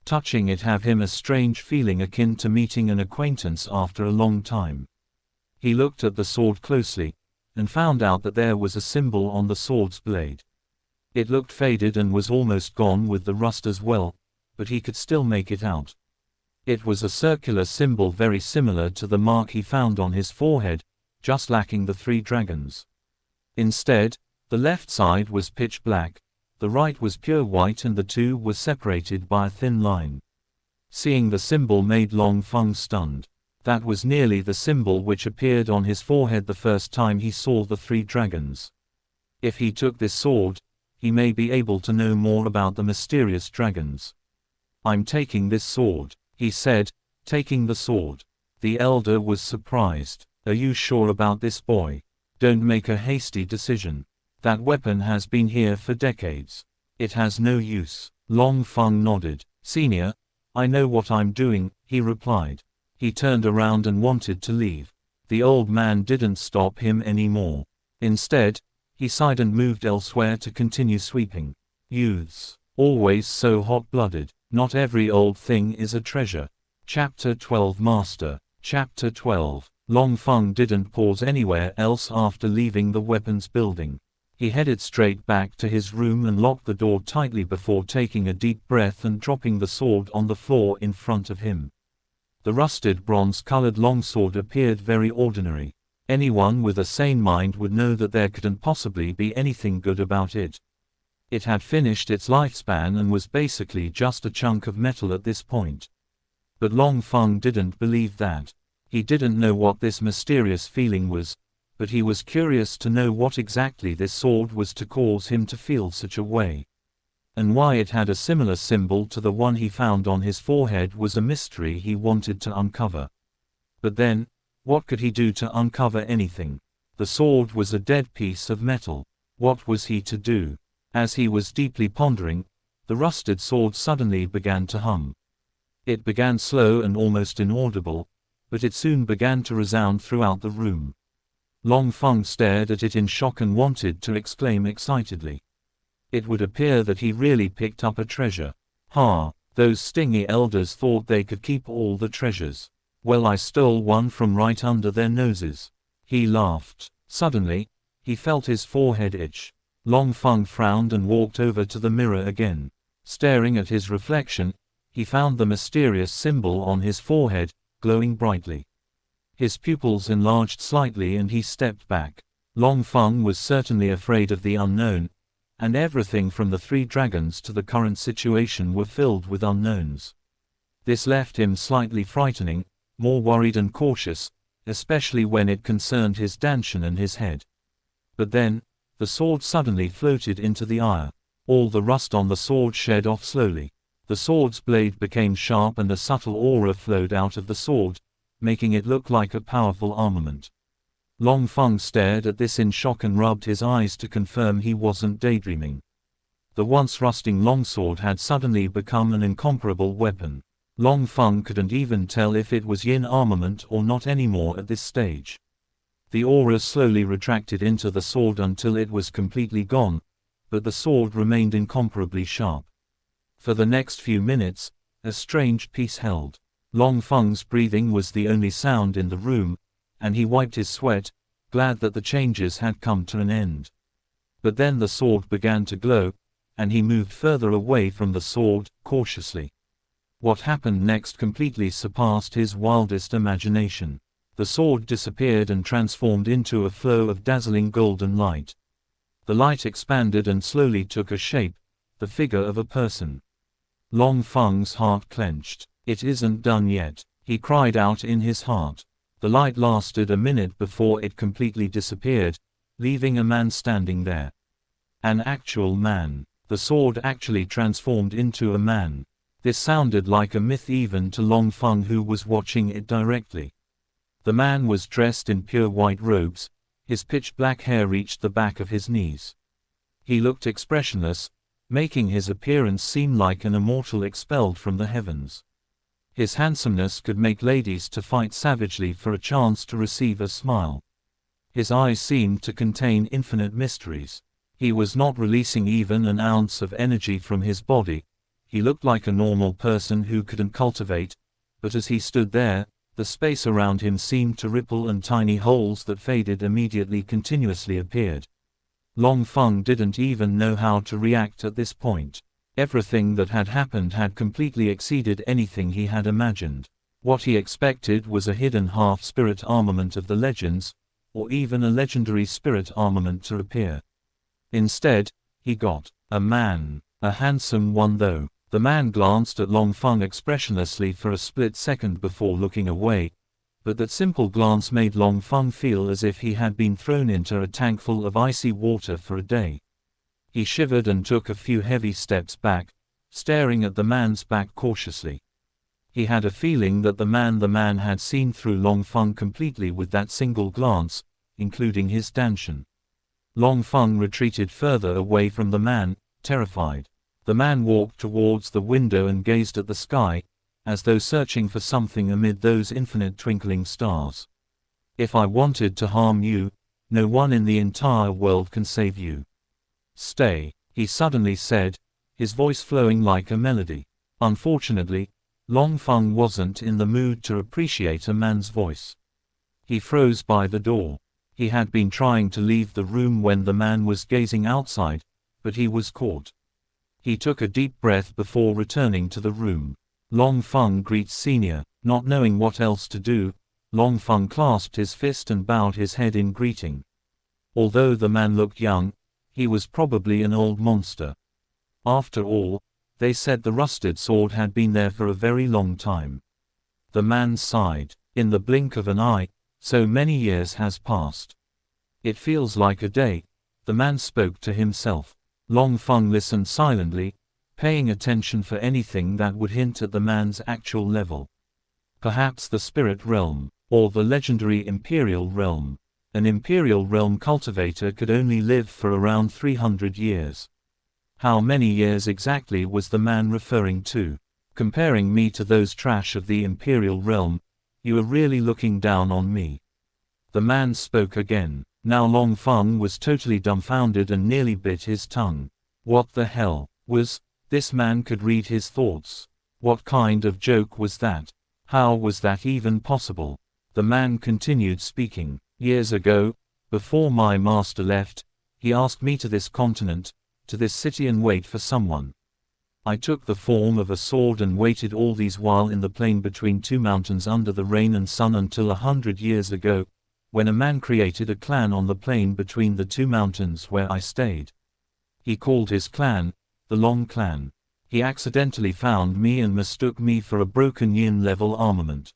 Touching it gave him a strange feeling akin to meeting an acquaintance after a long time. He looked at the sword closely, and found out that there was a symbol on the sword's blade. It looked faded and was almost gone with the rust as well, but he could still make it out. It was a circular symbol very similar to the mark he found on his forehead, just lacking the 3 dragons. Instead, the left side was pitch black, the right was pure white, and the two were separated by a thin line. Seeing the symbol made Long Feng stunned. That was nearly the symbol which appeared on his forehead the first time he saw the 3 dragons. If he took this sword, he may be able to know more about the mysterious dragons. "I'm taking this sword," he said, taking the sword. The elder was surprised. "Are you sure about this, boy? Don't make a hasty decision. That weapon has been here for decades. It has no use." Long Feng nodded. "Senior, I know what I'm doing," he replied. He turned around and wanted to leave. The old man didn't stop him anymore. Instead, he sighed and moved elsewhere to continue sweeping. Youths, always so hot-blooded. Not every old thing is a treasure. Chapter 12 Master. Chapter 12. Long Feng didn't pause anywhere else after leaving the weapons building. He headed straight back to his room and locked the door tightly before taking a deep breath and dropping the sword on the floor in front of him. The rusted bronze-colored longsword appeared very ordinary. Anyone with a sane mind would know that there couldn't possibly be anything good about it. It had finished its lifespan and was basically just a chunk of metal at this point. But Long Feng didn't believe that. He didn't know what this mysterious feeling was, but he was curious to know what exactly this sword was to cause him to feel such a way. And why it had a similar symbol to the one he found on his forehead was a mystery he wanted to uncover. But then, what could he do to uncover anything? The sword was a dead piece of metal. What was he to do? As he was deeply pondering, the rusted sword suddenly began to hum. It began slow and almost inaudible, but it soon began to resound throughout the room. Long Feng stared at it in shock and wanted to exclaim excitedly. It would appear that he really picked up a treasure. "Ha, those stingy elders thought they could keep all the treasures. Well, I stole one from right under their noses." He laughed. Suddenly, he felt his forehead itch. Long Feng frowned and walked over to the mirror again. Staring at his reflection, he found the mysterious symbol on his forehead, glowing brightly. His pupils enlarged slightly and he stepped back. Long Feng was certainly afraid of the unknown, and everything from the 3 dragons to the current situation were filled with unknowns. This left him slightly frightening, more worried and cautious, especially when it concerned his Danshan and his head. But then, the sword suddenly floated into the air. All the rust on the sword shed off slowly. The sword's blade became sharp and a subtle aura flowed out of the sword, making it look like a powerful armament. Long Feng stared at this in shock and rubbed his eyes to confirm he wasn't daydreaming. The once rusting longsword had suddenly become an incomparable weapon. Long Feng couldn't even tell if it was yin armament or not anymore at this stage. The aura slowly retracted into the sword until it was completely gone, but the sword remained incomparably sharp. For the next few minutes, a strange peace held. Long Feng's breathing was the only sound in the room, and he wiped his sweat, glad that the changes had come to an end. But then the sword began to glow, and he moved further away from the sword, cautiously. What happened next completely surpassed his wildest imagination. The sword disappeared and transformed into a flow of dazzling golden light. The light expanded and slowly took a shape, the figure of a person. Long Feng's heart clenched. "It isn't done yet," he cried out in his heart. The light lasted a minute before it completely disappeared, leaving a man standing there. An actual man. The sword actually transformed into a man. This sounded like a myth even to Long Feng, who was watching it directly. The man was dressed in pure white robes, his pitch-black hair reached the back of his knees. He looked expressionless, making his appearance seem like an immortal expelled from the heavens. His handsomeness could make ladies to fight savagely for a chance to receive a smile. His eyes seemed to contain infinite mysteries. He was not releasing even an ounce of energy from his body. He looked like a normal person who couldn't cultivate, but as he stood there, the space around him seemed to ripple and tiny holes that faded immediately continuously appeared. Long Feng didn't even know how to react at this point. Everything that had happened had completely exceeded anything he had imagined. What he expected was a hidden half-spirit armament of the legends, or even a legendary spirit armament to appear. Instead, he got a man, a handsome one though. The man glanced at Long Feng expressionlessly for a split second before looking away, but that simple glance made Long Feng feel as if he had been thrown into a tank full of icy water for a day. He shivered and took a few heavy steps back, staring at the man's back cautiously. He had a feeling that the man had seen through Long Feng completely with that single glance, including his danshan. Long Feng retreated further away from the man, terrified. The man walked towards the window and gazed at the sky, as though searching for something amid those infinite twinkling stars. If I wanted to harm you, no one in the entire world can save you. Stay, he suddenly said, his voice flowing like a melody. Unfortunately, Long Feng wasn't in the mood to appreciate a man's voice. He froze by the door. He had been trying to leave the room when the man was gazing outside, but he was caught. He took a deep breath before returning to the room. Long Feng greets senior. Not knowing what else to do, Long Feng clasped his fist and bowed his head in greeting. Although the man looked young, he was probably an old monster. After all, they said the rusted sword had been there for a very long time. The man sighed. In the blink of an eye, so many years has passed. It feels like a day, the man spoke to himself. Long Feng listened silently, paying attention for anything that would hint at the man's actual level. Perhaps the spirit realm, or the legendary imperial realm. An imperial realm cultivator could only live for around 300 years. How many years exactly was the man referring to? Comparing me to those trash of the imperial realm, you are really looking down on me. The man spoke again. Now Long Feng was totally dumbfounded and nearly bit his tongue. What the hell was this? Man could read his thoughts. What kind of joke was that? How was that even possible? The man continued speaking. Years ago, before my master left, he asked me to this continent, to this city and wait for someone. I took the form of a sword and waited all these while in the plain between two mountains under the rain and sun until 100 years ago, when a man created a clan on the plain between the two mountains where I stayed. He called his clan, the Long Clan. He accidentally found me and mistook me for a broken yin-level armament.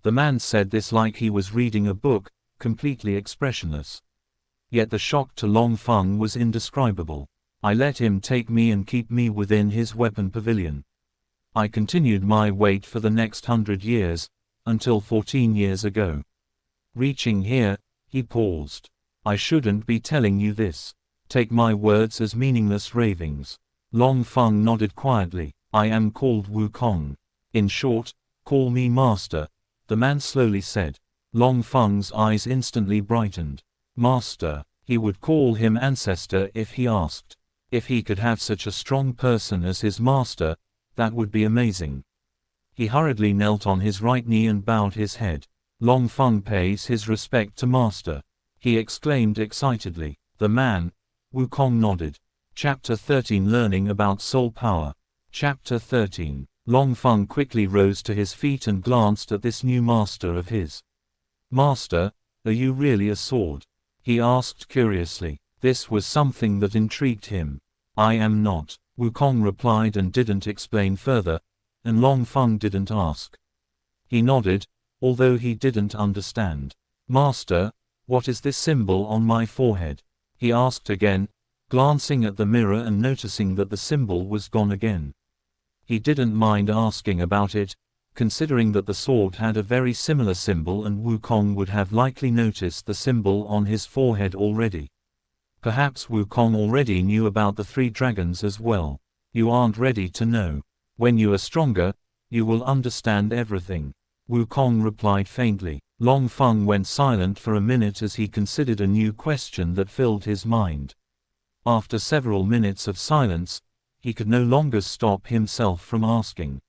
The man said this like he was reading a book, completely expressionless. Yet the shock to Long Feng was indescribable. I let him take me and keep me within his weapon pavilion. I continued my wait for the next 100 years, until 14 years ago. Reaching here, he paused. I shouldn't be telling you this. Take my words as meaningless ravings. Long Feng nodded quietly. I am called Wukong. In short, call me Master, the man slowly said. Long Feng's eyes instantly brightened. Master. He would call him Ancestor if he asked. If he could have such a strong person as his master, that would be amazing. He hurriedly knelt on his right knee and bowed his head. Long Feng pays his respect to Master, he exclaimed excitedly. The man, Wukong nodded. Chapter 13 Learning about Soul Power. Chapter 13. Long Feng quickly rose to his feet and glanced at this new master of his. Master, are you really a sword? He asked curiously. This was something that intrigued him. I am not, Wukong replied and didn't explain further, and Long Feng didn't ask. He nodded, although he didn't understand. Master, what is this symbol on my forehead? He asked again, glancing at the mirror and noticing that the symbol was gone again. He didn't mind asking about it, considering that the sword had a very similar symbol and Wukong would have likely noticed the symbol on his forehead already. Perhaps Wukong already knew about the 3 dragons as well. You aren't ready to know. When you are stronger, you will understand everything. Wukong replied faintly. Long Feng went silent for a minute as he considered a new question that filled his mind. After several minutes of silence, he could no longer stop himself from asking.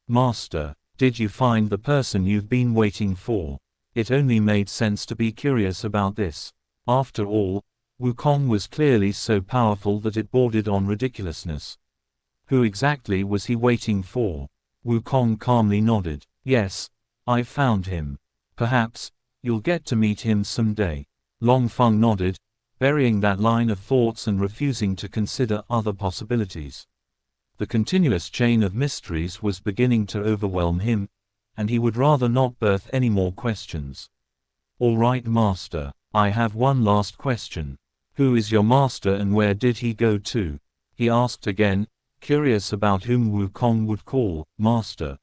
Master, did you find the person you've been waiting for? It only made sense to be curious about this. After all, Wukong was clearly so powerful that it bordered on ridiculousness. Who exactly was he waiting for? Wukong calmly nodded. Yes, I've found him. Perhaps you'll get to meet him someday. Long Feng nodded, burying that line of thoughts and refusing to consider other possibilities. The continuous chain of mysteries was beginning to overwhelm him, and he would rather not birth any more questions. All right, Master, I have one last question. Who is your master and where did he go to? He asked again, curious about whom Wukong would call Master.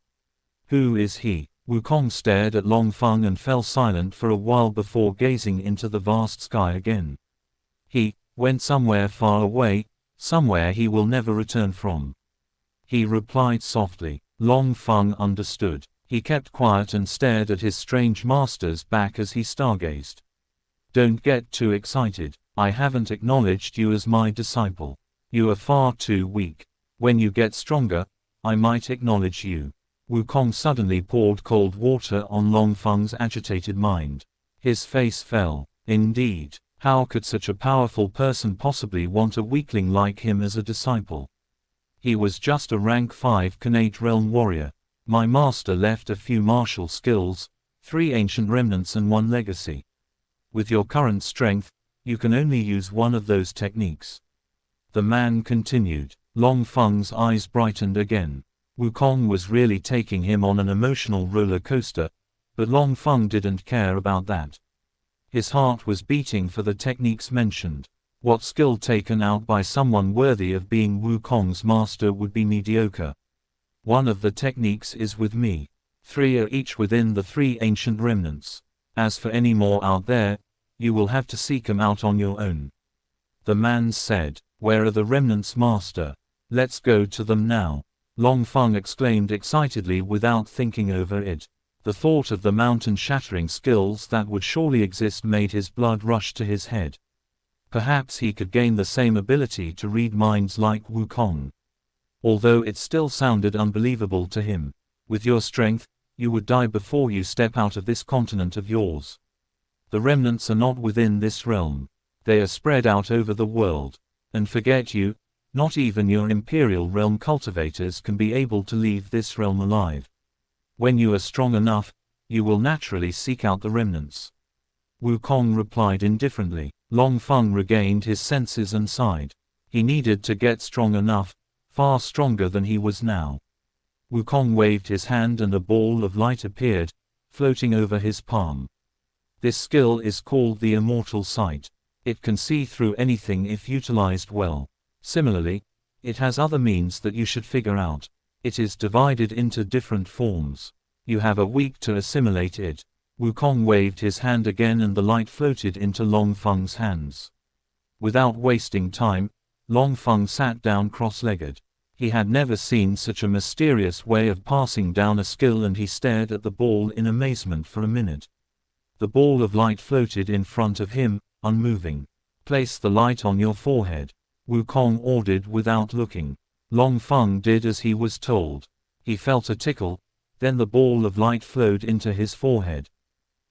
Who is he? Wukong stared at Long Feng and fell silent for a while before gazing into the vast sky again. He went somewhere far away, somewhere he will never return from. He replied softly. Long Feng understood. He kept quiet and stared at his strange master's back as he stargazed. Don't get too excited. I haven't acknowledged you as my disciple. You are far too weak. When you get stronger, I might acknowledge you. Wukong suddenly poured cold water on Long Feng's agitated mind. His face fell. Indeed, how could such a powerful person possibly want a weakling like him as a disciple? He was just a rank 5 Khanate realm warrior. My master left a few martial skills, 3 ancient remnants and 1 legacy. With your current strength, you can only use one of those techniques. The man continued. Long Feng's eyes brightened again. Wukong was really taking him on an emotional roller coaster, but Long Feng didn't care about that. His heart was beating for the techniques mentioned. What skill taken out by someone worthy of being Wukong's master would be mediocre? One of the techniques is with me. 3 are each within the 3 ancient remnants. As for any more out there, you will have to seek them out on your own. The man said. Where are the remnants, master? Let's go to them now. Long Feng exclaimed excitedly without thinking over it. The thought of the mountain-shattering skills that would surely exist made his blood rush to his head. Perhaps he could gain the same ability to read minds like Wukong. Although it still sounded unbelievable to him. With your strength, you would die before you step out of this continent of yours. The remnants are not within this realm. They are spread out over the world. And forget you, not even your imperial realm cultivators can be able to leave this realm alive. When you are strong enough, you will naturally seek out the remnants. Wukong replied indifferently. Long Feng regained his senses and sighed. He needed to get strong enough, far stronger than he was now. Wukong waved his hand and a ball of light appeared, floating over his palm. This skill is called the Immortal Sight. It can see through anything if utilized well. Similarly, it has other means that you should figure out. It is divided into different forms. You have a week to assimilate it. Wukong waved his hand again and the light floated into Long Feng's hands. Without wasting time, Long Feng sat down cross-legged. He had never seen such a mysterious way of passing down a skill and he stared at the ball in amazement for a minute. The ball of light floated in front of him, unmoving. Place the light on your forehead. Wukong ordered without looking. Long Feng did as he was told. He felt a tickle, then the ball of light flowed into his forehead.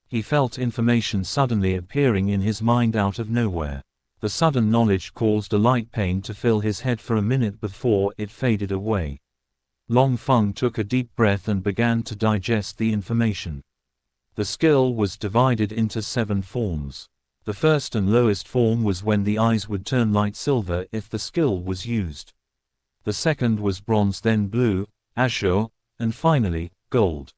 He felt information suddenly appearing in his mind out of nowhere. The sudden knowledge caused a light pain to fill his head for a minute before it faded away. Long Feng took a deep breath and began to digest the information. The skill was divided into 7 forms. The first and lowest form was when the eyes would turn light silver if the skill was used. The second was bronze, then blue, azure, and finally, gold.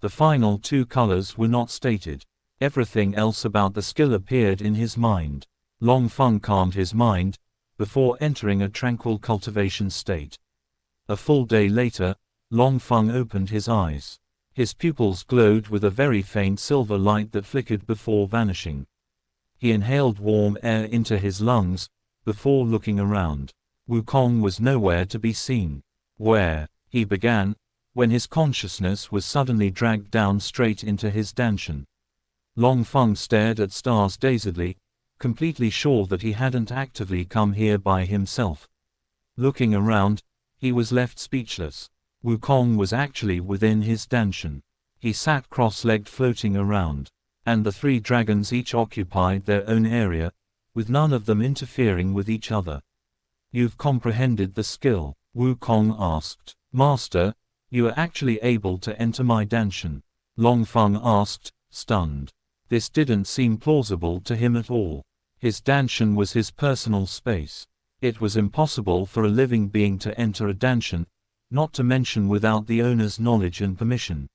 The final 2 colors were not stated. Everything else about the skill appeared in his mind. Long Feng calmed his mind, before entering a tranquil cultivation state. A full day later, Long Feng opened his eyes. His pupils glowed with a very faint silver light that flickered before vanishing. He inhaled warm air into his lungs, before looking around. Wukong was nowhere to be seen. Where, he began, when his consciousness was suddenly dragged down straight into his danshan. Long Feng stared at stars dazedly, completely sure that he hadn't actively come here by himself. Looking around, he was left speechless. Wukong was actually within his danshan. He sat cross-legged floating around. And the 3 dragons each occupied their own area, with none of them interfering with each other. You've comprehended the skill? Wukong asked. Master, you are actually able to enter my danshan? Longfeng asked, stunned. This didn't seem plausible to him at all. His danshan was his personal space. It was impossible for a living being to enter a danshan, not to mention without the owner's knowledge and permission.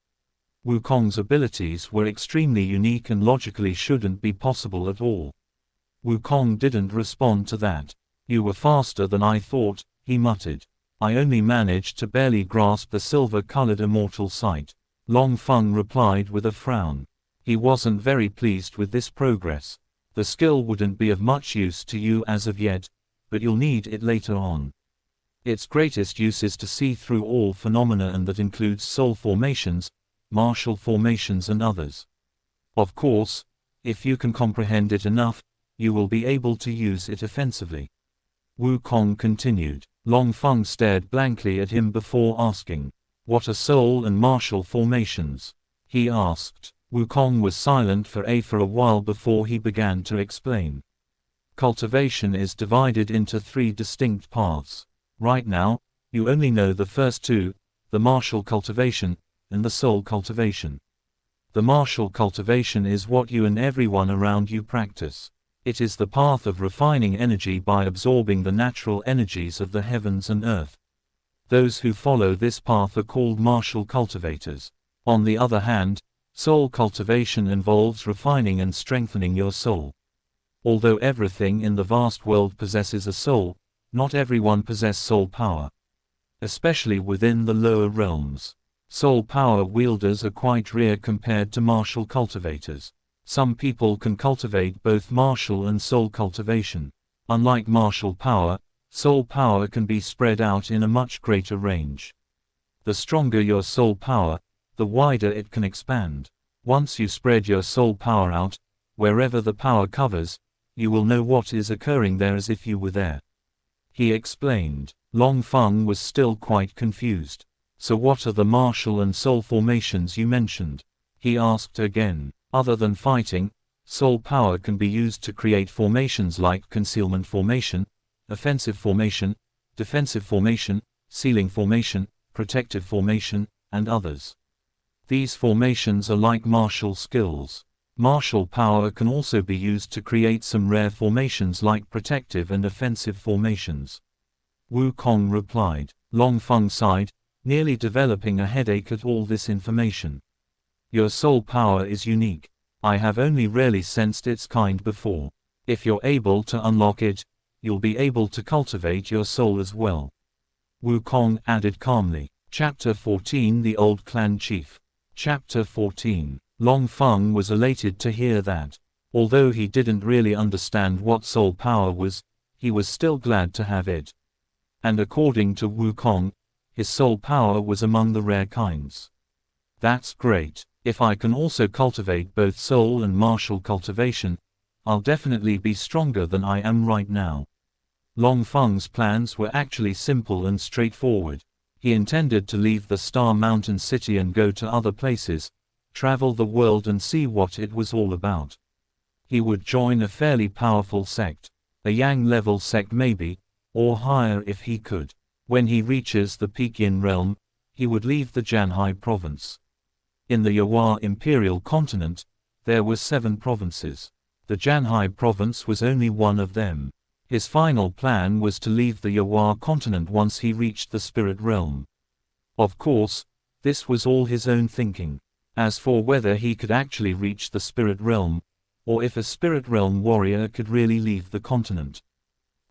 Wukong's abilities were extremely unique and logically shouldn't be possible at all. Wukong didn't respond to that. You were faster than I thought, he muttered. I only managed to barely grasp the silver-colored immortal sight. Longfeng replied with a frown. He wasn't very pleased with this progress. The skill wouldn't be of much use to you as of yet, but you'll need it later on. Its greatest use is to see through all phenomena, and that includes soul formations, martial formations and others. Of course, if you can comprehend it enough, you will be able to use it offensively. Wukong continued. Longfeng stared blankly at him before asking, "What are soul and martial formations?" he asked. Wukong was silent for a while before he began to explain. Cultivation is divided into 3 distinct paths. Right now, you only know the first 2, the martial cultivation, and the soul cultivation. The martial cultivation is what you and everyone around you practice. It is the path of refining energy by absorbing the natural energies of the heavens and earth. Those who follow this path are called martial cultivators. On the other hand, soul cultivation involves refining and strengthening your soul. Although everything in the vast world possesses a soul, not everyone possesses soul power. Especially within the lower realms. Soul power wielders are quite rare compared to martial cultivators. Some people can cultivate both martial and soul cultivation. Unlike martial power, soul power can be spread out in a much greater range. The stronger your soul power, the wider it can expand. Once you spread your soul power out, wherever the power covers, you will know what is occurring there as if you were there. He explained. Longfeng was still quite confused. So what are the martial and soul formations you mentioned? He asked again. Other than fighting, soul power can be used to create formations like concealment formation, offensive formation, defensive formation, sealing formation, protective formation, and others. These formations are like martial skills. Martial power can also be used to create some rare formations like protective and offensive formations. Wukong replied. Longfeng sighed, nearly developing a headache at all this information. Your soul power is unique. I have only rarely sensed its kind before. If you're able to unlock it, you'll be able to cultivate your soul as well. Wukong added calmly. Chapter 14 The Old Clan Chief. Chapter 14. Longfeng was elated to hear that. Although he didn't really understand what soul power was, he was still glad to have it. And according to Wukong, his soul power was among the rare kinds. That's great. If I can also cultivate both soul and martial cultivation, I'll definitely be stronger than I am right now. Longfeng's plans were actually simple and straightforward. He intended to leave the Star Mountain City and go to other places, travel the world and see what it was all about. He would join a fairly powerful sect, a Yang-level sect maybe, or higher if he could. When he reaches the Pekin realm, he would leave the Janhai province. In the Yawa imperial continent, there were 7 provinces. The Janhai province was only one of them. His final plan was to leave the Yawa continent once he reached the spirit realm. Of course, this was all his own thinking. As for whether he could actually reach the spirit realm, or if a spirit realm warrior could really leave the continent,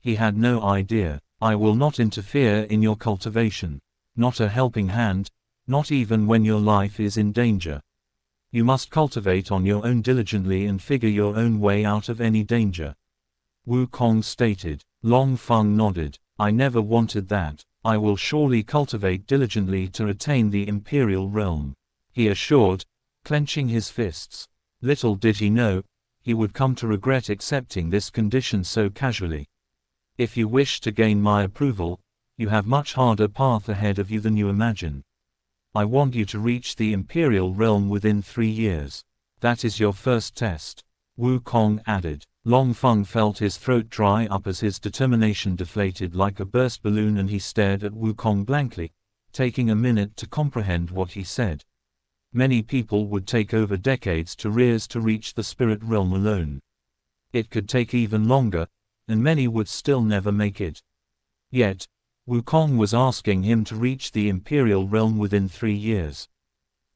he had no idea. I will not interfere in your cultivation. Not a helping hand, not even when your life is in danger. You must cultivate on your own diligently and figure your own way out of any danger. Wukong stated. Longfeng nodded. I never wanted that. I will surely cultivate diligently to attain the imperial realm, he assured, clenching his fists. Little did he know, he would come to regret accepting this condition so casually. If you wish to gain my approval, you have much harder path ahead of you than you imagine. I want you to reach the imperial realm within 3 years. That is your first test. Wukong added. Long Feng felt his throat dry up as his determination deflated like a burst balloon, and he stared at Wukong blankly, taking a minute to comprehend what he said. Many people would take over decades to reach the spirit realm alone. It could take even longer, and many would still never make it. Yet, Wukong was asking him to reach the imperial realm within 3 years.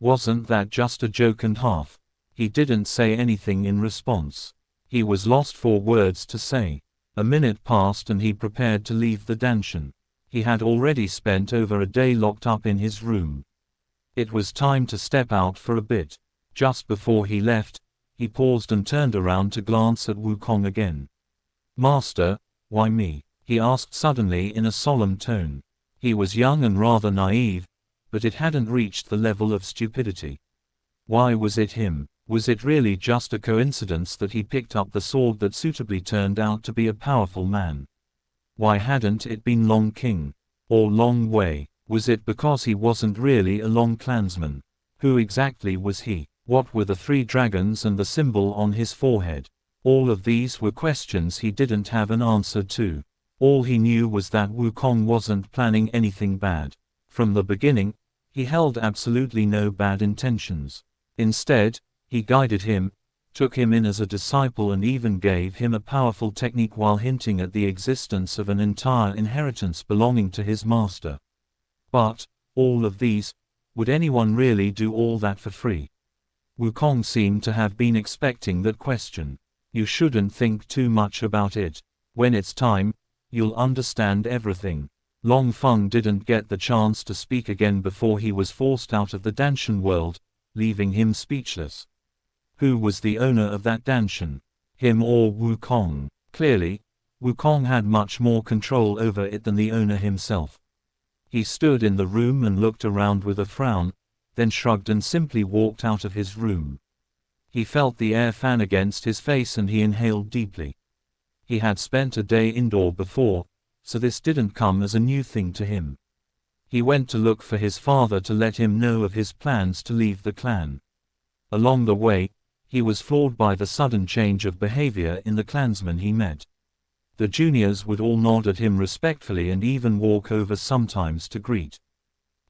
Wasn't that just a joke and half? He didn't say anything in response. He was lost for words to say. A minute passed and he prepared to leave the Danshan. He had already spent over a day locked up in his room. It was time to step out for a bit. Just before he left, he paused and turned around to glance at Wukong again. "Master, why me?" he asked suddenly in a solemn tone. He was young and rather naive, but it hadn't reached the level of stupidity. Why was it him? Was it really just a coincidence that he picked up the sword that suitably turned out to be a powerful man? Why hadn't it been Long King? Or Long Wei? Was it because he wasn't really a Long clansman? Who exactly was he? What were the 3 dragons and the symbol on his forehead? All of these were questions he didn't have an answer to. All he knew was that Wukong wasn't planning anything bad. From the beginning, he held absolutely no bad intentions. Instead, he guided him, took him in as a disciple, and even gave him a powerful technique while hinting at the existence of an entire inheritance belonging to his master. But, all of these, would anyone really do all that for free? Wukong seemed to have been expecting that question. You shouldn't think too much about it. When it's time, you'll understand everything. Long Feng didn't get the chance to speak again before he was forced out of the Danshan world, leaving him speechless. Who was the owner of that Danshan? Him or Wukong? Clearly, Wukong had much more control over it than the owner himself. He stood in the room and looked around with a frown, then shrugged and simply walked out of his room. He felt the air fan against his face and he inhaled deeply. He had spent a day indoor before, so this didn't come as a new thing to him. He went to look for his father to let him know of his plans to leave the clan. Along the way, he was floored by the sudden change of behavior in the clansmen he met. The juniors would all nod at him respectfully and even walk over sometimes to greet.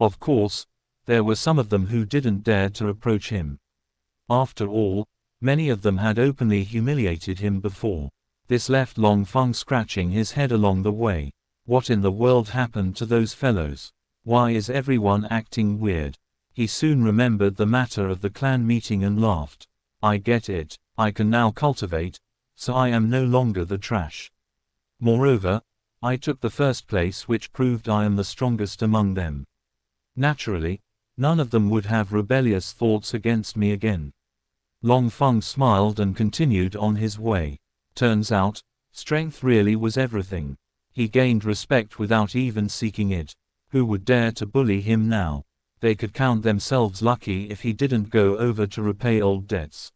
Of course, there were some of them who didn't dare to approach him. After all, many of them had openly humiliated him before. This left Long Feng scratching his head along the way. What in the world happened to those fellows? Why is everyone acting weird? He soon remembered the matter of the clan meeting and laughed. I get it. I can now cultivate, so I am no longer the trash. Moreover, I took the first place, which proved I am the strongest among them. Naturally, none of them would have rebellious thoughts against me again. Long Feng smiled and continued on his way. Turns out, strength really was everything. He gained respect without even seeking it. Who would dare to bully him now? They could count themselves lucky if he didn't go over to repay old debts.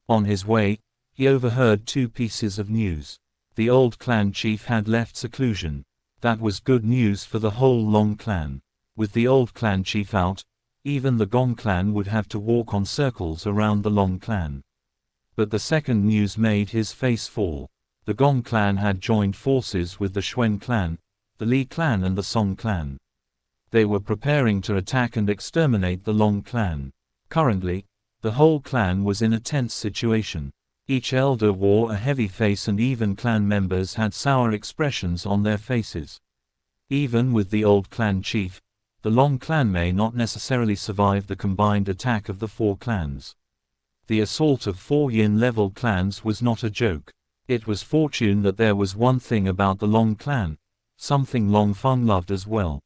On his way, he overheard 2 pieces of news. The old clan chief had left seclusion. That was good news for the whole Long clan. With the old clan chief out, even the Gong clan would have to walk on circles around the Long clan. But the second news made his face fall. The Gong clan had joined forces with the Xuan clan, the Li clan and the Song clan. They were preparing to attack and exterminate the Long clan. Currently, the whole clan was in a tense situation. Each elder wore a heavy face and even clan members had sour expressions on their faces. Even with the old clan chief, the Long clan may not necessarily survive the combined attack of the 4 clans. The assault of 4 yin-level clans was not a joke. It was fortune that there was one thing about the Long clan, something Long Feng loved as well.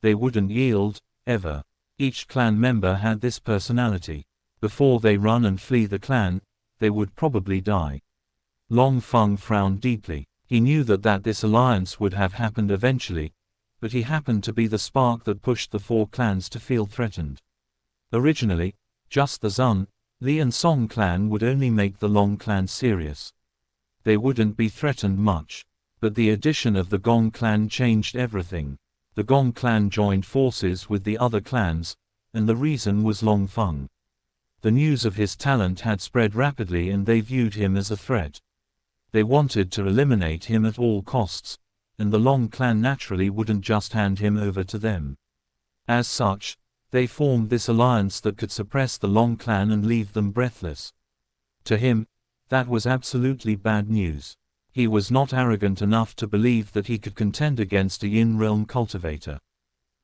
They wouldn't yield, ever. Each clan member had this personality. Before they run and flee the clan, they would probably die. Long Feng frowned deeply. He knew that this alliance would have happened eventually, but he happened to be the spark that pushed the 4 clans to feel threatened. Originally, just the Zun, Li and Song clan would only make the Long clan serious. They wouldn't be threatened much. But the addition of the Gong clan changed everything. The Gong clan joined forces with the other clans, and the reason was Long Feng. The news of his talent had spread rapidly and they viewed him as a threat. They wanted to eliminate him at all costs, and the Long clan naturally wouldn't just hand him over to them. As such, they formed this alliance that could suppress the Long clan and leave them breathless. To him, that was absolutely bad news. He was not arrogant enough to believe that he could contend against a Yin realm cultivator.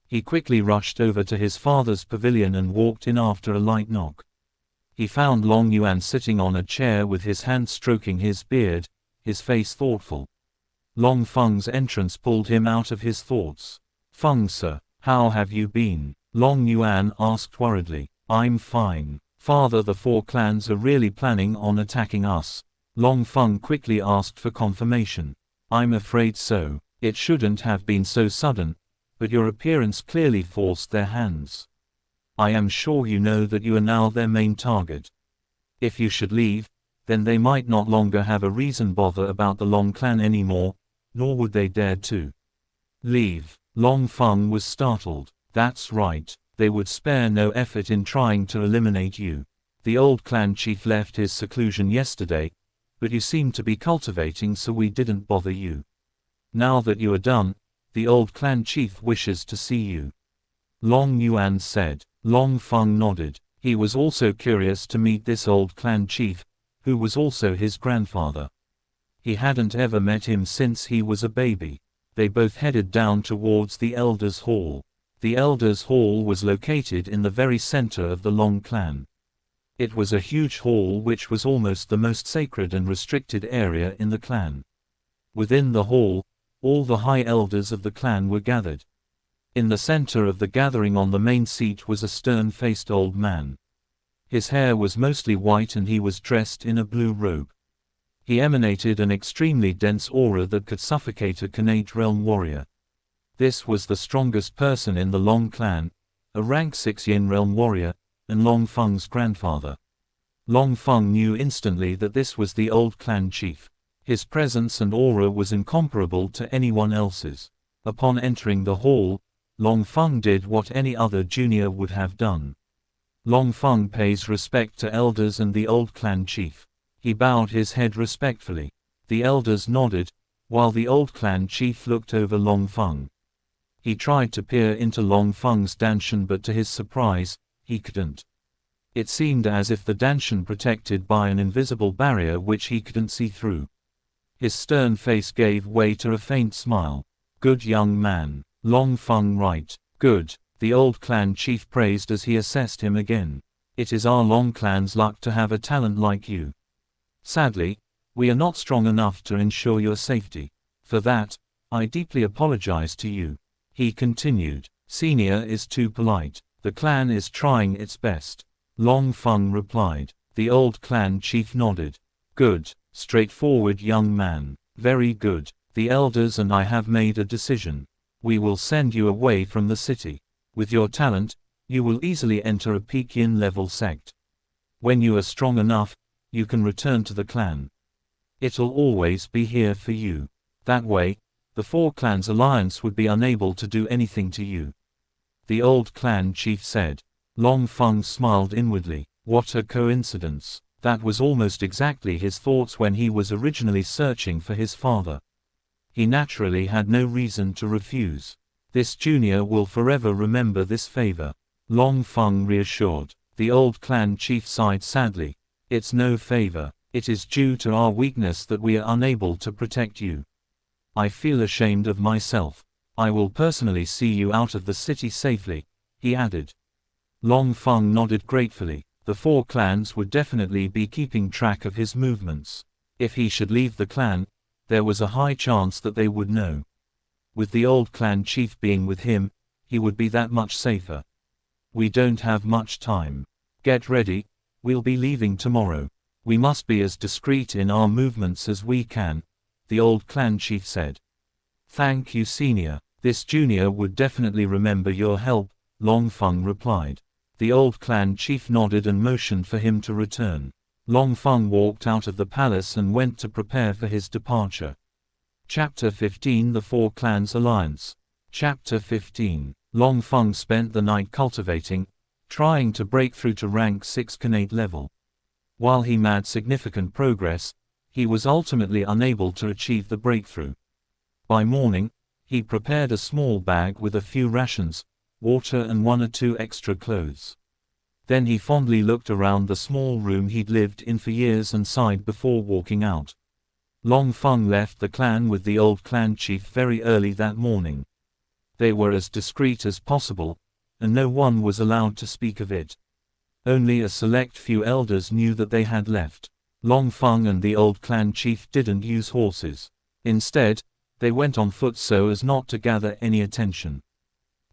He quickly rushed over to his father's pavilion and walked in after a light knock. He found Long Yuan sitting on a chair with his hand stroking his beard, his face thoughtful. Long Feng's entrance pulled him out of his thoughts. "Feng sir, how have you been?" Long Yuan asked worriedly. "I'm fine. Father, the four clans are really planning on attacking us?" Long Feng quickly asked for confirmation. "I'm afraid so. It shouldn't have been so sudden, but your appearance clearly forced their hands. I am sure you know that you are now their main target. If you should leave, then they might not longer have a reason bother about the Long clan anymore, nor would they dare to leave." Long Feng was startled. "That's right. They would spare no effort in trying to eliminate you. The old clan chief left his seclusion yesterday, but you seem to be cultivating, so we didn't bother you. Now that you are done, the old clan chief wishes to see you," Long Yuan said. Long Feng nodded. He was also curious to meet this old clan chief, who was also his grandfather. He hadn't ever met him since he was a baby. They both headed down towards the Elders' Hall. The Elders' Hall was located in the very center of the Long clan. It was a huge hall which was almost the most sacred and restricted area in the clan. Within the hall, all the high elders of the clan were gathered. In the center of the gathering on the main seat was a stern-faced old man. His hair was mostly white and he was dressed in a blue robe. He emanated an extremely dense aura that could suffocate a Khanate realm warrior. This was the strongest person in the Long clan, a rank 6 Yin realm warrior, and Long Feng's grandfather. Long Feng knew instantly that this was the old clan chief. His presence and aura was incomparable to anyone else's. Upon entering the hall, Long Feng did what any other junior would have done. Long Feng pays respect to elders and the old clan chief. He bowed his head respectfully. The elders nodded, while the old clan chief looked over Long Feng. He tried to peer into Long Feng's danshan, but to his surprise, he couldn't. It seemed as if the danshan protected by an invisible barrier which he couldn't see through. His stern face gave way to a faint smile. "Good young man. Long Feng, right? Good," the old clan chief praised as he assessed him again. "It is our Long clan's luck to have a talent like you. Sadly, we are not strong enough to ensure your safety. For that, I deeply apologize to you," he continued. "Senior is too polite. The clan is trying its best," Long Feng replied. The old clan chief nodded. "Good, straightforward young man. Very good. The elders and I have made a decision. We will send you away from the city. With your talent, you will easily enter a peak Yin level sect. When you are strong enough, you can return to the clan. It'll always be here for you. That way, the four clans alliance would be unable to do anything to you," the old clan chief said. Long Feng smiled inwardly. What a coincidence. That was almost exactly his thoughts when he was originally searching for his father. He naturally had no reason to refuse. This junior will forever remember this favor, Long Feng reassured. The old clan chief sighed sadly. "It's no favor. It is due to our weakness that we are unable to protect you. I feel ashamed of myself. I will personally see you out of the city safely," he added. Long Feng nodded gratefully. The four clans would definitely be keeping track of his movements. If he should leave the clan, there was a high chance that they would know. With the old clan chief being with him, he would be that much safer. "We don't have much time. Get ready, we'll be leaving tomorrow. We must be as discreet in our movements as we can," the old clan chief said. "Thank you, senior. This junior would definitely remember your help," Long Feng replied. The old clan chief nodded and motioned for him to return. Long Feng walked out of the palace and went to prepare for his departure. Chapter 15: The Four Clans Alliance. Chapter 15. Long Feng spent the night cultivating, trying to break through to rank 6 Khanate level. While he made significant progress, He was ultimately unable to achieve the breakthrough. By morning, he prepared a small bag with a few rations, water and 1 or 2 extra clothes. Then he fondly looked around the small room he'd lived in for years and sighed before walking out. Long Feng left the clan with the old clan chief very early that morning. They were as discreet as possible, and no one was allowed to speak of it. Only a select few elders knew that they had left. Long Feng and the old clan chief didn't use horses. Instead, they went on foot so as not to gather any attention.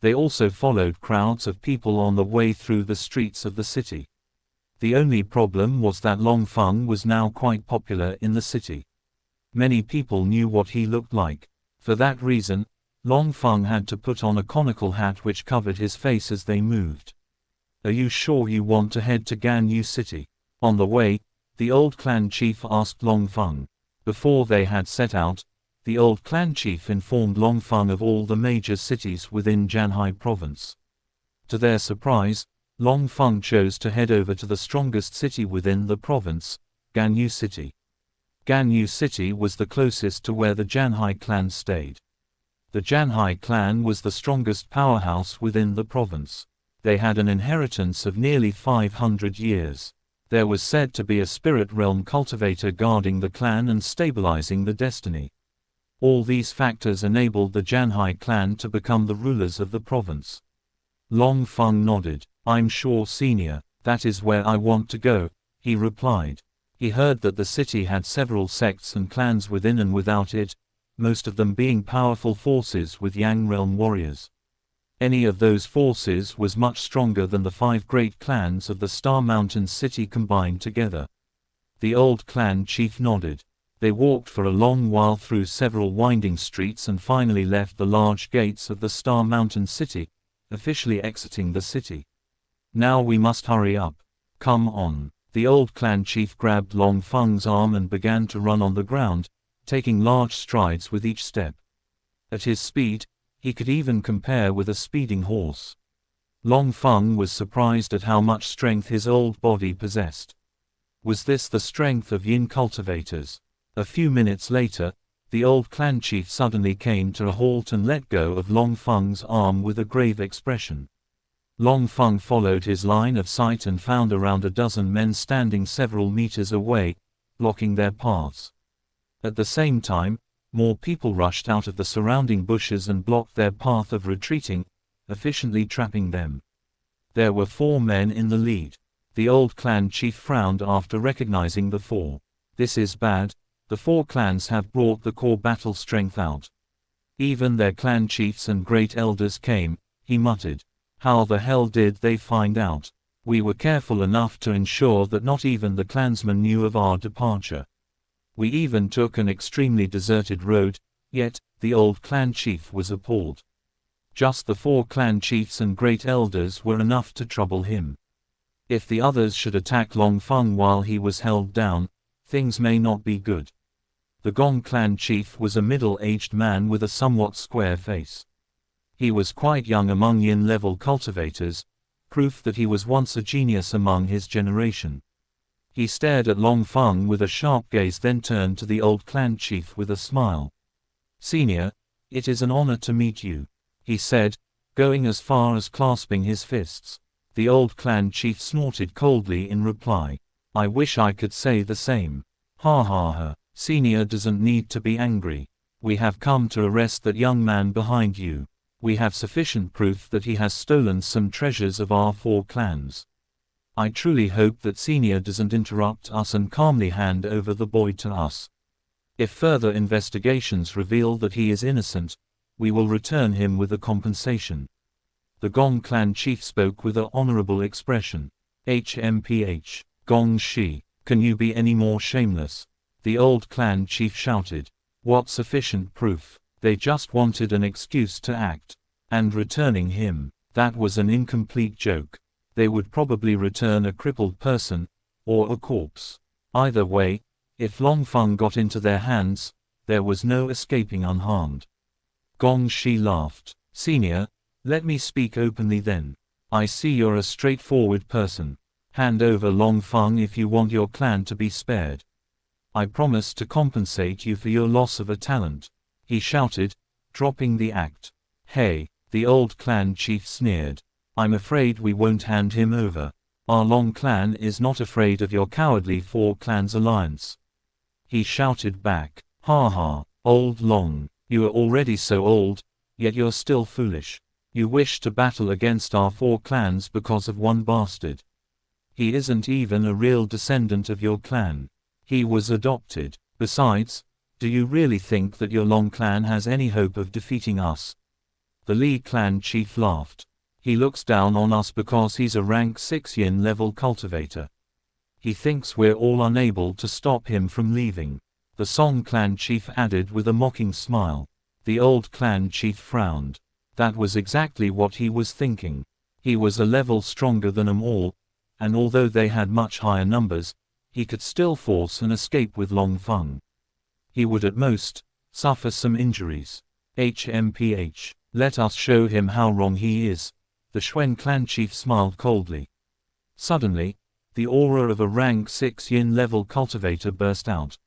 They also followed crowds of people on the way through the streets of the city. The only problem was that Long Feng was now quite popular in the city. Many people knew what he looked like. For that reason, Long Feng had to put on a conical hat which covered his face as they moved. "Are you sure you want to head to Ganyu City?" On the way, the old clan chief asked Long Feng. Before they had set out, the old clan chief informed Long Feng of all the major cities within Janhai province. To their surprise, Long Feng chose to head over to the strongest city within the province, Ganyu City. Ganyu City was the closest to where the Janhai clan stayed. The Janhai clan was the strongest powerhouse within the province. They had an inheritance of nearly 500 years. There was said to be a spirit realm cultivator guarding the clan and stabilizing the destiny. All these factors enabled the Janhai clan to become the rulers of the province. Long Feng nodded. "I'm sure, senior, that is where I want to go," he replied. He heard that the city had several sects and clans within and without it, most of them being powerful forces with Yang realm warriors. Any of those forces was much stronger than the 5 great clans of the Star Mountain city combined together. The old clan chief nodded. They walked for a long while through several winding streets and finally left the large gates of the Star Mountain city, officially exiting the city. "Now we must hurry up. Come on." The old clan chief grabbed Long Feng's arm and began to run on the ground, taking large strides with each step. At his speed, he could even compare with a speeding horse. Long Feng was surprised at how much strength his old body possessed. Was this the strength of yin cultivators? A few minutes later, the old clan chief suddenly came to a halt and let go of Long Feng's arm with a grave expression. Long Feng followed his line of sight and found around a dozen men standing several meters away, blocking their paths. At the same time, more people rushed out of the surrounding bushes and blocked their path of retreating, efficiently trapping them. There were 4 men in the lead. The old clan chief frowned after recognizing the 4. "This is bad. The 4 clans have brought the core battle strength out. Even their clan chiefs and great elders came," he muttered. "How the hell did they find out? We were careful enough to ensure that not even the clansmen knew of our departure. We even took an extremely deserted road, yet, the old clan chief was appalled. Just the 4 clan chiefs and great elders were enough to trouble him. If the others should attack Long Feng while he was held down, things may not be good." The Gong clan chief was a middle-aged man with a somewhat square face. He was quite young among yin-level cultivators, proof that he was once a genius among his generation. He stared at Long Feng with a sharp gaze, then turned to the old clan chief with a smile. "Senior, it is an honor to meet you," he said, going as far as clasping his fists. The old clan chief snorted coldly in reply. "I wish I could say the same. Ha ha ha. Senior doesn't need to be angry. We have come to arrest that young man behind you. We have sufficient proof that he has stolen some treasures of our 4 clans. I truly hope that Senior doesn't interrupt us and calmly hand over the boy to us. If further investigations reveal that he is innocent, we will return him with a compensation." The Gong clan chief spoke with an honorable expression. "HMPH, Gong Shi, can you be any more shameless?" the old clan chief shouted. "What sufficient proof? They just wanted an excuse to act. And returning him, that was an incomplete joke. They would probably return a crippled person, or a corpse. Either way, if Long Feng got into their hands, there was no escaping unharmed." Gong Shi laughed. "Senior, let me speak openly then. I see you're a straightforward person. Hand over Long Feng if you want your clan to be spared." I promise to compensate you for your loss of a talent," he shouted, dropping the act. "Hey," the old clan chief sneered. "I'm afraid we won't hand him over. Our Long clan is not afraid of your cowardly Four Clans alliance." He shouted back. "Ha ha, old Long, you are already so old, yet you're still foolish. You wish to battle against our Four Clans because of one bastard. He isn't even a real descendant of your clan. He was adopted. Besides, do you really think that your Long clan has any hope of defeating us?" The Li clan chief laughed. "He looks down on us because he's a rank 6 yin level cultivator. He thinks we're all unable to stop him from leaving," the Song clan chief added with a mocking smile. The old clan chief frowned. That was exactly what he was thinking. He was a level stronger than them all, and although they had much higher numbers, he could still force an escape with Long Feng. He would at most suffer some injuries. HMPH. Let us show him how wrong he is, the Xuan clan chief smiled coldly. Suddenly, the aura of a rank 6 yin level cultivator burst out.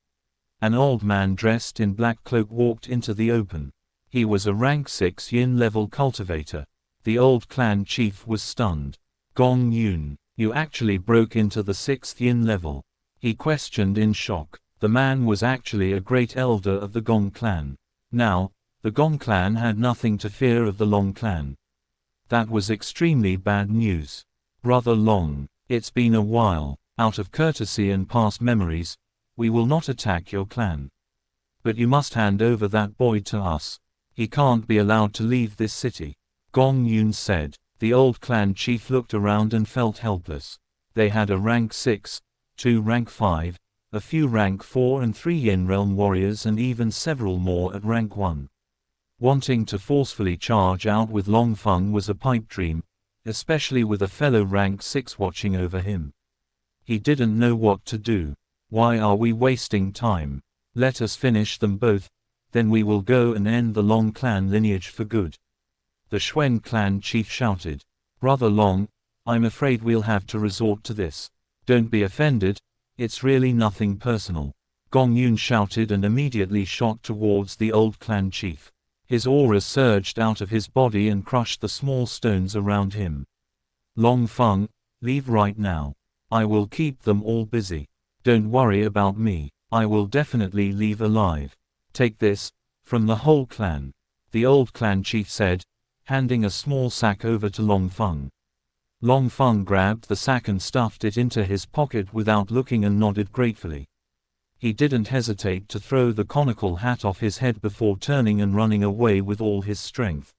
An old man dressed in black cloak walked into the open. He was a rank 6 yin level cultivator. The old clan chief was stunned. "Gong Yun, you actually broke into the 6th yin level?" he questioned in shock. The man was actually a great elder of the Gong clan. Now, the Gong clan had nothing to fear of the Long clan. That was extremely bad news. "Brother Long, it's been a while. Out of courtesy and past memories, we will not attack your clan. But you must hand over that boy to us. He can't be allowed to leave this city," Gong Yun said. The old clan chief looked around and felt helpless. They had a rank 6, 2 rank 5, a few rank 4 and 3 Yin Realm warriors and even several more at rank 1. Wanting to forcefully charge out with Long Feng was a pipe dream, especially with a fellow rank 6 watching over him. He didn't know what to do. "Why are we wasting time? Let us finish them both, then we will go and end the Long clan lineage for good," the Xuan clan chief shouted. "Brother Long, I'm afraid we'll have to resort to this. Don't be offended, it's really nothing personal," Gong Yun shouted and immediately shot towards the old clan chief. His aura surged out of his body and crushed the small stones around him. "Long Feng, leave right now. I will keep them all busy. Don't worry about me. I will definitely leave alive. Take this, from the whole clan," the old clan chief said, handing a small sack over to Long Feng. Long Feng grabbed the sack and stuffed it into his pocket without looking and nodded gratefully. He didn't hesitate to throw the conical hat off his head before turning and running away with all his strength.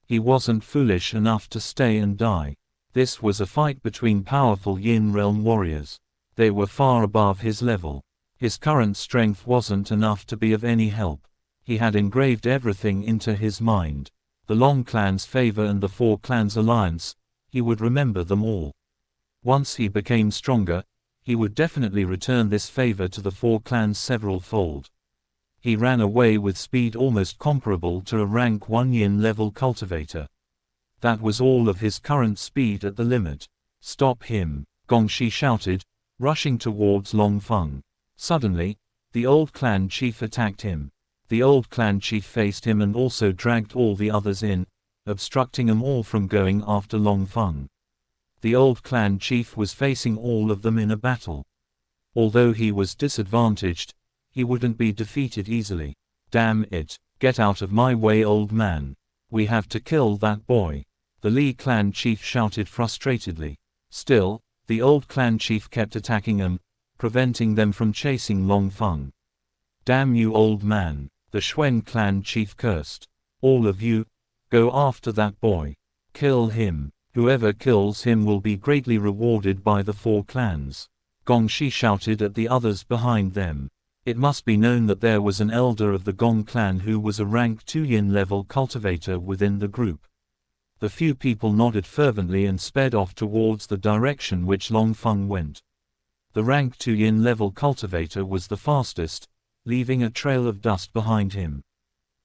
He wasn't foolish enough to stay and die. This was a fight between powerful Yin Realm warriors. They were far above his level. His current strength wasn't enough to be of any help. He had engraved everything into his mind. The Long clan's favor and the Four Clans alliance, he would remember them all. Once he became stronger, he would definitely return this favor to the Four Clans several-fold. He ran away with speed almost comparable to a rank 1 Yin level cultivator. That was all of his current speed at the limit. "Stop him," Gongshi shouted, rushing towards Long Feng. Suddenly, the old clan chief attacked him. The old clan chief faced him and also dragged all the others in, obstructing them all from going after Long Feng. The old clan chief was facing all of them in a battle. Although he was disadvantaged, he wouldn't be defeated easily. "Damn it, get out of my way, old man. We have to kill that boy," the Li clan chief shouted frustratedly. Still, the old clan chief kept attacking them, preventing them from chasing Long Feng. "Damn you, old man," the Xuan clan chief cursed. "All of you, go after that boy. Kill him. Whoever kills him will be greatly rewarded by the Four Clans." Gongshi shouted at the others behind them. It must be known that there was an elder of the Gong clan who was a rank 2 Yin level cultivator within the group. The few people nodded fervently and sped off towards the direction which Long Feng went. The rank 2 Yin level cultivator was the fastest, leaving a trail of dust behind him.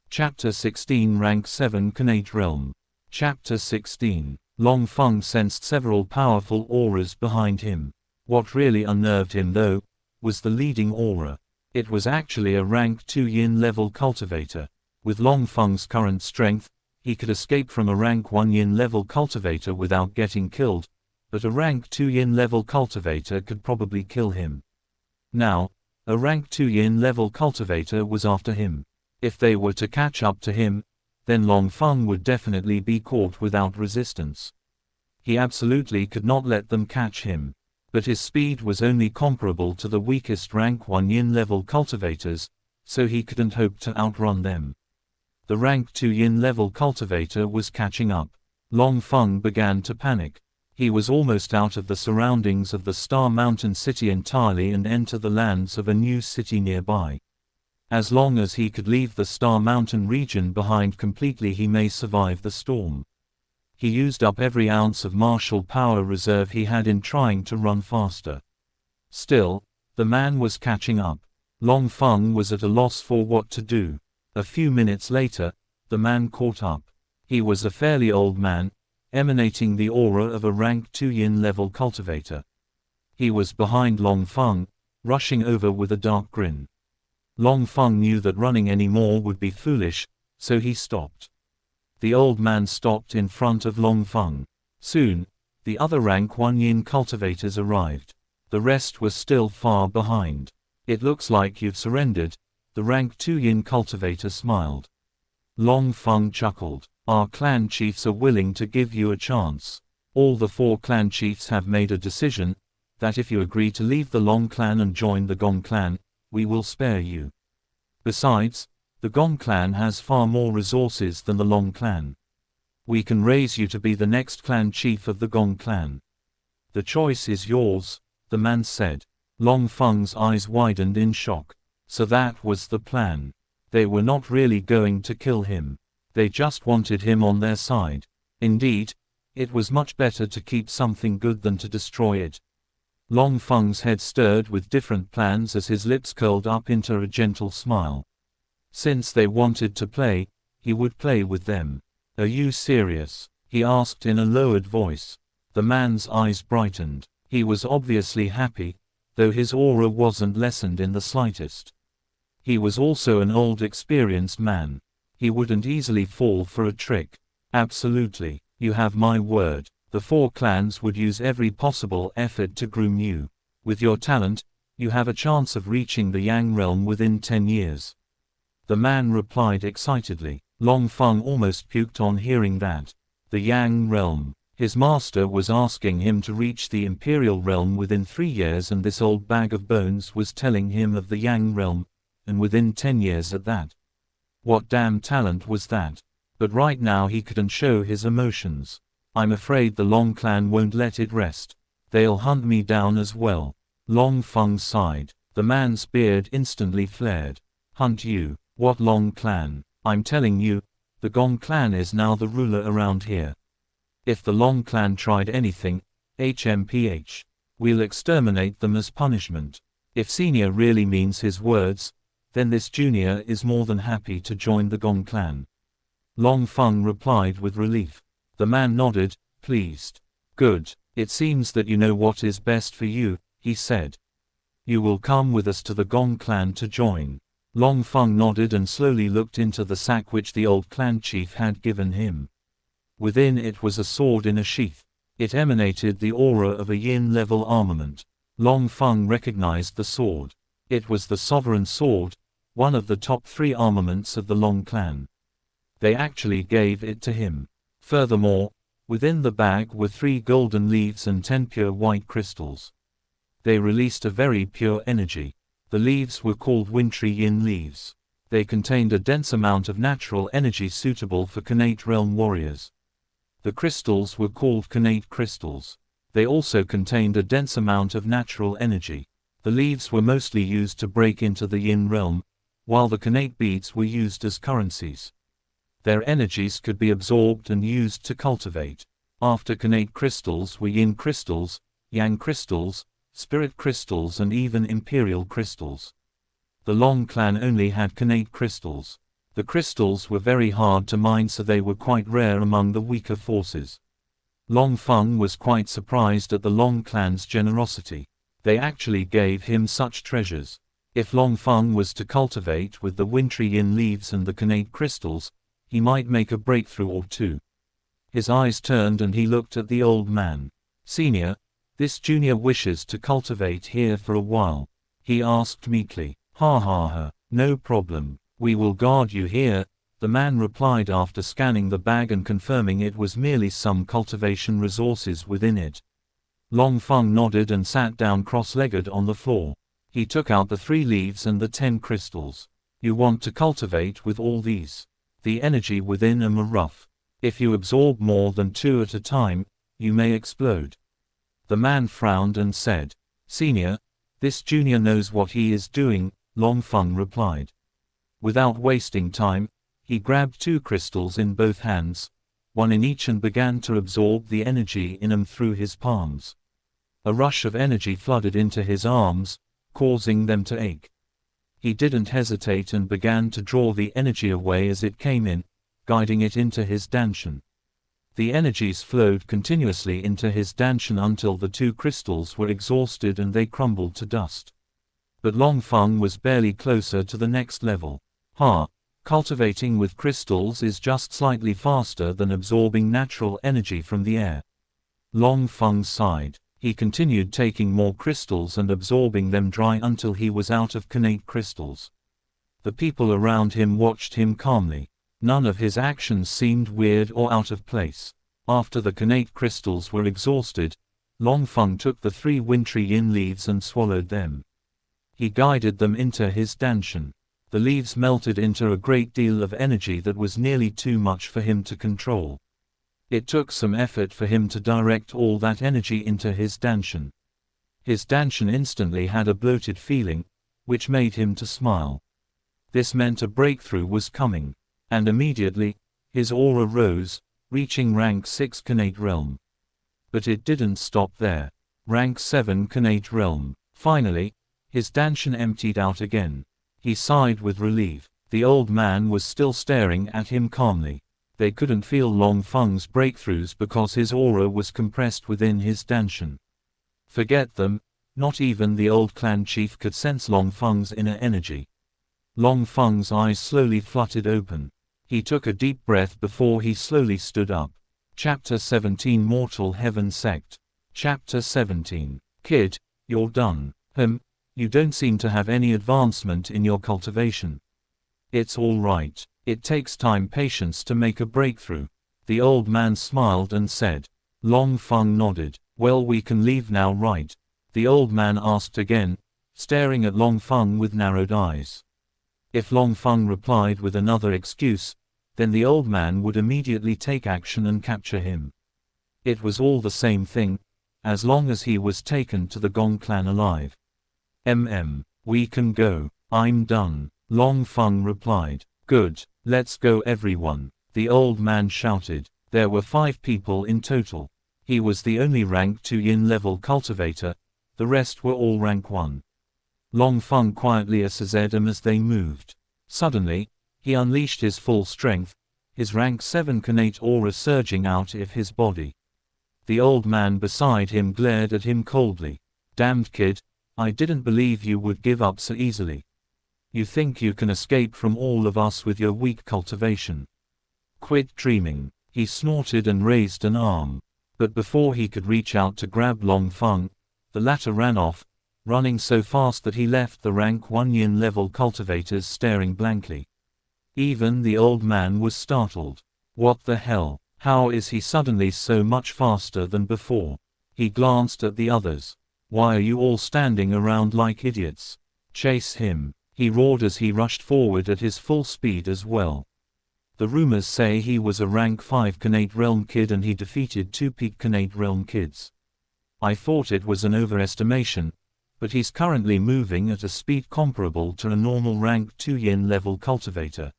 Chapter 16 Rank 7 Khanate Realm. Chapter 16. Long Feng sensed several powerful auras behind him. What really unnerved him though, was the leading aura. It was actually a rank 2 yin level cultivator. With Long Feng's current strength, he could escape from a rank 1 yin level cultivator without getting killed, but a rank 2 yin level cultivator could probably kill him. Now, a rank 2 yin level cultivator was after him. If they were to catch up to him, then Long Feng would definitely be caught without resistance. He absolutely could not let them catch him. But his speed was only comparable to the weakest rank 1 yin level cultivators, so he couldn't hope to outrun them. The rank 2 yin level cultivator was catching up. Long Feng began to panic. He was almost out of the surroundings of the Star Mountain city entirely and enter the lands of a new city nearby. As long as he could leave the Star Mountain region behind completely, he may survive the storm. He used up every ounce of martial power reserve he had in trying to run faster. Still, the man was catching up. Long Feng was at a loss for what to do. A few minutes later, the man caught up. He was a fairly old man, emanating the aura of a rank 2 yin level cultivator. He was behind Long Feng, rushing over with a dark grin. Long Feng knew that running any more would be foolish, so he stopped. The old man stopped in front of Long Feng. Soon, the other rank 1 yin cultivators arrived. The rest were still far behind. "It looks like you've surrendered," the rank 2 yin cultivator smiled. Long Feng chuckled. "Our clan chiefs are willing to give you a chance. All the 4 clan chiefs have made a decision, that if you agree to leave the Long clan and join the Gong clan, we will spare you. Besides, the Gong clan has far more resources than the Long clan. We can raise you to be the next clan chief of the Gong clan. The choice is yours," the man said. Long Feng's eyes widened in shock. So that was the plan. They were not really going to kill him. They just wanted him on their side. Indeed, it was much better to keep something good than to destroy it. Long Feng's head stirred with different plans as his lips curled up into a gentle smile. Since they wanted to play, he would play with them. "Are you serious?" he asked in a lowered voice. The man's eyes brightened. He was obviously happy, though his aura wasn't lessened in the slightest. He was also an old experienced man. He wouldn't easily fall for a trick. "Absolutely. You have my word. The 4 clans would use every possible effort to groom you. With your talent, you have a chance of reaching the Yang realm within 10 years. The man replied excitedly. Long Feng almost puked on hearing that. The Yang realm. His master was asking him to reach the Imperial realm within 3 years, and this old bag of bones was telling him of the Yang realm, and within 10 years at that. What damn talent was that? But right now he couldn't show his emotions. "I'm afraid the Long clan won't let it rest. They'll hunt me down as well." Long Feng sighed. The man's beard instantly flared. "Hunt you? What Long clan? I'm telling you, the Gong clan is now the ruler around here. If the Long clan tried anything, HMPH, we'll exterminate them as punishment." If Senior really means his words, then this Junior is more than happy to join the Gong clan. Long Feng replied with relief. The man nodded, pleased. "Good. It seems that you know what is best for you," he said. "You will come with us to the Gong clan to join." Long Feng nodded and slowly looked into the sack which the old clan chief had given him. Within it was a sword in a sheath. It emanated the aura of a yin-level armament. Long Feng recognized the sword. It was the Sovereign Sword, one of the top 3 armaments of the Long clan. They actually gave it to him. Furthermore, within the bag were 3 golden leaves and 10 pure white crystals. They released a very pure energy. The leaves were called wintry yin leaves. They contained a dense amount of natural energy suitable for Khanate realm warriors. The crystals were called Khanate crystals. They also contained a dense amount of natural energy. The leaves were mostly used to break into the yin realm, while the Khanate beads were used as currencies. Their energies could be absorbed and used to cultivate. After Khanate crystals were yin crystals, yang crystals, spirit crystals, and even imperial crystals. The Long clan only had Khanate crystals. The crystals were very hard to mine, so they were quite rare among the weaker forces. Long Feng was quite surprised at the Long clan's generosity. They actually gave him such treasures. If Long Feng was to cultivate with the wintry yin leaves and the connate crystals, he might make a breakthrough or two. His eyes turned and he looked at the old man. "Senior, this junior wishes to cultivate here for a while," he asked meekly. "Ha ha ha, no problem. We will guard you here," the man replied after scanning the bag and confirming it was merely some cultivation resources within it. Long Feng nodded and sat down cross-legged on the floor. He took out the 3 leaves and the 10 crystals. "You want to cultivate with all these? The energy within them are rough. If you absorb more than 2 at a time, you may explode." The man frowned and said, "Senior, this junior knows what he is doing," Long Feng replied. Without wasting time, he grabbed 2 crystals in both hands, one in each, and began to absorb the energy in them through his palms. A rush of energy flooded into his arms, causing them to ache. He didn't hesitate and began to draw the energy away as it came in, guiding it into his danshan. The energies flowed continuously into his danshan until the 2 crystals were exhausted and they crumbled to dust. But Long Feng was barely closer to the next level. Cultivating with crystals is just slightly faster than absorbing natural energy from the air. Long Feng sighed. He continued taking more crystals and absorbing them dry until he was out of connate crystals. The people around him watched him calmly. None of his actions seemed weird or out of place. After the connate crystals were exhausted, Long Feng took the 3 wintry yin leaves and swallowed them. He guided them into his danshan. The leaves melted into a great deal of energy that was nearly too much for him to control. It took some effort for him to direct all that energy into his danshan. His danshan instantly had a bloated feeling, which made him to smile. This meant a breakthrough was coming. And immediately, his aura rose, reaching rank 6 connate realm. But it didn't stop there. Rank 7 connate realm. Finally, his danshan emptied out again. He sighed with relief. The old man was still staring at him calmly. They couldn't feel Long Feng's breakthroughs because his aura was compressed within his danshan. Forget them, not even the old clan chief could sense Long Feng's inner energy. Long Feng's eyes slowly fluttered open. He took a deep breath before he slowly stood up. Chapter 17 Mortal Heaven Sect. Chapter 17. Kid, you're done. You don't seem to have any advancement in your cultivation. It's all right. It takes time, patience to make a breakthrough. The old man smiled and said. Long Feng nodded. Well, we can leave now, right? The old man asked again, staring at Long Feng with narrowed eyes. If Long Feng replied with another excuse, then the old man would immediately take action and capture him. It was all the same thing, as long as he was taken to the Gong clan alive. We can go. I'm done, Long Feng replied. Good, let's go everyone, the old man shouted. There were 5 people in total. He was the only rank 2 yin level cultivator, the rest were all rank 1. Long Feng quietly assisted them as they moved. Suddenly, he unleashed his full strength, his rank 7 connate aura surging out of his body. The old man beside him glared at him coldly. Damned kid, I didn't believe you would give up so easily. You think you can escape from all of us with your weak cultivation? Quit dreaming, he snorted and raised an arm. But before he could reach out to grab Long Feng, the latter ran off, running so fast that he left the rank 1 yin level cultivators staring blankly. Even the old man was startled. What the hell? How is he suddenly so much faster than before? He glanced at the others. Why are you all standing around like idiots? Chase him, he roared as he rushed forward at his full speed as well. The rumors say he was a rank 5 connate realm kid and he defeated 2 peak connate realm kids. I thought it was an overestimation, but he's currently moving at a speed comparable to a normal rank 2 yin level cultivator.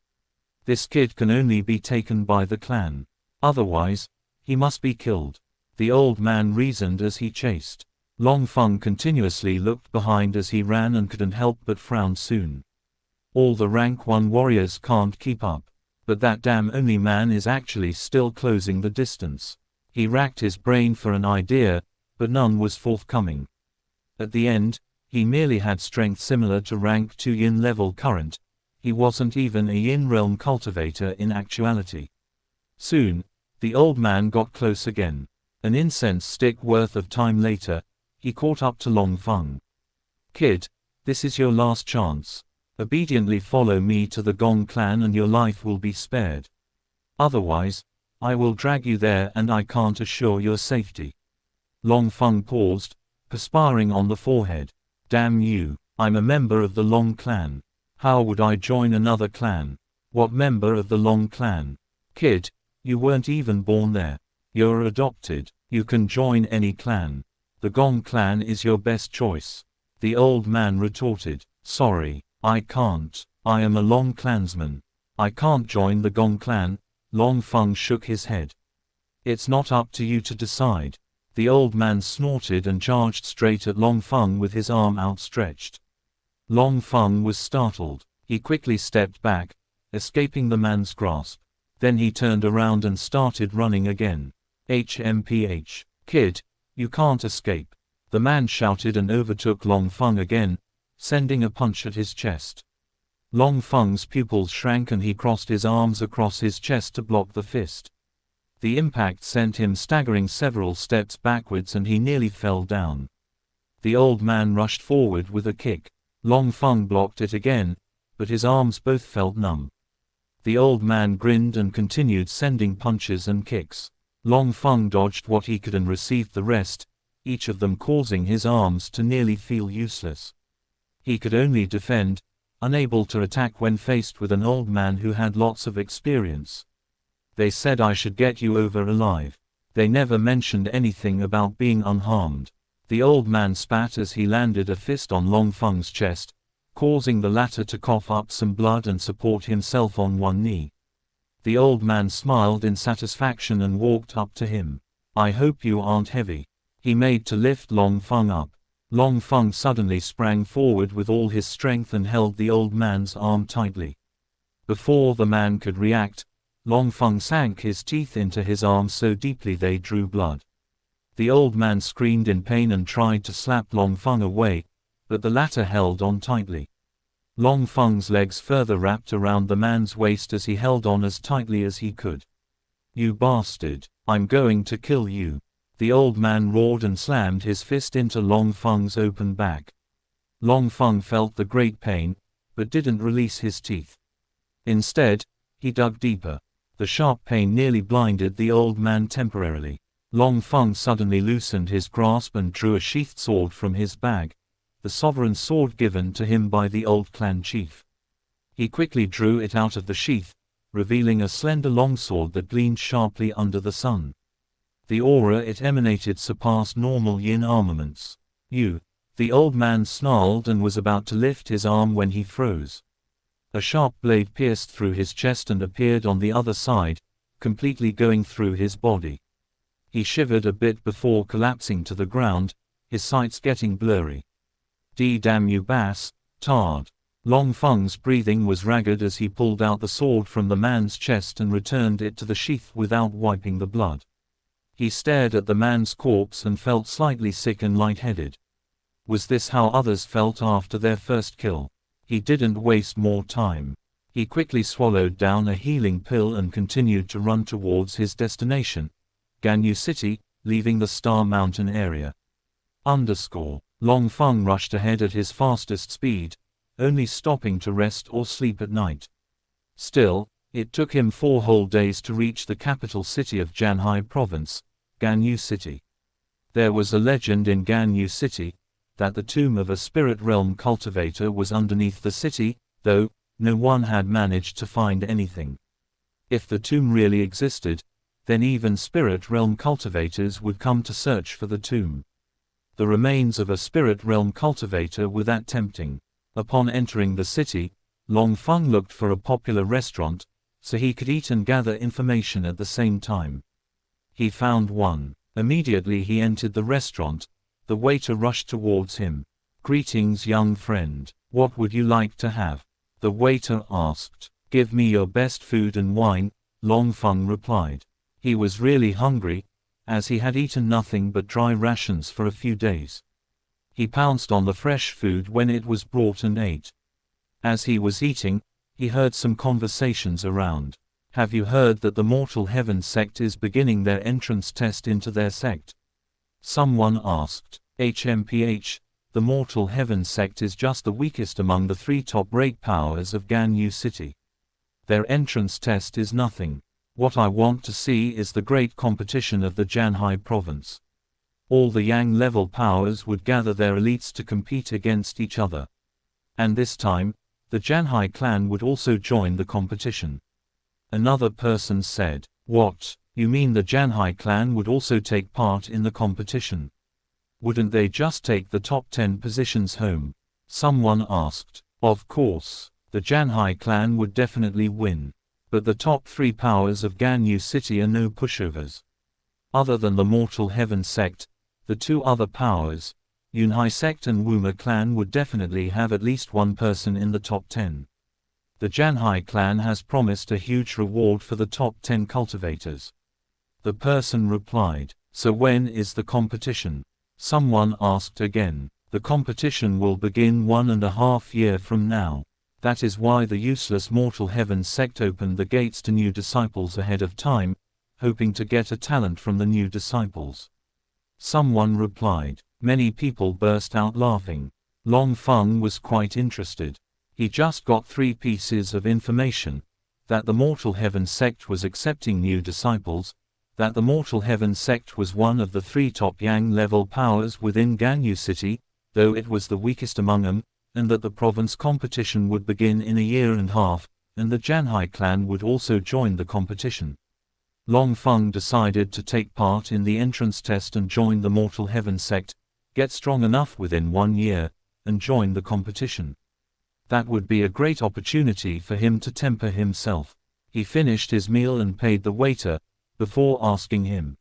This kid can only be taken by the clan. Otherwise, he must be killed. The old man reasoned as he chased. Long Feng continuously looked behind as he ran and couldn't help but frown soon. All the rank 1 warriors can't keep up. But that damn only man is actually still closing the distance. He racked his brain for an idea, but none was forthcoming. At the end, He merely had strength similar to rank 2 yin level current. He wasn't even a yin realm cultivator in actuality. Soon, the old man got close again. An incense stick worth of time later, he caught up to Long Feng. "Kid, this is your last chance. Obediently follow me to the Gong clan and your life will be spared. Otherwise, I will drag you there and I can't assure your safety." Long Feng paused, perspiring on the forehead. "Damn you, I'm a member of the Long clan. How would I join another clan? What member of the Long clan? Kid, you weren't even born there. You're adopted. You can join any clan. The Gong clan is your best choice." The old man retorted. "Sorry, I can't. I am a Long clansman. I can't join the Gong clan." Long Feng shook his head. "It's not up to you to decide." The old man snorted and charged straight at Long Feng with his arm outstretched. Long Feng was startled. He quickly stepped back, escaping the man's grasp. Then he turned around and started running again. "HMPH. Kid, you can't escape." The man shouted and overtook Long Feng again, sending a punch at his chest. Long Feng's pupils shrank and he crossed his arms across his chest to block the fist. The impact sent him staggering several steps backwards and he nearly fell down. The old man rushed forward with a kick. Long Feng blocked it again, but his arms both felt numb. The old man grinned and continued sending punches and kicks. Long Feng dodged what he could and received the rest, each of them causing his arms to nearly feel useless. He could only defend, unable to attack when faced with an old man who had lots of experience. "They said I should get you over alive. They never mentioned anything about being unharmed." The old man spat as he landed a fist on Long Feng's chest, causing the latter to cough up some blood and support himself on one knee. The old man smiled in satisfaction and walked up to him. "I hope you aren't heavy." He made to lift Long Feng up. Long Feng suddenly sprang forward with all his strength and held the old man's arm tightly. Before the man could react, Long Feng sank his teeth into his arm so deeply they drew blood. The old man screamed in pain and tried to slap Long Feng away, but the latter held on tightly. Long Feng's legs further wrapped around the man's waist as he held on as tightly as he could. "You bastard, I'm going to kill you." The old man roared and slammed his fist into Long Feng's open back. Long Feng felt the great pain, but didn't release his teeth. Instead, he dug deeper. The sharp pain nearly blinded the old man temporarily. Long Feng suddenly loosened his grasp and drew a sheathed sword from his bag, the sovereign sword given to him by the old clan chief. He quickly drew it out of the sheath, revealing a slender longsword that gleamed sharply under the sun. The aura it emanated surpassed normal yin armaments. "You!" The old man snarled and was about to lift his arm when he froze. A sharp blade pierced through his chest and appeared on the other side, completely going through his body. He shivered a bit before collapsing to the ground, his sights getting blurry. "Damn you bastard." Long Feng's breathing was ragged as he pulled out the sword from the man's chest and returned it to the sheath without wiping the blood. He stared at the man's corpse and felt slightly sick and lightheaded. Was this how others felt after their first kill? He didn't waste more time. He quickly swallowed down a healing pill and continued to run towards his destination, Ganyu City, leaving the Star Mountain area. Long Feng rushed ahead at his fastest speed, only stopping to rest or sleep at night. Still, it took him 4 whole days to reach the capital city of Janhai Province, Ganyu City. There was a legend in Ganyu City that the tomb of a spirit realm cultivator was underneath the city, though no one had managed to find anything. If the tomb really existed, then even spirit realm cultivators would come to search for the tomb. The remains of a spirit realm cultivator were that tempting. Upon entering the city, Long Feng looked for a popular restaurant, so he could eat and gather information at the same time. He found one. Immediately he entered the restaurant, the waiter rushed towards him. "Greetings, young friend. What would you like to have?" the waiter asked. "Give me your best food and wine," Long Feng replied. He was really hungry, as he had eaten nothing but dry rations for a few days. He pounced on the fresh food when it was brought and ate. As he was eating, he heard some conversations around. "Have you heard that the Mortal Heaven sect is beginning their entrance test into their sect?" Someone asked. HMPH, the Mortal Heaven sect is just the weakest among the 3 top-rate powers of Ganyu City. Their entrance test is nothing. What I want to see is the great competition of the Janhai province. All the Yang-level powers would gather their elites to compete against each other. And this time, the Janhai clan would also join the competition. Another person said, "What, you mean the Janhai clan would also take part in the competition? Wouldn't they just take the top 10 positions home?" Someone asked. "Of course, the Janhai clan would definitely win. But the top 3 powers of Ganyu City are no pushovers. Other than the Mortal Heaven sect, the 2 other powers, Yunhai sect and Wuma clan would definitely have at least one person in the top 10. The Janhai clan has promised a huge reward for the top 10 cultivators." The person replied, "So when is the competition?" Someone asked again. "The competition will begin 1.5 years from now. That is why the useless Mortal Heaven sect opened the gates to new disciples ahead of time, hoping to get a talent from the new disciples." Someone replied. Many people burst out laughing. Long Feng was quite interested. He just got 3 pieces of information: that the Mortal Heaven sect was accepting new disciples, that the Mortal Heaven sect was one of the 3 top Yang-level powers within Ganyu City, though it was the weakest among them, and that the province competition would begin in 1.5 years, and the Janhai clan would also join the competition. Long Feng decided to take part in the entrance test and join the Mortal Heaven sect, get strong enough within 1 year, and join the competition. That would be a great opportunity for him to temper himself. He finished his meal and paid the waiter, before asking him,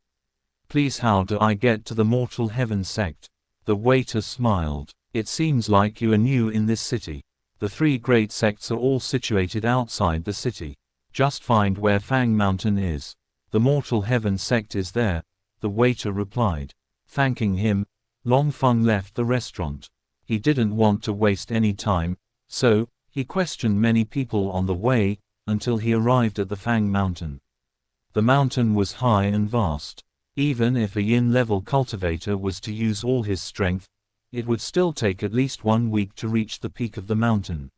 "Please, how do I get to the Mortal Heaven sect?" The waiter smiled. "It seems like you are new in this city. The 3 great sects are all situated outside the city. Just find where Fang Mountain is. The Mortal Heaven sect is there," the waiter replied. Thanking him, Long Feng left the restaurant. He didn't want to waste any time, so he questioned many people on the way, until he arrived at the Fang Mountain. The mountain was high and vast. Even if a yin-level cultivator was to use all his strength, it would still take at least 1 week to reach the peak of the mountain.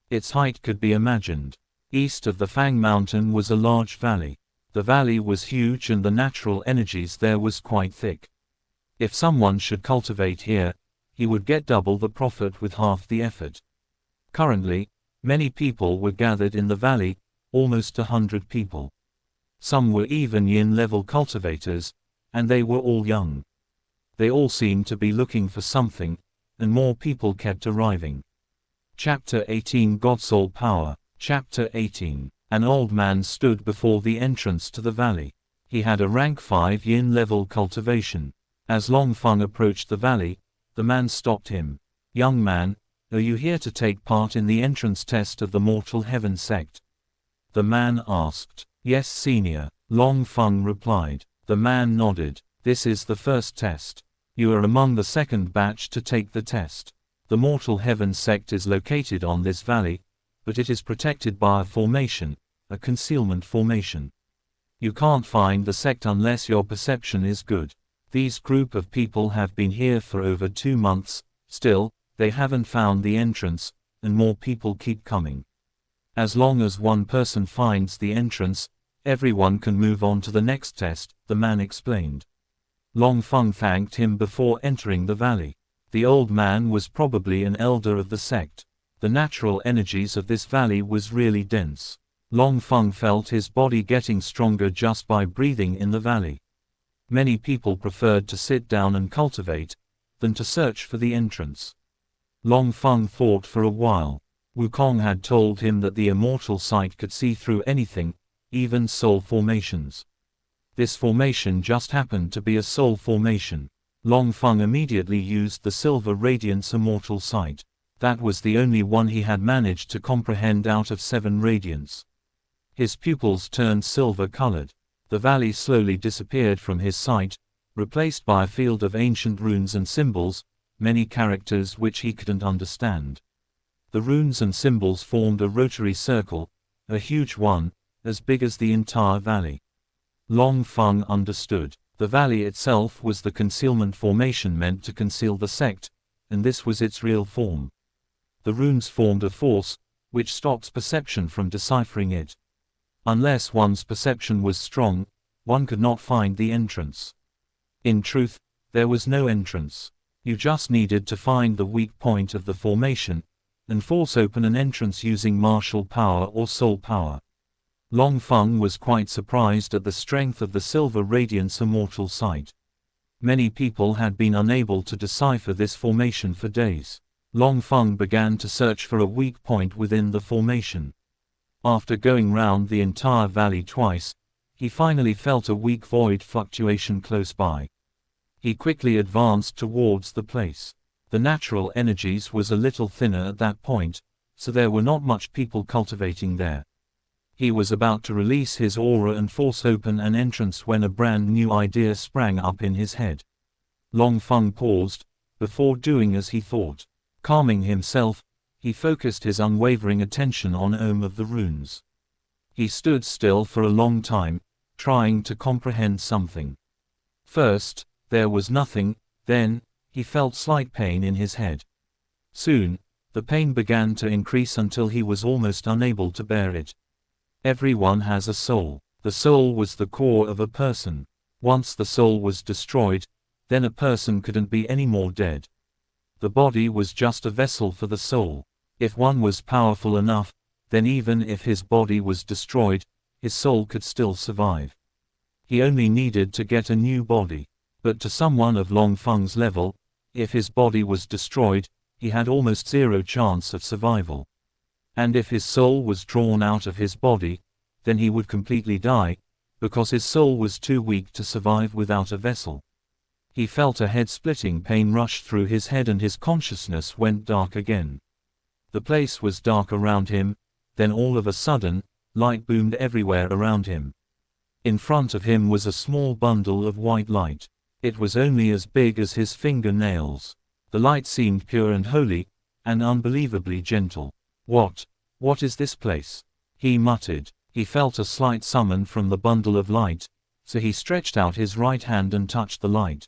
Its height could be imagined. East of the Fang Mountain was a large valley. The valley was huge and the natural energies there was quite thick. If someone should cultivate here, he would get double the profit with half the effort. Currently, many people were gathered in the valley, almost 100 people. Some were even yin-level cultivators, and they were all young. They all seemed to be looking for something, and more people kept arriving. Chapter 18 God-Soul Power. Chapter 18. An old man stood before the entrance to the valley. He had a rank 5 yin-level cultivation. As Long Feng approached the valley, the man stopped him. "Young man, are you here to take part in the entrance test of the Mortal Heaven sect?" The man asked. "Yes, senior," Long Feng replied. The man nodded. "This is the first test. You are among the second batch to take the test. The Mortal Heaven sect is located on this valley, but it is protected by a formation, a concealment formation. You can't find the sect unless your perception is good. These group of people have been here for over 2 months, still, they haven't found the entrance, and more people keep coming. As long as one person finds the entrance, everyone can move on to the next test," the man explained. Long Feng thanked him before entering the valley. The old man was probably an elder of the sect. The natural energies of this valley was really dense. Long Feng felt his body getting stronger just by breathing in the valley. Many people preferred to sit down and cultivate, than to search for the entrance. Long Feng thought for a while. Wukong had told him that the immortal sight could see through anything, even soul formations. This formation just happened to be a soul formation. Long Feng immediately used the Silver Radiance Immortal Sight. That was the only one he had managed to comprehend out of 7 radiants. His pupils turned silver-colored. The valley slowly disappeared from his sight, replaced by a field of ancient runes and symbols, many characters which he couldn't understand. The runes and symbols formed a rotary circle, a huge one, as big as the entire valley. Long Feng understood. The valley itself was the concealment formation meant to conceal the sect, and this was its real form. The runes formed a force, which stops perception from deciphering it. Unless one's perception was strong, one could not find the entrance. In truth, there was no entrance. You just needed to find the weak point of the formation, and force open an entrance using martial power or soul power. Long Feng was quite surprised at the strength of the Silver Radiance immortal sight. Many people had been unable to decipher this formation for days. Long Feng began to search for a weak point within the formation. After going round the entire valley twice, he finally felt a weak void fluctuation close by. He quickly advanced towards the place. The natural energies was a little thinner at that point, so there were not much people cultivating there. He was about to release his aura and force open an entrance when a brand new idea sprang up in his head. Long Feng paused, before doing as he thought. Calming himself, he focused his unwavering attention on Om of the runes. He stood still for a long time, trying to comprehend something. First, there was nothing, then, he felt slight pain in his head. Soon, the pain began to increase until he was almost unable to bear it. Everyone has a soul. The soul was the core of a person. Once the soul was destroyed, then a person couldn't be any more dead. The body was just a vessel for the soul. If one was powerful enough, then even if his body was destroyed, his soul could still survive. He only needed to get a new body. But to someone of Long Feng's level, if his body was destroyed, he had almost zero chance of survival. And if his soul was drawn out of his body, then he would completely die, because his soul was too weak to survive without a vessel. He felt a head-splitting pain rush through his head and his consciousness went dark again. The place was dark around him, then all of a sudden, light boomed everywhere around him. In front of him was a small bundle of white light. It was only as big as his fingernails. The light seemed pure and holy, and unbelievably gentle. What is this place? He muttered. He felt a slight summon from the bundle of light, so he stretched out his right hand and touched the light.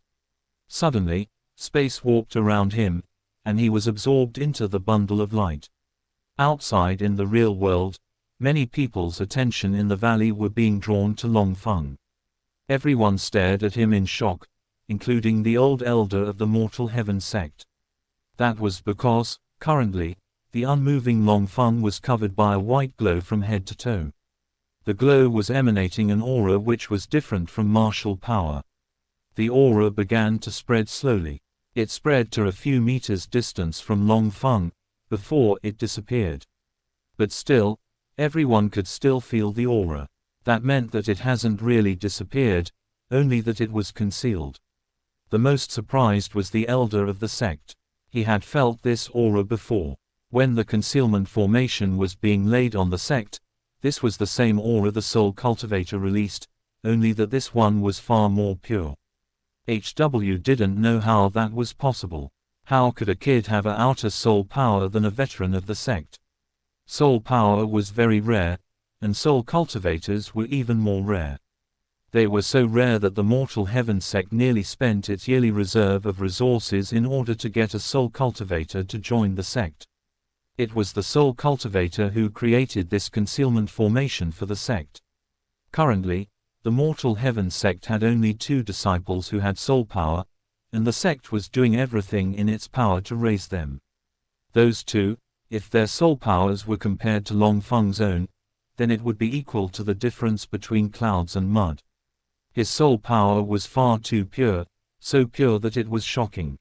Suddenly, space warped around him, and he was absorbed into the bundle of light. Outside in the real world, many people's attention in the valley were being drawn to Long Feng. Everyone stared at him in shock, including the old elder of the Mortal Heaven sect. That was because, currently, the unmoving Long Feng was covered by a white glow from head to toe. The glow was emanating an aura which was different from martial power. The aura began to spread slowly. It spread to a few meters distance from Long Feng, before it disappeared. But still, everyone could still feel the aura. That meant that it hasn't really disappeared, only that it was concealed. The most surprised was the elder of the sect. He had felt this aura before. When the concealment formation was being laid on the sect, this was the same aura the soul cultivator released, only that this one was far more pure. HW didn't know how that was possible. How could a kid have a outer soul power than a veteran of the sect? Soul power was very rare, and soul cultivators were even more rare. They were so rare that the Mortal Heaven sect nearly spent its yearly reserve of resources in order to get a soul cultivator to join the sect. It was the soul cultivator who created this concealment formation for the sect. Currently, the Mortal Heaven sect had only 2 disciples who had soul power, and the sect was doing everything in its power to raise them. Those 2, if their soul powers were compared to Long Feng's own, then it would be equal to the difference between clouds and mud. His soul power was far too pure, so pure that it was shocking.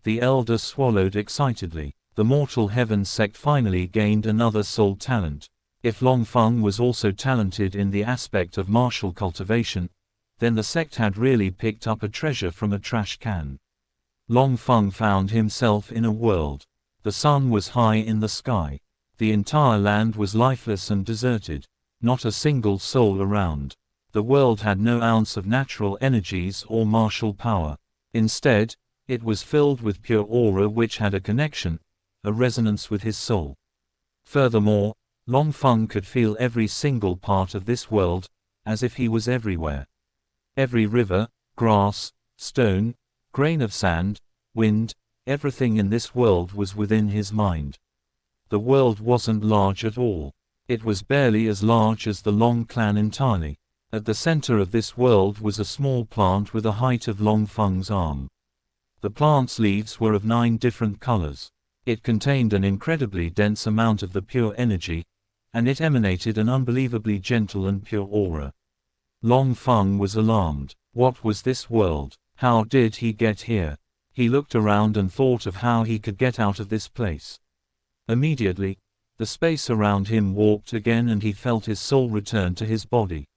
The elder swallowed excitedly. The Mortal Heaven sect finally gained another soul talent. If Long Feng was also talented in the aspect of martial cultivation, then the sect had really picked up a treasure from a trash can. Long Feng found himself in a world. The sun was high in the sky. The entire land was lifeless and deserted. Not a single soul around. The world had no ounce of natural energies or martial power. Instead, It was filled with pure aura which had a connection, a resonance with his soul. Furthermore, Long Feng could feel every single part of this world, as if he was everywhere. Every river, grass, stone, grain of sand, wind, everything in this world was within his mind. The world wasn't large at all. It was barely as large as the Long clan entirely. At the center of this world was a small plant with a height of Long Feng's arm. The plant's leaves were of 9 different colors. It contained an incredibly dense amount of the pure energy, and it emanated an unbelievably gentle and pure aura. Long Feng was alarmed. What was this world? How did he get here? He looked around and thought of how he could get out of this place. Immediately, the space around him warped again and he felt his soul return to his body.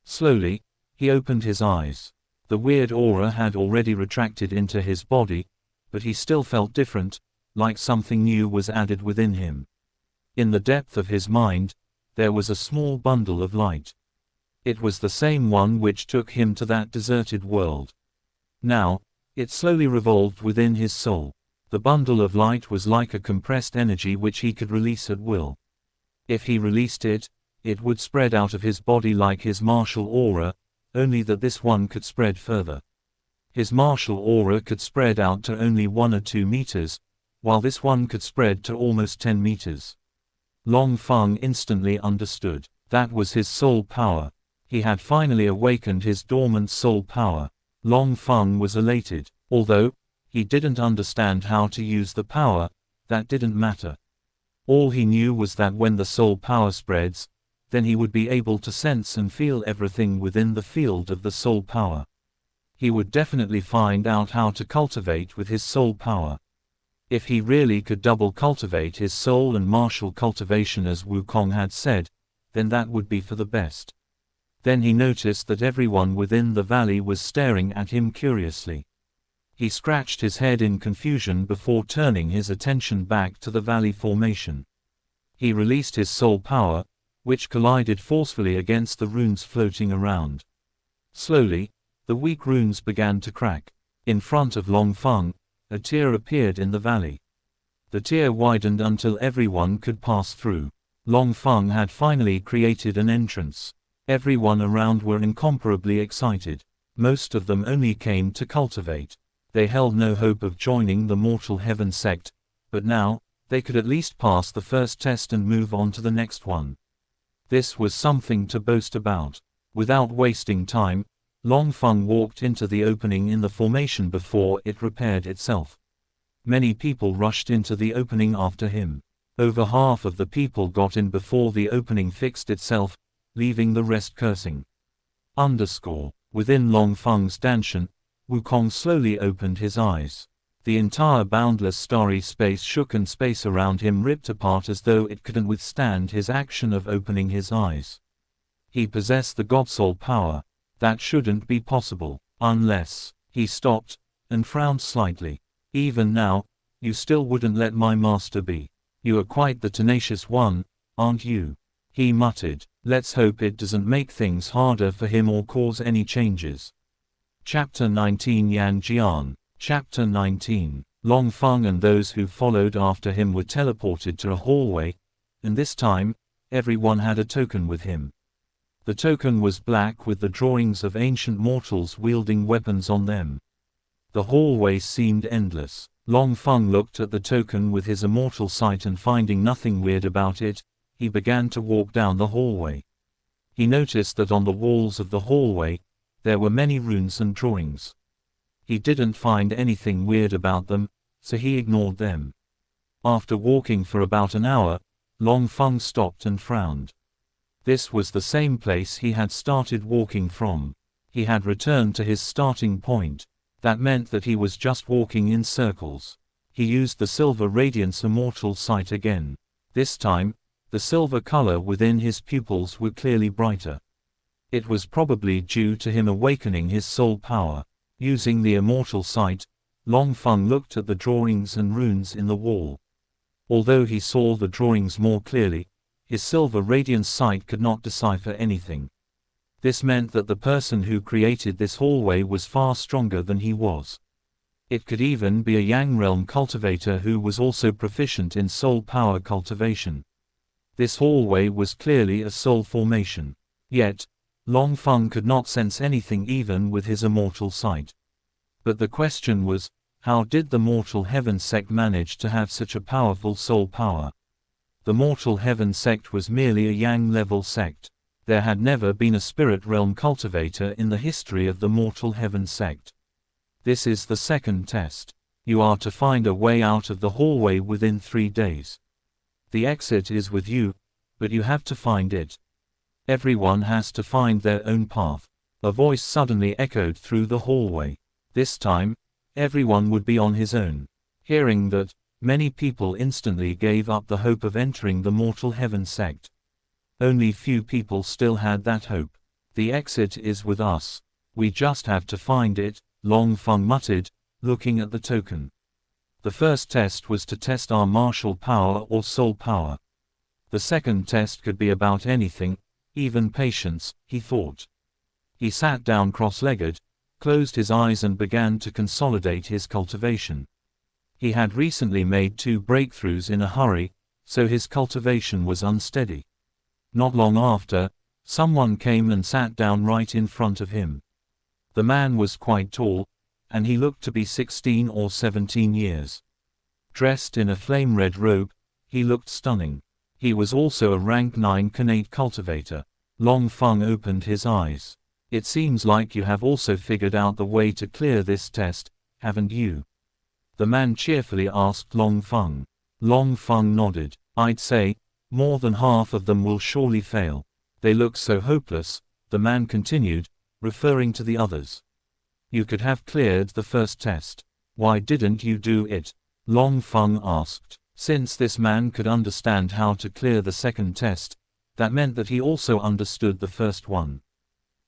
Slowly, he opened his eyes. The weird aura had already retracted into his body, but he still felt different, like something new was added within him. In the depth of his mind, there was a small bundle of light. It was the same one which took him to that deserted world. Now, it slowly revolved within his soul. The bundle of light was like a compressed energy which he could release at will. If he released it, it would spread out of his body like his martial aura, only that this one could spread further. His martial aura could spread out to only 1 or 2 meters, while this one could spread to almost 10 meters. Long Feng instantly understood. That was his soul power. He had finally awakened his dormant soul power. Long Feng was elated. Although he didn't understand how to use the power, that didn't matter. All he knew was that when the soul power spreads, then he would be able to sense and feel everything within the field of the soul power. He would definitely find out how to cultivate with his soul power. If he really could double cultivate his soul and martial cultivation as Wukong had said, then that would be for the best. Then he noticed that everyone within the valley was staring at him curiously. He scratched his head in confusion before turning his attention back to the valley formation. He released his soul power, which collided forcefully against the runes floating around. Slowly, the weak runes began to crack. In front of Long Feng, a tear appeared in the valley. The tear widened until everyone could pass through. Long Feng had finally created an entrance. Everyone around were incomparably excited. Most of them only came to cultivate. They held no hope of joining the Mortal Heaven sect, but now, they could at least pass the first test and move on to the next one. This was something to boast about. Without wasting time, Long Feng walked into the opening in the formation before it repaired itself. Many people rushed into the opening after him. Over half of the people got in before the opening fixed itself, leaving the rest cursing. Within Long Feng's Danshan, Wukong slowly opened his eyes. The entire boundless starry space shook and space around him ripped apart as though it couldn't withstand his action of opening his eyes. He possessed the God Soul power. That shouldn't be possible, unless... He stopped, and frowned slightly. Even now, you still wouldn't let my master be. You are quite the tenacious one, aren't you? He muttered. Let's hope it doesn't make things harder for him or cause any changes. Chapter 19 Yan Jian. Chapter 19. Long Feng and those who followed after him were teleported to a hallway, and this time, everyone had a token with him. The token was black with the drawings of ancient mortals wielding weapons on them. The hallway seemed endless. Long Feng looked at the token with his immortal sight and finding nothing weird about it, he began to walk down the hallway. He noticed that on the walls of the hallway, there were many runes and drawings. He didn't find anything weird about them, so he ignored them. After walking for about an hour, Long Feng stopped and frowned. This was the same place he had started walking from. He had returned to his starting point. That meant that he was just walking in circles. He used the silver radiance immortal sight again. This time, the silver color within his pupils were clearly brighter. It was probably due to him awakening his soul power. Using the immortal sight, Long Feng looked at the drawings and runes in the wall. Although he saw the drawings more clearly, his silver radiance sight could not decipher anything. This meant that the person who created this hallway was far stronger than he was. It could even be a Yang realm cultivator who was also proficient in soul power cultivation. This hallway was clearly a soul formation. Yet, Long Feng could not sense anything even with his immortal sight. But the question was, how did the Mortal Heaven sect manage to have such a powerful soul power? The Mortal Heaven sect was merely a Yang-level sect. There had never been a spirit realm cultivator in the history of the Mortal Heaven sect. This is the second test. You are to find a way out of the hallway within 3 days. The exit is with you, but you have to find it. Everyone has to find their own path. A voice suddenly echoed through the hallway. This time, everyone would be on his own. Hearing that, many people instantly gave up the hope of entering the Mortal Heaven sect. Only few people still had that hope. The exit is with us. We just have to find it, Long Feng muttered, looking at the token. The first test was to test our martial power or soul power. The second test could be about anything, even patience, he thought. He sat down cross-legged, closed his eyes and began to consolidate his cultivation. He had recently made 2 breakthroughs in a hurry, so his cultivation was unsteady. Not long after, someone came and sat down right in front of him. The man was quite tall, and he looked to be 16 or 17 years. Dressed in a flame-red robe, he looked stunning. He was also a rank 9 Khanate cultivator. Long Feng opened his eyes. It seems like you have also figured out the way to clear this test, haven't you? The man cheerfully asked Long Feng. Long Feng nodded. I'd say, more than half of them will surely fail. They look so hopeless, the man continued, referring to the others. You could have cleared the first test. Why didn't you do it? Long Feng asked. Since this man could understand how to clear the second test, that meant that he also understood the first one.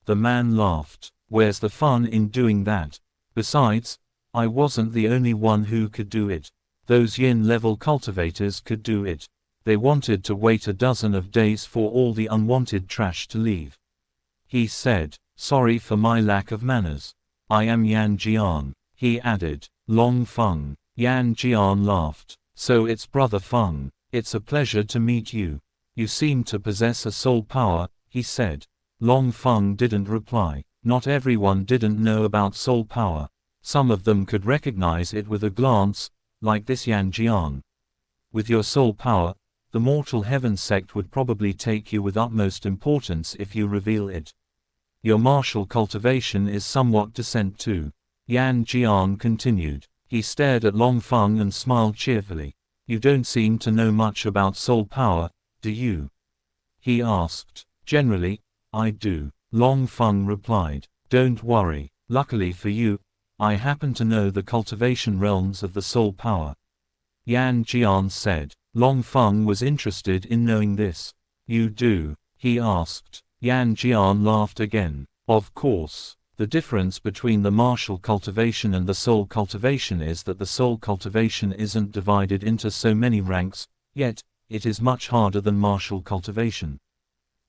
The man laughed. Where's the fun in doing that? Besides, I wasn't the only one who could do it. Those yin-level cultivators could do it. They wanted to wait a dozen of days for all the unwanted trash to leave. He said, sorry for my lack of manners. I am Yan Jian, he added. Long Feng. Yan Jian laughed. So it's Brother Feng. It's a pleasure to meet you. You seem to possess a soul power, he said. Long Feng didn't reply. Not everyone didn't know about soul power. Some of them could recognize it with a glance, like this Yan Jian. With your soul power, the Mortal Heaven sect would probably take you with utmost importance if you reveal it. Your martial cultivation is somewhat decent too. Yan Jian continued. He stared at Long Feng and smiled cheerfully. You don't seem to know much about soul power, do you? He asked. Generally, I do. Long Feng replied. Don't worry. Luckily for you, I happen to know the cultivation realms of the soul power. Yan Jian said. Long Feng was interested in knowing this. You do? He asked. Yan Jian laughed again. Of course. The difference between the martial cultivation and the soul cultivation is that the soul cultivation isn't divided into so many ranks, yet, it is much harder than martial cultivation.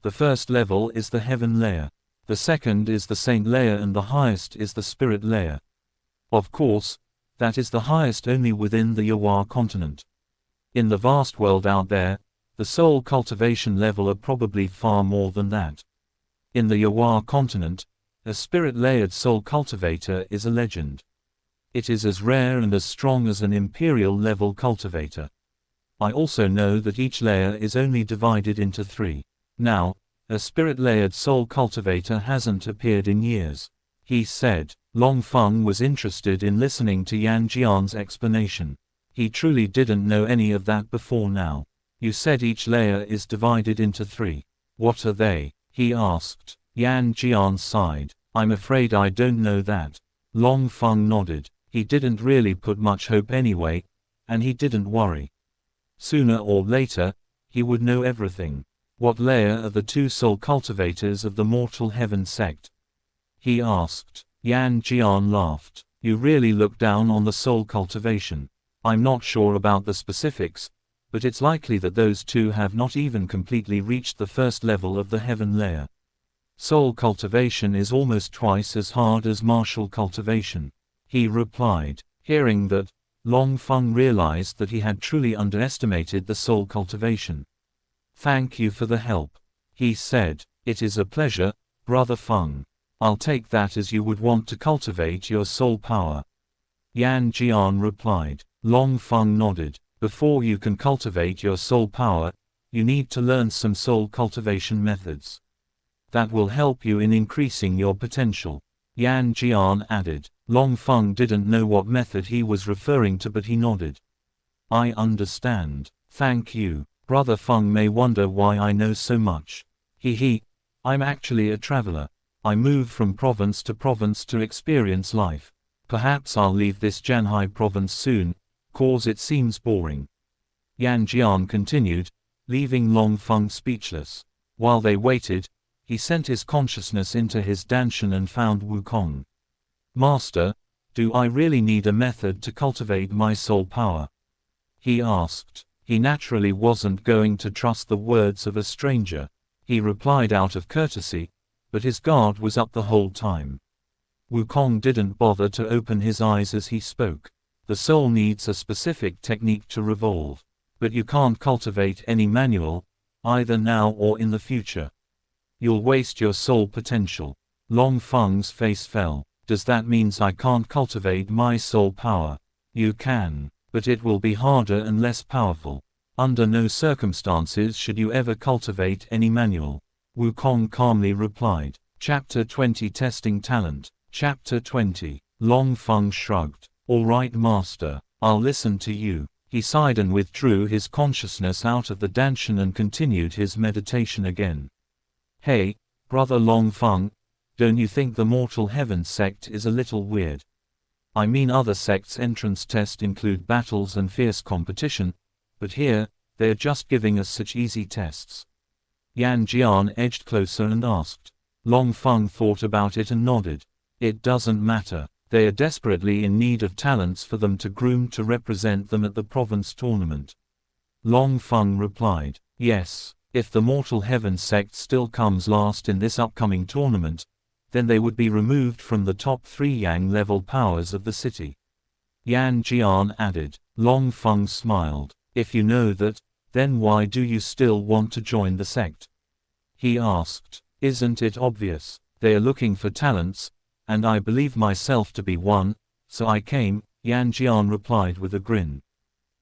The first level is the heaven layer. The second is the saint layer and the highest is the spirit layer. Of course, that is the highest only within the Yawa continent. In the vast world out there, the soul cultivation level are probably far more than that. In the Yawa continent, a spirit-layered soul cultivator is a legend. It is as rare and as strong as an imperial-level cultivator. I also know that each layer is only divided into 3. Now, a spirit-layered soul cultivator hasn't appeared in years. He said. Long Feng was interested in listening to Yan Jian's explanation. He truly didn't know any of that before now. You said each layer is divided into 3. What are they? He asked. Yan Jian sighed. I'm afraid I don't know that. Long Feng nodded. He didn't really put much hope anyway, and he didn't worry. Sooner or later, he would know everything. What layer are the 2 soul cultivators of the Mortal Heaven sect? He asked. Yan Jian laughed. You really look down on the soul cultivation. I'm not sure about the specifics, but it's likely that those 2 have not even completely reached the first level of the heaven layer. Soul cultivation is almost twice as hard as martial cultivation. He replied. Hearing that, Long Feng realized that he had truly underestimated the soul cultivation. "Thank you for the help," he said. "It is a pleasure, Brother Feng. I'll take that as you would want to cultivate your soul power." Yan Jian replied. Long Feng nodded. "Before you can cultivate your soul power, you need to learn some soul cultivation methods. That will help you in increasing your potential," Yan Jian added. Long Feng didn't know what method he was referring to, but he nodded. "I understand. Thank you. Brother Feng may wonder why I know so much. I'm actually a traveler. I move from province to province to experience life. Perhaps I'll leave this Janhai province soon, cause it seems boring." Yan Jian continued, leaving Long Feng speechless. While they waited, he sent his consciousness into his Danshan and found Wukong. "Master, do I really need a method to cultivate my soul power?" he asked. He naturally wasn't going to trust the words of a stranger. He replied out of courtesy, but his guard was up the whole time. Wukong didn't bother to open his eyes as he spoke. "The soul needs a specific technique to revolve. But you can't cultivate any manual, either now or in the future. You'll waste your soul potential." Long Feng's face fell. "Does that mean I can't cultivate my soul power?" "You can, but it will be harder and less powerful. Under no circumstances should you ever cultivate any manual," Wukong calmly replied. Chapter 20 Testing Talent. Chapter 20. Long Feng shrugged. "All right, Master, I'll listen to you." He sighed and withdrew his consciousness out of the Danshan and continued his meditation again. "Hey, Brother Long Feng, don't you think the Mortal Heaven sect is a little weird? I mean, other sects' entrance tests include battles and fierce competition, but here, they're just giving us such easy tests." Yan Jian edged closer and asked. Long Feng thought about it and nodded. "It doesn't matter. They are desperately in need of talents for them to groom to represent them at the province tournament." Long Feng replied. "Yes, if the Mortal Heaven sect still comes last in this upcoming tournament, then they would be removed from the top 3 Yang-level powers of the city." Yan Jian added. Long Feng smiled. "If you know that, then why do you still want to join the sect?" he asked. "Isn't it obvious? They are looking for talents, and I believe myself to be one, so I came," Yan Jian replied with a grin.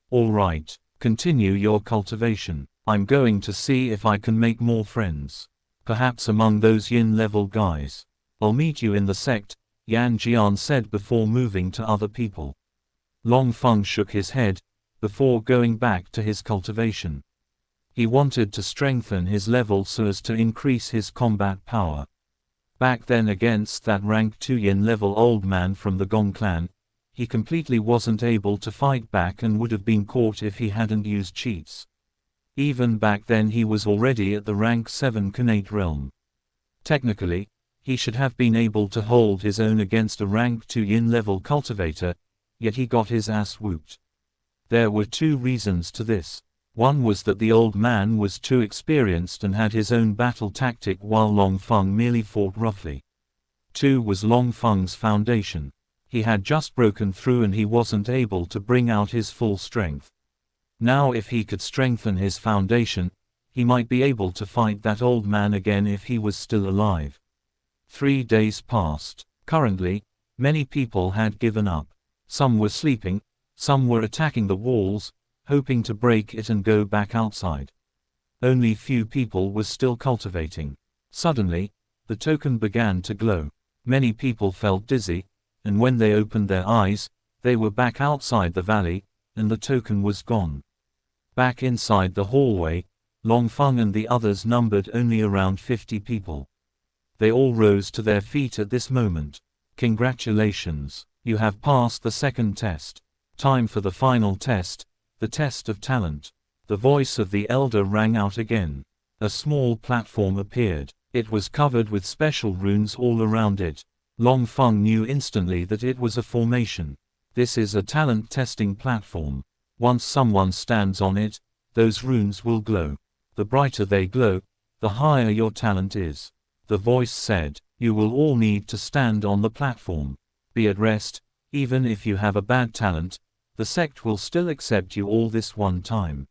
"All right, continue your cultivation. I'm going to see if I can make more friends. Perhaps among those yin-level guys. I'll meet you in the sect," Yan Jian said before moving to other people. Long Feng shook his head, before going back to his cultivation. He wanted to strengthen his level so as to increase his combat power. Back then, against that rank 2 yin-level old man from the Gong clan, he completely wasn't able to fight back and would have been caught if he hadn't used cheats. Even back then he was already at the rank 7 Khanate realm. Technically, he should have been able to hold his own against a rank 2 yin-level cultivator, yet he got his ass whooped. There were 2 reasons to this. One was that the old man was too experienced and had his own battle tactic while Long Feng merely fought roughly. 2 was Long Feng's foundation. He had just broken through and he wasn't able to bring out his full strength. Now if he could strengthen his foundation, he might be able to fight that old man again if he was still alive. 3 days passed. Currently, many people had given up. Some were sleeping, some were attacking the walls, hoping to break it and go back outside. Only few people were still cultivating. Suddenly, the token began to glow. Many people felt dizzy, and when they opened their eyes, they were back outside the valley, and the token was gone. Back inside the hallway, Long Feng and the others numbered only around 50 people. They all rose to their feet at this moment. "Congratulations, you have passed the second test. Time for the final test, the test of talent." The voice of the elder rang out again. A small platform appeared. It was covered with special runes all around it. Long Feng knew instantly that it was a formation. This is a talent testing platform. Once someone stands on it, those runes will glow. The brighter they glow, the higher your talent is. The voice said, "You will all need to stand on the platform. Be at rest, Even if you have a bad talent, the sect will still accept you all this one time.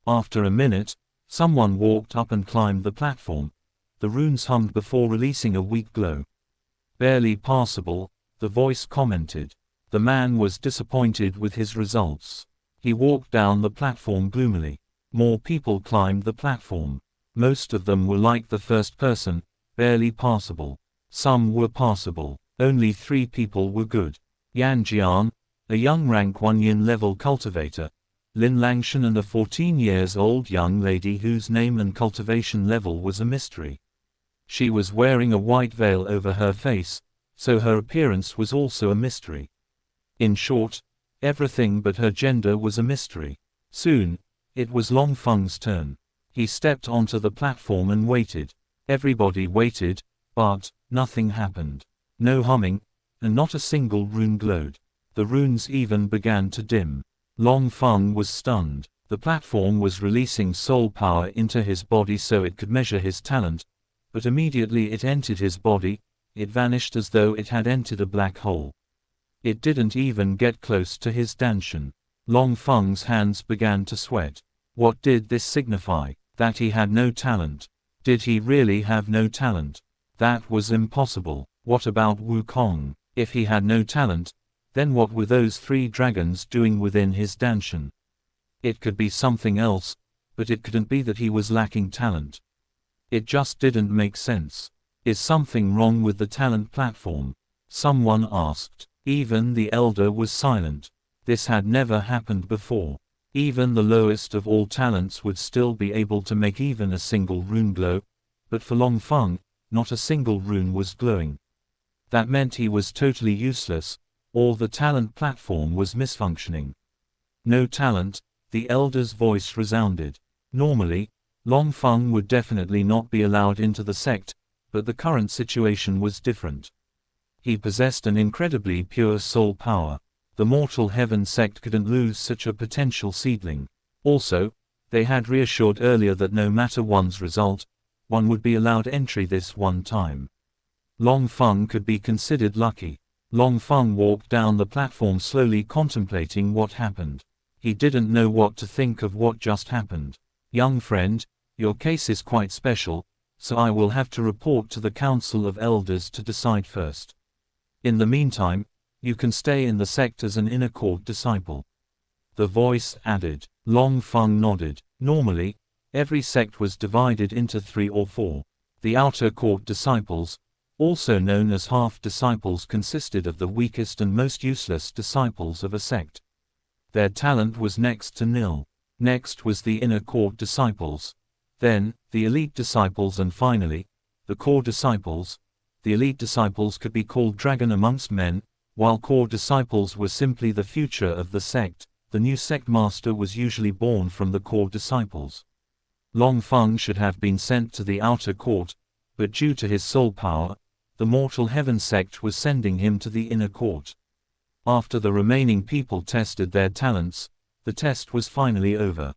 After a minute, someone walked up and climbed the platform. The runes hummed before releasing a weak glow. Barely passable, the voice commented. The man was disappointed with his results. He walked down the platform gloomily. More people climbed the platform. Most of them were like the first person, barely passable. Some were passable. Only 3 people were good. Xianxia, a young rank 1 yin level cultivator, Lin Langshan, and a 14 years old young lady whose name and cultivation level was a mystery. She was wearing a white veil over her face, so her appearance was also a mystery. In short, everything but her gender was a mystery. Soon, it was Long Feng's turn. He stepped onto the platform and waited. Everybody waited, but nothing happened. No humming, and not a single rune glowed. The runes even began to dim. Long Feng was stunned. The platform was releasing soul power into his body so it could measure his talent, but immediately it entered his body, it vanished as though it had entered a black hole. It didn't even get close to his danshan. Long Feng's hands began to sweat. What did this signify? That he had no talent. Did he really have no talent? That was impossible. What about Wukong? If he had no talent, then what were those 3 dragons doing within his danshan? It could be something else, but it couldn't be that he was lacking talent. It just didn't make sense. Is something wrong with the talent platform? Someone asked. Even the elder was silent. This had never happened before. Even the lowest of all talents would still be able to make even a single rune glow, but for Long Feng, not a single rune was glowing. That meant he was totally useless, or the talent platform was misfunctioning. No talent, the elder's voice resounded. Normally, Long Feng would definitely not be allowed into the sect, but the current situation was different. He possessed an incredibly pure soul power. The Mortal Heaven sect couldn't lose such a potential seedling. Also, they had reassured earlier that no matter one's result, one would be allowed entry this one time. Long Feng could be considered lucky. Long Feng walked down the platform slowly, contemplating what happened. He didn't know what to think of what just happened. Young friend, your case is quite special, so I will have to report to the Council of Elders to decide first. In the meantime, you can stay in the sect as an inner court disciple. The voice added. Long Feng nodded. Normally, every sect was divided into 3 or 4. The outer court disciples, also known as half-disciples, consisted of the weakest and most useless disciples of a sect. Their talent was next to nil. Next was the inner court disciples. Then, the elite disciples, and finally, the core disciples. The elite disciples could be called dragon amongst men, while core disciples were simply the future of the sect. The new sect master was usually born from the core disciples. Long Feng should have been sent to the outer court, but due to his soul power, the Mortal Heaven sect was sending him to the inner court. After the remaining people tested their talents, the test was finally over.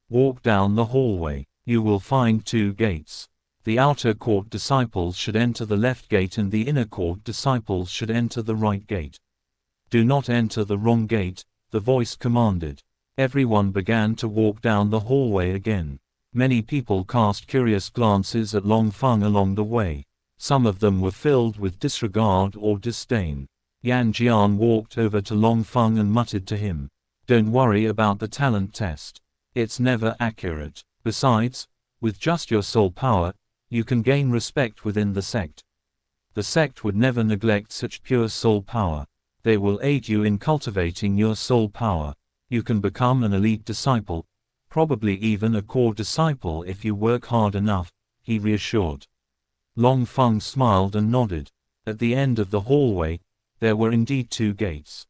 Walk down the hallway. You will find 2 gates. The outer court disciples should enter the left gate and the inner court disciples should enter the right gate. Do not enter the wrong gate, the voice commanded. Everyone began to walk down the hallway again. Many people cast curious glances at Long Feng along the way. Some of them were filled with disregard or disdain. Xianxia walked over to Long Feng and muttered to him, "Don't worry about the talent test. It's never accurate. Besides, with just your soul power, you can gain respect within the sect. The sect would never neglect such pure soul power. They will aid you in cultivating your soul power. You can become an elite disciple, probably even a core disciple if you work hard enough," he reassured. Long Feng smiled and nodded. At the end of the hallway, there were indeed 2 gates.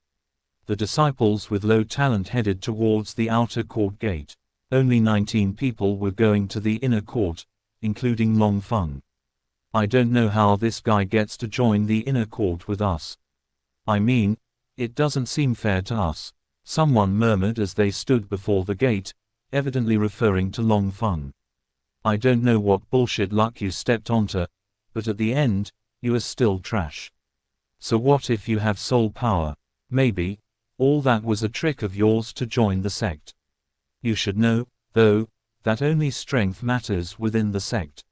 The disciples with low talent headed towards the outer court gate. Only 19 people were going to the inner court, including Long Feng. I don't know how this guy gets to join the inner court with us. I mean, it doesn't seem fair to us, someone murmured as they stood before the gate, evidently referring to Long Feng. I don't know what bullshit luck you stepped onto, but at the end, you are still trash. So what if you have soul power? Maybe, all that was a trick of yours to join the sect. You should know, though, that only strength matters within the sect.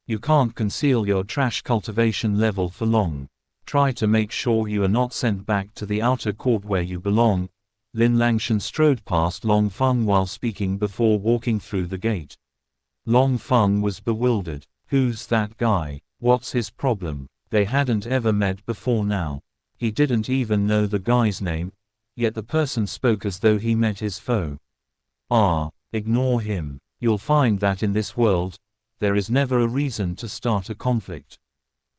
You can't conceal your trash cultivation level for long. Try to make sure you are not sent back to the outer court where you belong. Lin Langshan strode past Long Feng while speaking before walking through the gate. Long Feng was bewildered. Who's that guy? What's his problem? They hadn't ever met before now. He didn't even know the guy's name, yet the person spoke as though he met his foe. Ignore him. You'll find that in this world, there is never a reason to start a conflict.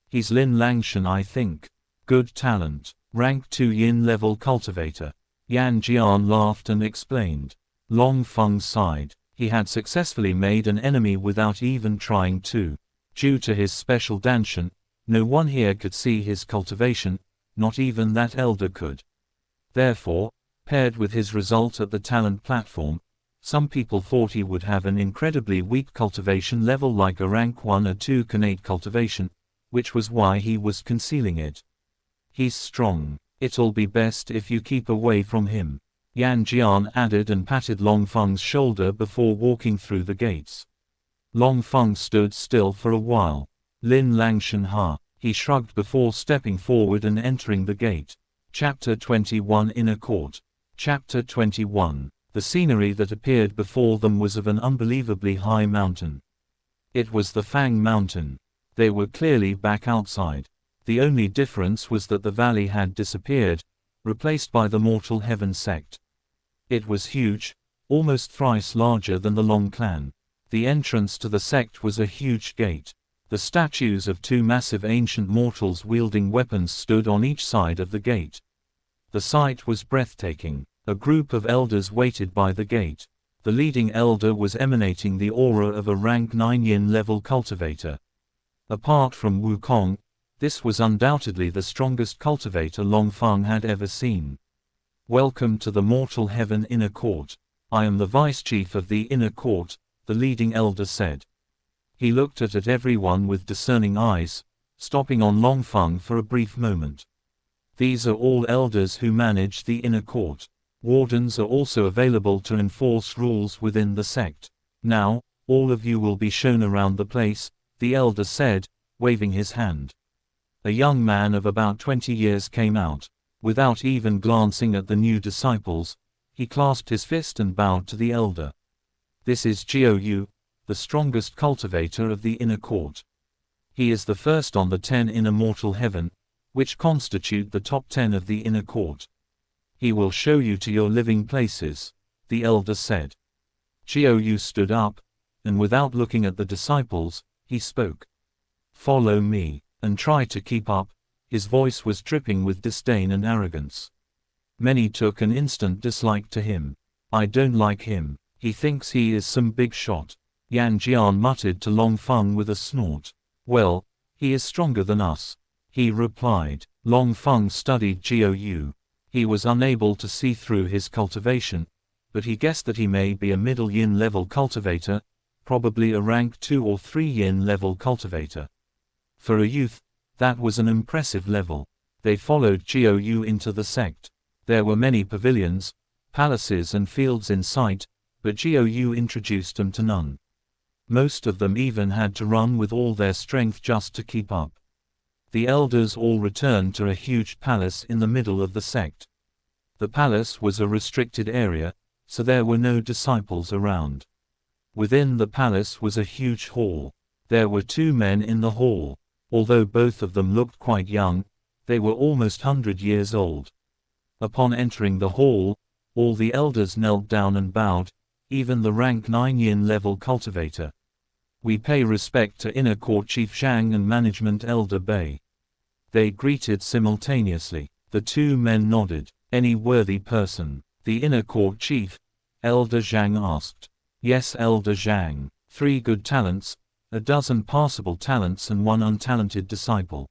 He's Lin Langshan, I think. Good talent. Rank 2 yin level cultivator. Yan Jian laughed and explained. Long Feng sighed. He had successfully made an enemy without even trying to. Due to his special danshan, no one here could see his cultivation, not even that elder could. Therefore, paired with his result at the talent platform, some people thought he would have an incredibly weak cultivation level like a rank 1 or 2 connate cultivation, which was why he was concealing it. He's strong. It'll be best if you keep away from him, Yan Jian added and patted Long Feng's shoulder before walking through the gates. Long Feng stood still for a while. Lin Langshan he shrugged before stepping forward and entering the gate. Chapter 21 Inner Court. Chapter 21. The scenery that appeared before them was of an unbelievably high mountain. It was the Fang Mountain. They were clearly back outside. The only difference was that the valley had disappeared, replaced by the Mortal Heaven sect. It was huge, almost thrice larger than the Long Clan. The entrance to the sect was a huge gate. The statues of two massive ancient mortals wielding weapons stood on each side of the gate. The sight was breathtaking. A group of elders waited by the gate. The leading elder was emanating the aura of a rank 9 yin level cultivator. Apart from Wukong, this was undoubtedly the strongest cultivator Long Feng had ever seen. Welcome to the Mortal Heaven Inner Court. I am the Vice Chief of the Inner Court, the leading elder said. He looked at everyone with discerning eyes, stopping on Long Feng for a brief moment. These are all elders who manage the Inner Court. Wardens are also available to enforce rules within the sect. Now, all of you will be shown around the place, the elder said, waving his hand. A young man of about 20 years came out. Without even glancing at the new disciples, he clasped his fist and bowed to the elder. This is Jiao Yu, the strongest cultivator of the Inner Court. He is the first on the 10 Inner Mortal Heaven, which constitute the top 10 of the Inner Court. He will show you to your living places, the elder said. Jiao Yu stood up, and without looking at the disciples, he spoke. Follow me, and try to keep up. His voice was dripping with disdain and arrogance. Many took an instant dislike to him. I don't like him. He thinks he is some big shot. Yan Jian muttered to Long Feng with a snort. Well, he is stronger than us, he replied. Long Feng studied Jiao Yu. He was unable to see through his cultivation, but he guessed that he may be a middle yin level cultivator, probably a rank 2 or 3 yin level cultivator. For a youth, that was an impressive level. They followed Jiao Yu into the sect. There were many pavilions, palaces and fields in sight, but Jiao Yu introduced them to none. Most of them even had to run with all their strength just to keep up. The elders all returned to a huge palace in the middle of the sect. The palace was a restricted area, so there were no disciples around. Within the palace was a huge hall. There were 2 men in the hall. Although both of them looked quite young, they were almost 100 years old. Upon entering the hall, all the elders knelt down and bowed, even the rank 9 yin level cultivator. We pay respect to Inner Court Chief Zhang and Management Elder Bei. They greeted simultaneously. The 2 men nodded. Any worthy person? The Inner Court Chief, Elder Zhang asked. Yes, Elder Zhang. 3 good talents, a dozen passable talents and 1 untalented disciple.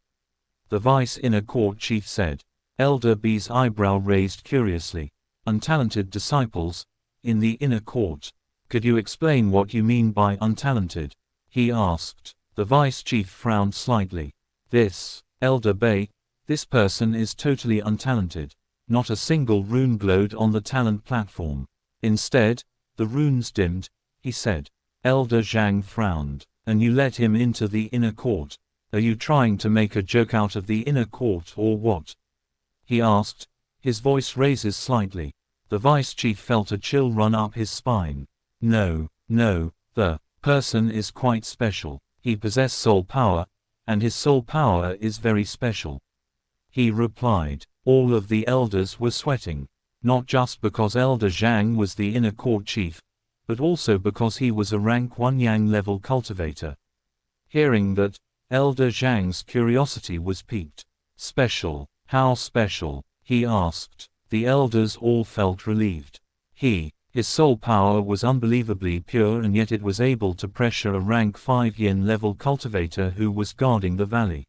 The Vice Inner Court Chief said. Elder B's eyebrow raised curiously. Untalented disciples, in the Inner Court. Could you explain what you mean by untalented? He asked. The Vice Chief frowned slightly. This, Elder Bei, this person is totally untalented. Not a single rune glowed on the talent platform. Instead, the runes dimmed, he said. Elder Xiang frowned. And you let him into the inner court. Are you trying to make a joke out of the inner court or what? He asked, his voice raises slightly. The vice chief felt a chill run up his spine. No, the person is quite special. He possesses soul power, and his soul power is very special. He replied. All of the elders were sweating. Not just because Elder Xiang was the inner court chief, but also because he was a rank 1 Yang level cultivator. Hearing that, Elder Xiang's curiosity was piqued. Special? How special? He asked. The elders all felt relieved. His soul power was unbelievably pure, and yet it was able to pressure a rank 5 Yin level cultivator who was guarding the valley.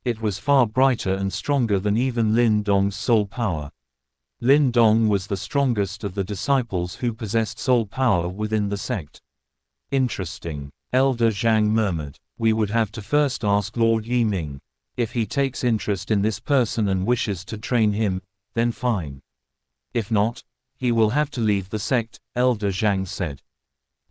It was far brighter and stronger than even Lin Dong's soul power. Lin Dong was the strongest of the disciples who possessed soul power within the sect. Interesting, Elder Xiang murmured. We would have to first ask Lord Yiming. If he takes interest in this person and wishes to train him, then fine. If not, he will have to leave the sect, Elder Xiang said.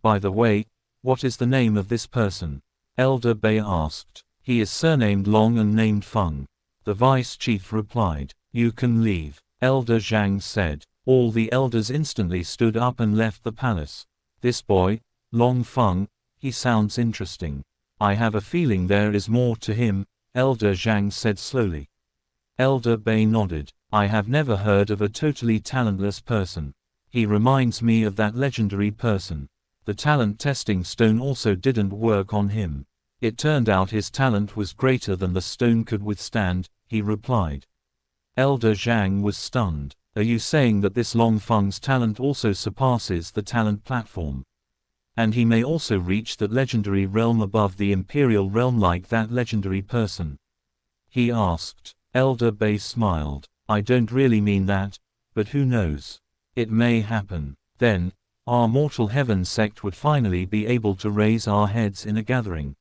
By the way, what is the name of this person? Elder Bei asked. He is surnamed Long and named Feng. The vice chief replied. You can leave, Elder Xiang said. All the elders instantly stood up and left the palace. This boy, Long Feng, he sounds interesting. I have a feeling there is more to him, Elder Xiang said slowly. Elder Bei nodded. I have never heard of a totally talentless person. He reminds me of that legendary person. The talent testing stone also didn't work on him. It turned out his talent was greater than the stone could withstand, he replied. Elder Xiang was stunned. Are you saying that this Long Feng's talent also surpasses the talent platform? And he may also reach that legendary realm above the imperial realm like that legendary person? He asked. Elder Bei smiled. I don't really mean that, but who knows? It may happen. Then, our mortal heaven sect would finally be able to raise our heads in a gathering.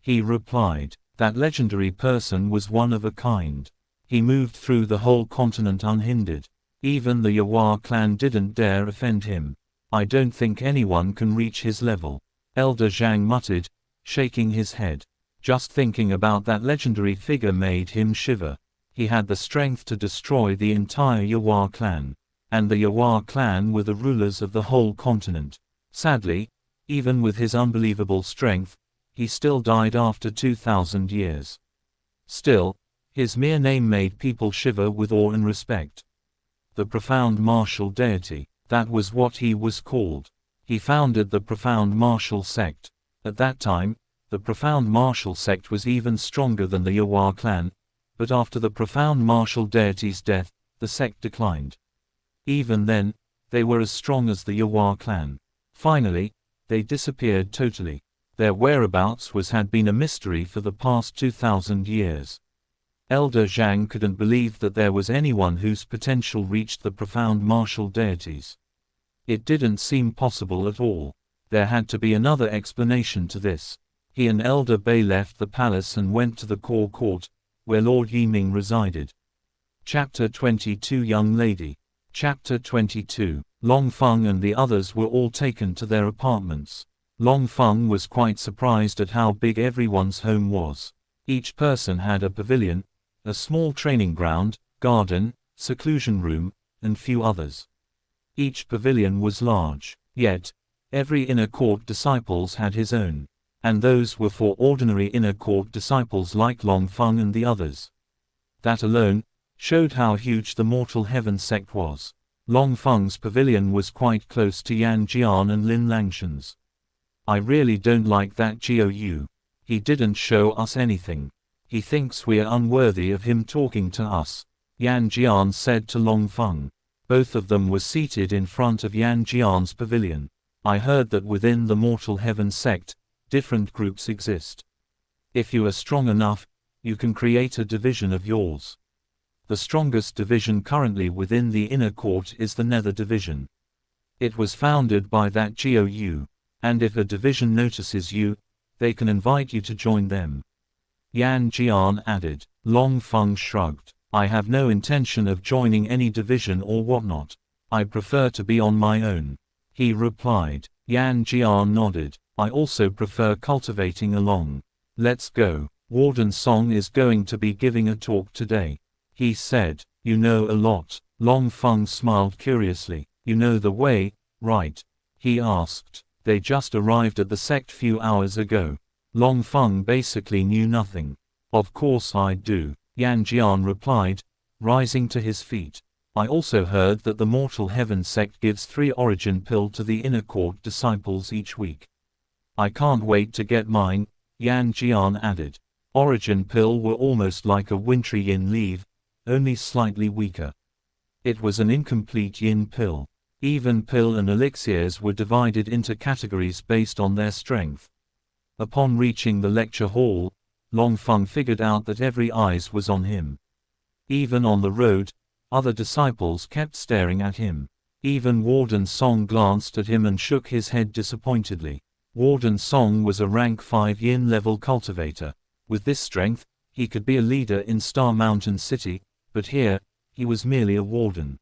He replied. That legendary person was one of a kind. He moved through the whole continent unhindered. Even the Yawa clan didn't dare offend him. I don't think anyone can reach his level. Elder Xiang muttered, shaking his head. Just thinking about that legendary figure made him shiver. He had the strength to destroy the entire Yawa clan. And the Yawa clan were the rulers of the whole continent. Sadly, even with his unbelievable strength, he still died after 2,000 years. Still, his mere name made people shiver with awe and respect. The profound martial deity, that was what he was called. He founded the profound martial sect. At that time, the profound martial sect was even stronger than the Yawa clan, but after the profound martial deity's death, the sect declined. Even then, they were as strong as the Yawa clan. Finally, they disappeared totally. Their whereabouts had been a mystery for the past 2,000 years. Elder Xiang couldn't believe that there was anyone whose potential reached the profound martial deities. It didn't seem possible at all. There had to be another explanation to this. He and Elder Bei left the palace and went to the core court, where Lord Yiming resided. Chapter 22 Young Lady. Chapter 22. Long Feng and the others were all taken to their apartments. Long Feng was quite surprised at how big everyone's home was. Each person had a pavilion, a small training ground, garden, seclusion room, and few others. Each pavilion was large, yet, every inner court disciples had his own. And those were for ordinary inner court disciples like Long Feng and the others. That alone showed how huge the mortal heaven sect was. Long Feng's pavilion was quite close to Yan Jian and Lin Langshan's. I really don't like that Jiu. He didn't show us anything. He thinks we're unworthy of him talking to us, Yan Jian said to Long Feng. Both of them were seated in front of Yan Jian's pavilion. I heard that within the mortal heaven sect, different groups exist. If you are strong enough, you can create a division of yours. The strongest division currently within the inner court is the Nether Division. It was founded by that Jiu, and if a division notices you, they can invite you to join them. Yan Jian added. Long Feng shrugged. I have no intention of joining any division or whatnot. I prefer to be on my own," he replied. Xianxia nodded. "I also prefer cultivating along. Let's go. Warden Song is going to be giving a talk today," he said. "You know a lot." Long Feng smiled curiously. "You know the way, right?" he asked. "They just arrived at the sect few hours ago." Long Feng basically knew nothing. "Of course I do," Xianxia replied, rising to his feet. "I also heard that the Mortal Heaven sect gives 3 origin pill to the inner court disciples each week. I can't wait to get mine," Xianxia added. Origin pill were almost like a wintry yin leaf, only slightly weaker. It was an incomplete yin pill. Even pill and elixirs were divided into categories based on their strength. Upon reaching the lecture hall, Long Feng figured out that every eyes was on him. Even on the road, other disciples kept staring at him. Even Warden Song glanced at him and shook his head disappointedly. Warden Song was a rank 5 yin level cultivator. With this strength, he could be a leader in Star Mountain City, but here, he was merely a warden.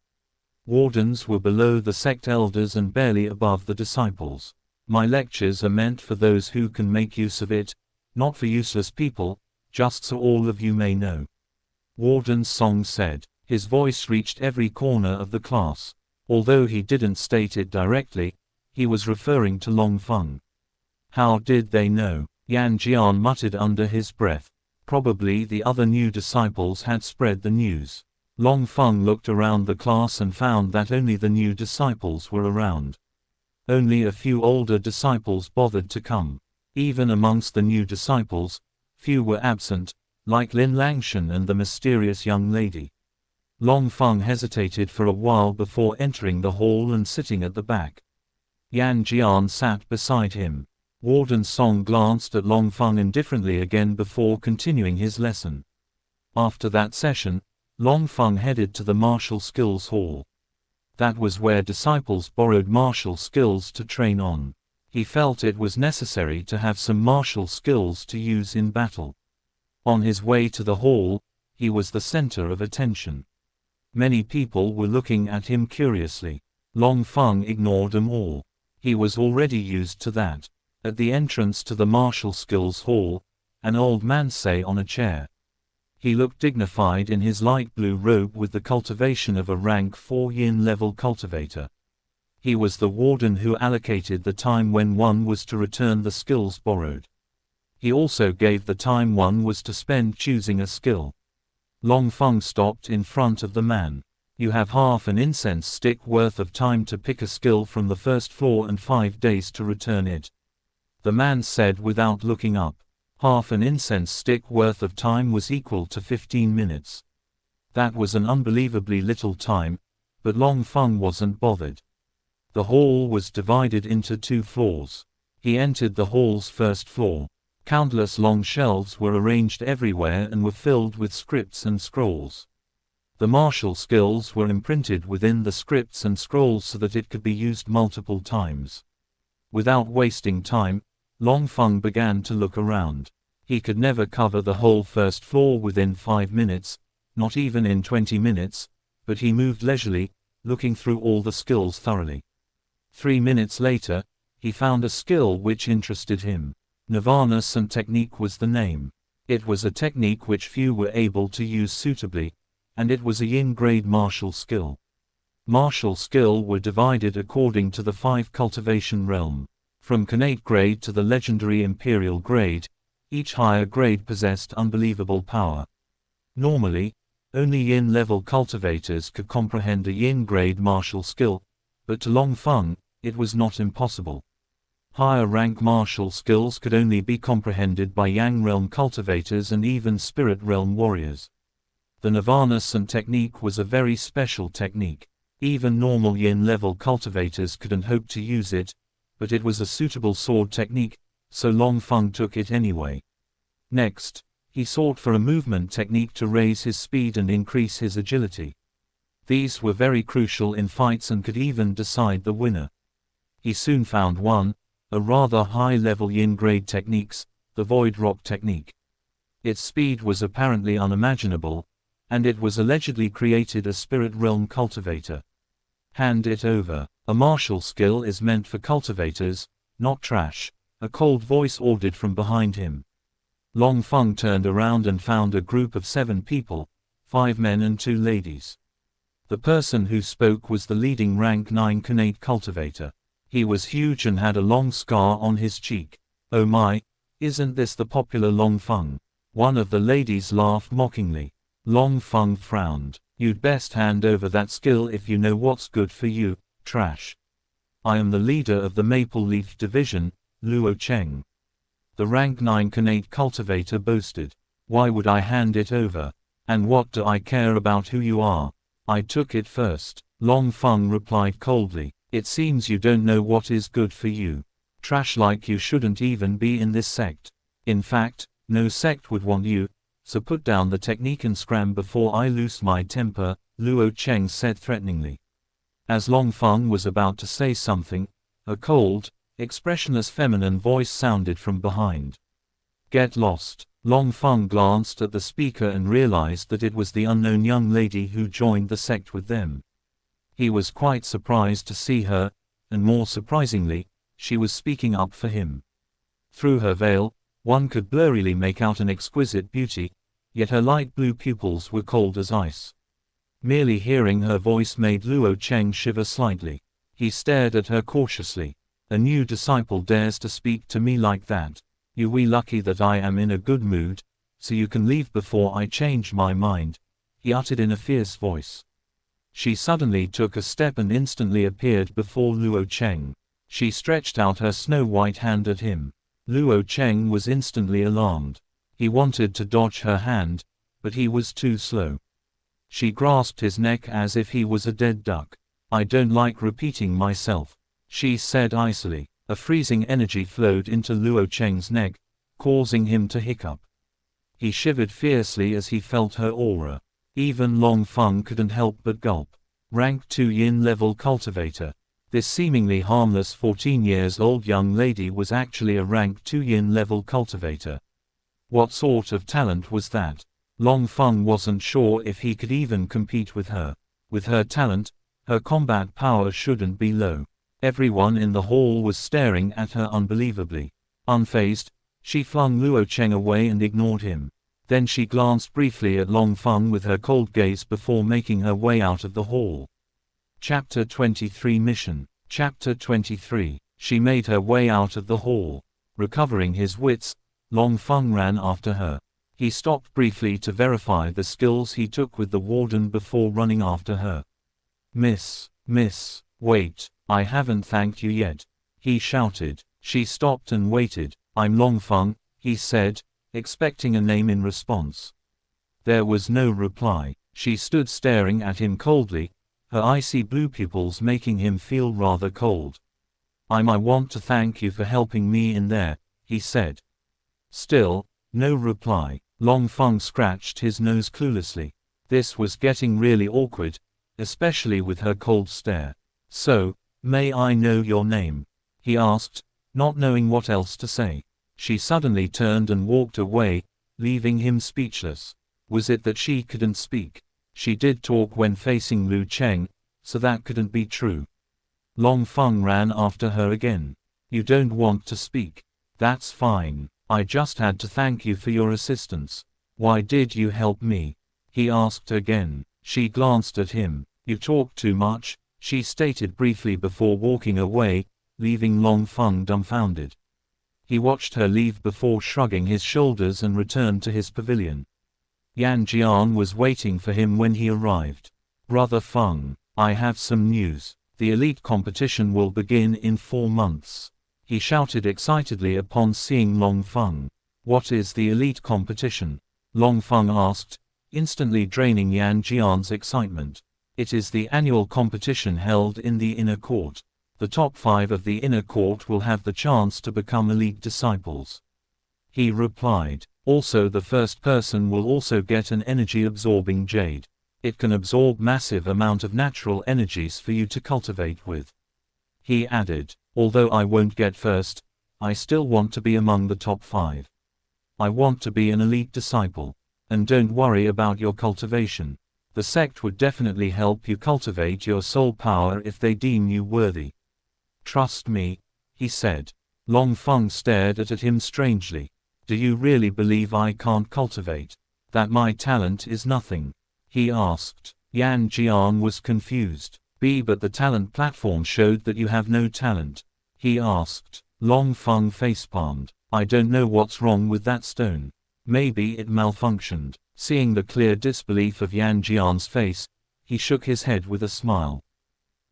Wardens were below the sect elders and barely above the disciples. "My lectures are meant for those who can make use of it, not for useless people, just so all of you may know," Warden Song said. His voice reached every corner of the class. Although he didn't state it directly, he was referring to Long Feng. How did they know? Xianxia muttered under his breath. Probably the other new disciples had spread the news. Long Feng looked around the class and found that only the new disciples were around. Only a few older disciples bothered to come. Even amongst the new disciples, few were absent, like Lin Langshan and the mysterious young lady. Long Feng hesitated for a while before entering the hall and sitting at the back. Xianxia sat beside him. Warden Song glanced at Long Feng indifferently again before continuing his lesson. After that session, Long Feng headed to the martial skills hall. That was where disciples borrowed martial skills to train on. He felt it was necessary to have some martial skills to use in battle. On his way to the hall, he was the center of attention. Many people were looking at him curiously. Long Feng ignored them all. He was already used to that. At the entrance to the martial skills hall, an old man sat on a chair. He looked dignified in his light blue robe with the cultivation of a rank 4 yin level cultivator. He was the warden who allocated the time when one was to return the skills borrowed. He also gave the time one was to spend choosing a skill. Long Feng stopped in front of the man. "You have half an incense stick worth of time to pick a skill from the first floor and 5 days to return it," the man said without looking up. Half an incense stick worth of time was equal to 15 minutes. That was an unbelievably little time, but Long Feng wasn't bothered. The hall was divided into 2 floors. He entered the hall's first floor. Countless long shelves were arranged everywhere and were filled with scripts and scrolls. The martial skills were imprinted within the scripts and scrolls so that it could be used multiple times. Without wasting time, Long Feng began to look around. He could never cover the whole first floor within 5 minutes, not even in 20 minutes, but he moved leisurely, looking through all the skills thoroughly. 3 minutes later, he found a skill which interested him. Nirvana Sun technique was the name. It was a technique which few were able to use suitably, and it was a yin grade martial skill. Martial skill were divided according to the 5 cultivation realm. From Khanate grade to the legendary Imperial grade, each higher grade possessed unbelievable power. Normally, only yin level cultivators could comprehend a yin grade martial skill, but to Long Feng, it was not impossible. Higher rank martial skills could only be comprehended by Yang realm cultivators and even Spirit realm warriors. The Nirvana Sun technique was a very special technique. Even normal yin level cultivators couldn't hope to use it, but it was a suitable sword technique, so Long Feng took it anyway. Next, he sought for a movement technique to raise his speed and increase his agility. These were very crucial in fights and could even decide the winner. He soon found one, a rather high-level yin-grade techniques, the Void Rock technique. Its speed was apparently unimaginable, and it was allegedly created a spirit realm cultivator. Hand it over. A martial skill is meant for cultivators, not trash, a cold voice ordered from behind him. Long Feng turned around and found a group of 7 people, 5 men and 2 ladies. The person who spoke was the leading rank 9 Khanate cultivator. He was huge and had a long scar on his cheek. "Oh my, isn't this the popular Long Feng?" One of the ladies laughed mockingly. Long Feng frowned. "You'd best hand over that skill if you know what's good for you, trash. I am the leader of the Maple Leaf Division, Luo Cheng." The rank 9 Khanate cultivator boasted. "Why would I hand it over? And what do I care about who you are? I took it first." Long Feng replied coldly. "It seems you don't know what is good for you. Trash like you shouldn't even be in this sect. In fact, no sect would want you, so put down the technique and scram before I lose my temper," Luo Cheng said threateningly. As Long Feng was about to say something, a cold, expressionless feminine voice sounded from behind. "Get lost." Long Feng glanced at the speaker and realized that it was the unknown young lady who joined the sect with them. He was quite surprised to see her, and more surprisingly, she was speaking up for him. Through her veil, one could blurrily make out an exquisite beauty, yet her light blue pupils were cold as ice. Merely hearing her voice made Luo Cheng shiver slightly. He stared at her cautiously. "A new disciple dares to speak to me like that. You're lucky that I am in a good mood, so you can leave before I change my mind," he uttered in a fierce voice. She suddenly took a step and instantly appeared before Luo Cheng. She stretched out her snow-white hand at him. Luo Cheng was instantly alarmed. He wanted to dodge her hand, but he was too slow. She grasped his neck as if he was a dead duck. "I don't like repeating myself," she said icily. A freezing energy flowed into Luo Cheng's neck, causing him to hiccup. He shivered fiercely as he felt her aura. Even Long Feng couldn't help but gulp. Rank 2 Yin level cultivator. This seemingly harmless 14-years-old young lady was actually a rank 2 Yin level cultivator. What sort of talent was that? Long Feng wasn't sure if he could even compete with her. With her talent, her combat power shouldn't be low. Everyone in the hall was staring at her unbelievably. Unfazed, she flung Luo Cheng away and ignored him. Then she glanced briefly at Long Feng with her cold gaze before making her way out of the hall. Chapter 23 Mission. Chapter 23. She made her way out of the hall. Recovering his wits, Long Feng ran after her. He stopped briefly to verify the skills he took with the warden before running after her. Miss, wait, I haven't thanked you yet," he shouted. She stopped and waited. "I'm Long Feng," he said, expecting a name in response. There was no reply. She stood staring at him coldly, her icy blue pupils making him feel rather cold. I want to thank you for helping me in there," he said. Still, no reply. Long Feng scratched his nose cluelessly. This was getting really awkward, especially with her cold stare. "So, may I know your name?" he asked, not knowing what else to say. She suddenly turned and walked away, leaving him speechless. Was it that she couldn't speak? She did talk when facing Luo Cheng, so that couldn't be true. Long Feng ran after her again. "You don't want to speak. That's fine. I just had to thank you for your assistance. Why did you help me?" he asked again. She glanced at him. "You talk too much," she stated briefly before walking away, leaving Long Feng dumbfounded. He watched her leave before shrugging his shoulders and returned to his pavilion. Yan Jian was waiting for him when he arrived. "Brother Feng, I have some news. The elite competition will begin in 4 months. He shouted excitedly upon seeing Long Feng. "What is the elite competition?" Long Feng asked, instantly draining Yan Jian's excitement. "It is the annual competition held in the inner court. The top 5 of the inner court will have the chance to become elite disciples," he replied. "Also, the first person will also get an energy-absorbing jade. It can absorb massive amount of natural energies for you to cultivate with." He added, "Although I won't get first, I still want to be among the top 5. I want to be an elite disciple." And don't worry about your cultivation. The sect would definitely help you cultivate your soul power if they deem you worthy. Trust me, he said. Long Feng stared at him strangely. Do you really believe I can't cultivate? That my talent is nothing? He asked. Xianxia was confused. But the talent platform showed that you have no talent. He asked. Long Feng facepalmed. I don't know what's wrong with that stone. Maybe it malfunctioned. Seeing the clear disbelief of Xianxia's face, he shook his head with a smile.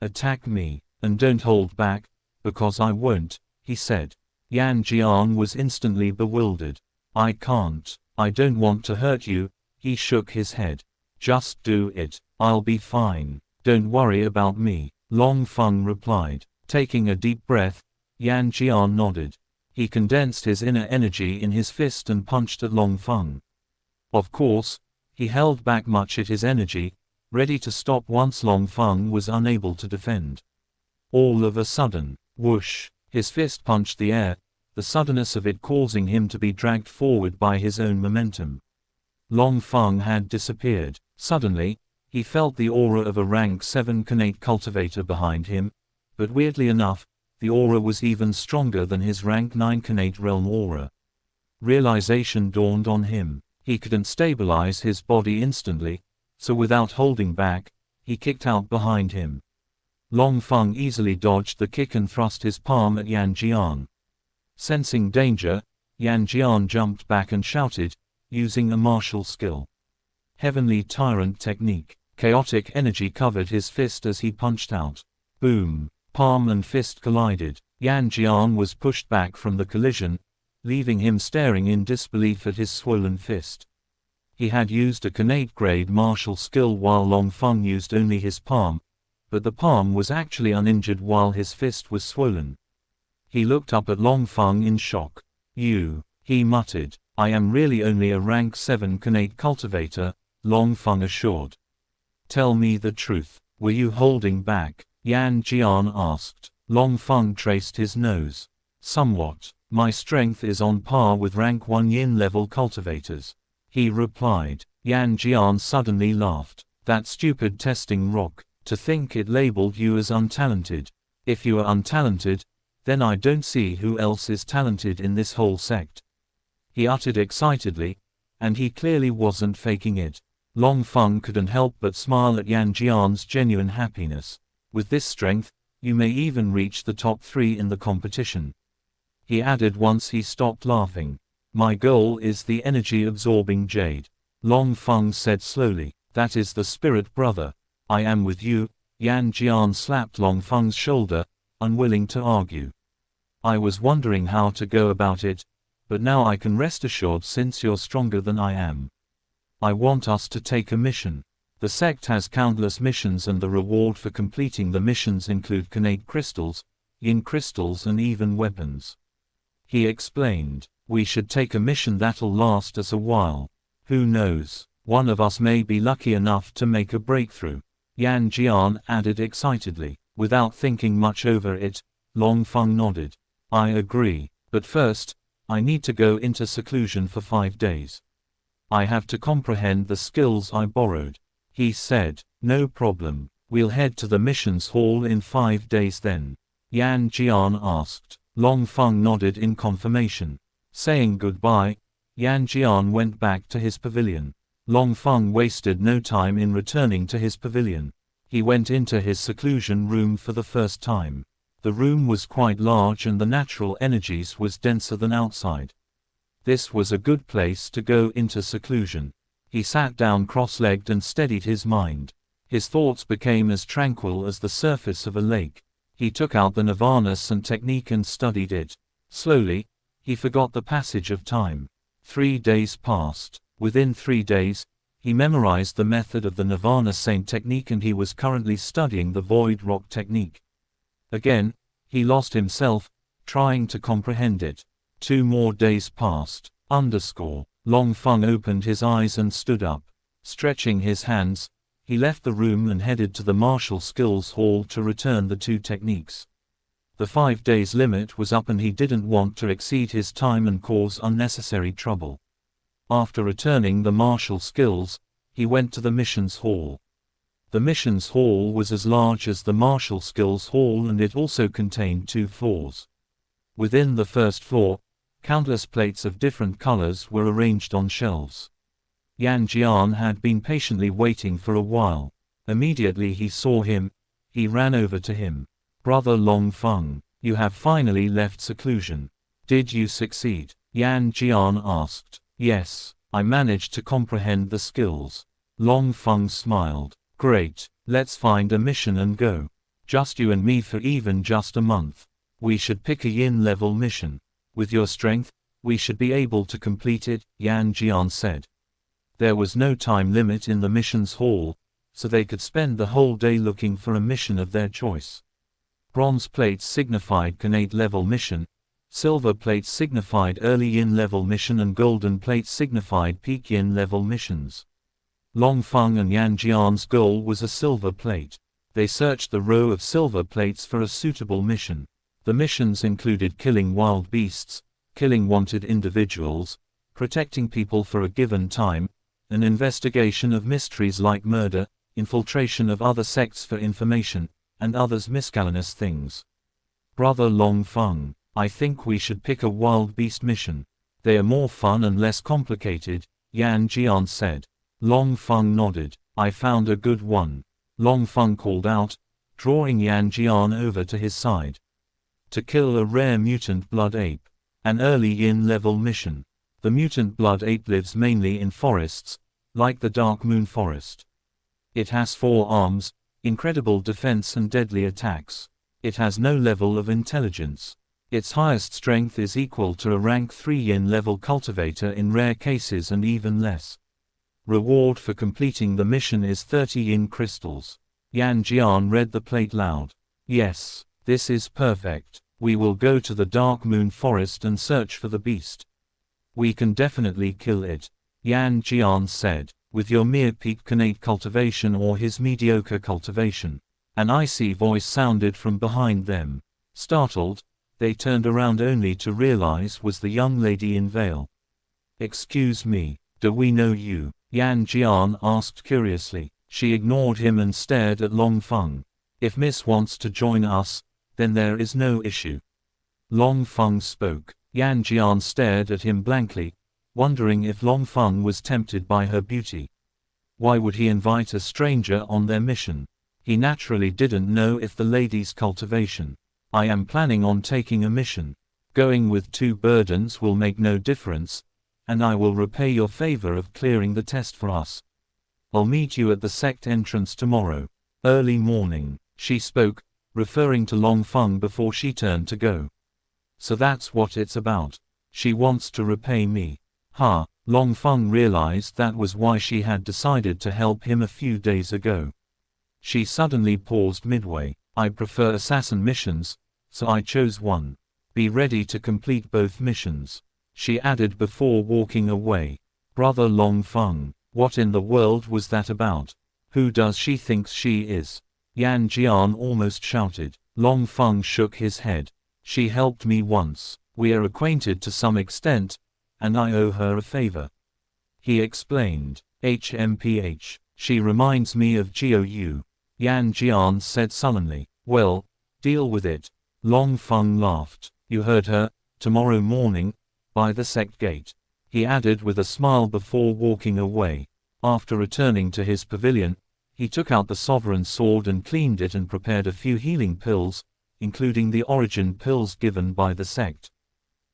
Attack me, and don't hold back, because I won't, he said. Xianxia was instantly bewildered. I can't. I don't want to hurt you, he shook his head. Just do it. I'll be fine. Don't worry about me, Long Feng replied. Taking a deep breath, Xianxia nodded. He condensed his inner energy in his fist and punched at Long Feng. Of course, he held back much of his energy, ready to stop once Long Feng was unable to defend. All of a sudden, whoosh, his fist punched the air, the suddenness of it causing him to be dragged forward by his own momentum. Long Feng had disappeared. Suddenly, he felt the aura of a rank 7 connate cultivator behind him, but weirdly enough, the aura was even stronger than his rank 9 connate realm aura. Realization dawned on him. He couldn't stabilize his body instantly, so without holding back, he kicked out behind him. Long Feng easily dodged the kick and thrust his palm at Xianxia. Sensing danger, Xianxia jumped back and shouted, using a martial skill. Heavenly Tyrant Technique. Chaotic energy covered his fist as he punched out. Boom! Palm and fist collided. Xianxia was pushed back from the collision, leaving him staring in disbelief at his swollen fist. He had used a connate-grade martial skill while Long Feng used only his palm, but the palm was actually uninjured while his fist was swollen. He looked up at Long Feng in shock. You, he muttered. I am really only a rank 7 connate cultivator, Long Feng assured. Tell me the truth. Were you holding back? Xianxia asked. Long Feng traced his nose. Somewhat. My strength is on par with rank 1 yin level cultivators, he replied. Xianxia suddenly laughed. That stupid testing rock. To think it labeled you as untalented. If you are untalented, then I don't see who else is talented in this whole sect. He uttered excitedly, and he clearly wasn't faking it. Long Feng couldn't help but smile at Xianxia's genuine happiness. With this strength, you may even reach the top 3 in the competition. He added once he stopped laughing. My goal is the energy-absorbing jade. Long Feng said slowly. That is the spirit, brother. I am with you. Xianxia slapped Long Feng's shoulder, unwilling to argue. I was wondering how to go about it, but now I can rest assured since you're stronger than I am. I want us to take a mission. The sect has countless missions and the reward for completing the missions include connate crystals, yin crystals and even weapons. He explained. We should take a mission that'll last us a while. Who knows, one of us may be lucky enough to make a breakthrough. Xianxia added excitedly. Without thinking much over it, Long Feng nodded. I agree, but first, I need to go into seclusion for 5 days. I have to comprehend the skills I borrowed. He said. No problem. We'll head to the missions hall in 5 days then. Xianxia asked. Long Feng nodded in confirmation. Saying goodbye, Xianxia went back to his pavilion. Long Feng wasted no time in returning to his pavilion. He went into his seclusion room for the first time. The room was quite large and the natural energies was denser than outside. This was a good place to go into seclusion. He sat down cross-legged and steadied his mind. His thoughts became as tranquil as the surface of a lake. He took out the Nirvana technique and studied it. Slowly, he forgot the passage of time. 3 days passed. Within 3 days, he memorized the method of the Nirvana technique and he was currently studying the Void Rock technique. Again, he lost himself, trying to comprehend it. 2 more days passed. Long Feng opened his eyes and stood up. Stretching his hands, he left the room and headed to the martial skills hall to return the 2 techniques. The 5 days limit was up and he didn't want to exceed his time and cause unnecessary trouble. After returning the martial skills, he went to the missions hall. The missions hall was as large as the martial skills hall, and it also contained 2 floors. Within the first floor, countless plates of different colors were arranged on shelves. Xianxia had been patiently waiting for a while. Immediately he saw him, he ran over to him. "Brother Longfeng, you have finally left seclusion. Did you succeed?" Xianxia asked. "Yes, I managed to comprehend the skills." Longfeng smiled. "Great, let's find a mission and go. Just you and me for even just a month. We should pick a yin-level mission. With your strength, we should be able to complete it," Xianxia said. There was no time limit in the missions hall, so they could spend the whole day looking for a mission of their choice. Bronze plates signified Khanate-level mission, silver plates signified early yin-level mission, and golden plates signified peak yin-level missions. Longfeng and Yanjian's goal was a silver plate. They searched the row of silver plates for a suitable mission. The missions included killing wild beasts, killing wanted individuals, protecting people for a given time, an investigation of mysteries like murder, infiltration of other sects for information, and others miscellaneous things. "Brother Longfeng, I think we should pick a wild beast mission. They are more fun and less complicated," Xianxia said. Longfeng nodded. "I found a good one," Longfeng called out, drawing Xianxia over to his side. To kill a rare mutant blood ape. An early yin-level mission. The mutant blood ape lives mainly in forests, like the Dark Moon Forest. It has 4 arms, incredible defense and deadly attacks. It has no level of intelligence. Its highest strength is equal to a rank 3 yin-level cultivator in rare cases and even less. Reward for completing the mission is 30 yin crystals. Xianxia read the plate loud. "Yes, this is perfect. We will go to the Dark Moon Forest and search for the beast. We can definitely kill it," Xianxia said. "With your mere peak Khanate cultivation or his mediocre cultivation." An icy voice sounded from behind them. Startled, they turned around only to realize was the young lady in veil. "Excuse me, do we know you?" Xianxia asked curiously. She ignored him and stared at Longfeng. "If Miss wants to join us, then there is no issue." Longfeng spoke. Xianxia stared at him blankly, wondering if Longfeng was tempted by her beauty. Why would he invite a stranger on their mission? He naturally didn't know if the lady's cultivation. "I am planning on taking a mission. Going with 2 burdens will make no difference, and I will repay your favor of clearing the test for us. I'll meet you at the sect entrance tomorrow, early morning," she spoke, referring to Longfeng before she turned to go. "So that's what it's about. She wants to repay me." Ha! Longfeng realized that was why she had decided to help him a few days ago. She suddenly paused midway. "I prefer assassin missions, so I chose one. Be ready to complete both missions," she added before walking away. "Brother Longfeng, what in the world was that about? Who does she think she is?" Xianxia almost shouted. Longfeng shook his head. "She helped me once. We are acquainted to some extent, and I owe her a favor," he explained. "HMPH, she reminds me of Jiu," Xianxia said sullenly. "Well, deal with it." Longfeng laughed. "You heard her, tomorrow morning, by the sect gate," he added with a smile before walking away. After returning to his pavilion, he took out the sovereign sword and cleaned it and prepared a few healing pills, including the origin pills given by the sect.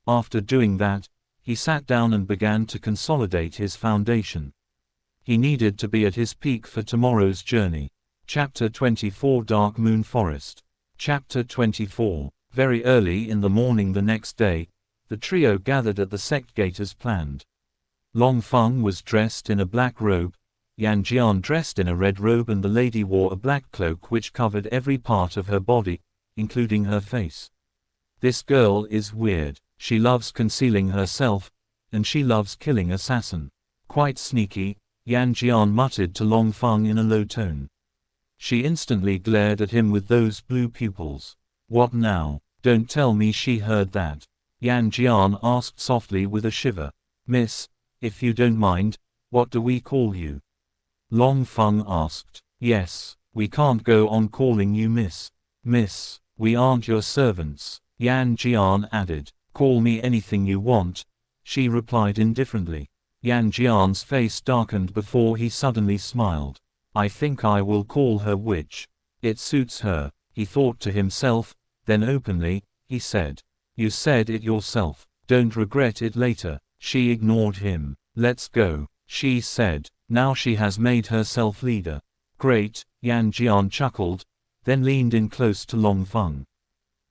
After doing that, he sat down and began to consolidate his foundation. He needed to be at his peak for tomorrow's journey. Chapter 24 Dark Moon Forest. Chapter 24. Very early in the morning the next day, the trio gathered at the sect gate as planned. Longfeng was dressed in a black robe, Xianxia dressed in a red robe, and the lady wore a black cloak which covered every part of her body, including her face. "This girl is weird. She loves concealing herself, and she loves killing assassin. Quite sneaky," Xianxia muttered to Longfeng in a low tone. She instantly glared at him with those blue pupils. "What now? Don't tell me she heard that," Xianxia asked softly with a shiver. "Miss, If you don't mind, what do we call you? Long Feng asked. Yes, we can't go on calling you Miss. Miss, we aren't your servants, Yan Jian added. Call me anything you want, she replied indifferently. Yan Jian's face darkened before he suddenly smiled. I think I will call her witch. It suits her, he thought to himself, then openly, he said. You said it yourself, don't regret it later. She ignored him. Let's go, she said. Now she has made herself leader. Great, Yan Jian chuckled, then leaned in close to Long Feng.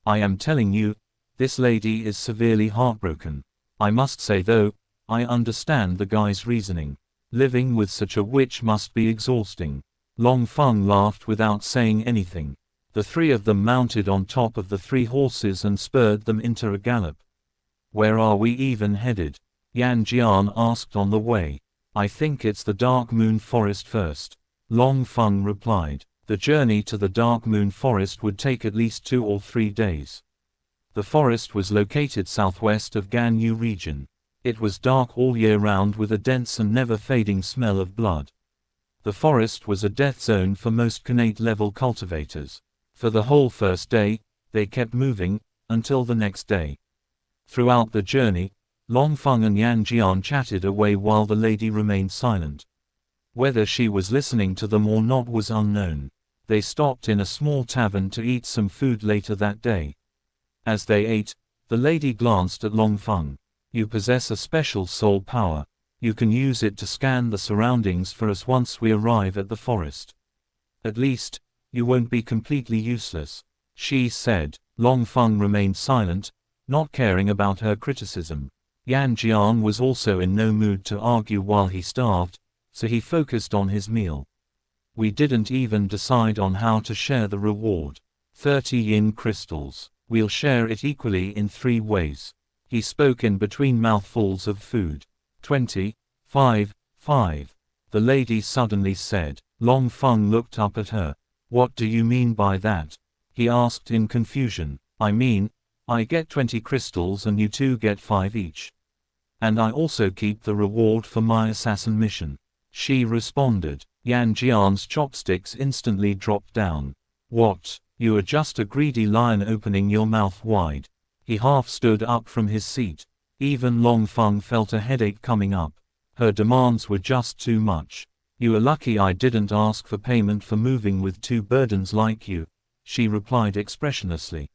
I am telling you, this lady is severely heartbroken. I must say though, I understand the guy's reasoning. Living with such a witch must be exhausting. Long Feng laughed without saying anything. The three of them mounted on top of the 3 horses and spurred them into a gallop. Where are we even headed? Yan Jian asked on the way. I think it's the Dark Moon Forest first. Long Feng replied. The journey to the Dark Moon Forest would take at least 2 or 3 days. The forest was located southwest of Ganyu region. It was dark all year round with a dense and never-fading smell of blood. The forest was a death zone for most Khanate level cultivators. For the whole first day, they kept moving, until the next day. Throughout the journey, Long Feng and Yan Jian chatted away while the lady remained silent. Whether she was listening to them or not was unknown. They stopped in a small tavern to eat some food later that day. As they ate, the lady glanced at Long Feng. You possess a special soul power. You can use it to scan the surroundings for us once we arrive at the forest. At least, you won't be completely useless, she said. Long Feng remained silent, not caring about her criticism. Yan Jian was also in no mood to argue while he starved, so he focused on his meal. We didn't even decide on how to share the reward. 30 yin crystals. We'll share it equally in 3 ways. He spoke in between mouthfuls of food. 20, 5, 5. The lady suddenly said. Long Feng looked up at her. What do you mean by that? He asked in confusion. I mean, I get 20 crystals and you 2 get 5 each. And I also keep the reward for my assassin mission. She responded. Yan Jian's chopsticks instantly dropped down. What? You are just a greedy lion opening your mouth wide. He half stood up from his seat. Even Long Feng felt a headache coming up. Her demands were just too much. You are lucky I didn't ask for payment for moving with 2 burdens like you, she replied expressionlessly.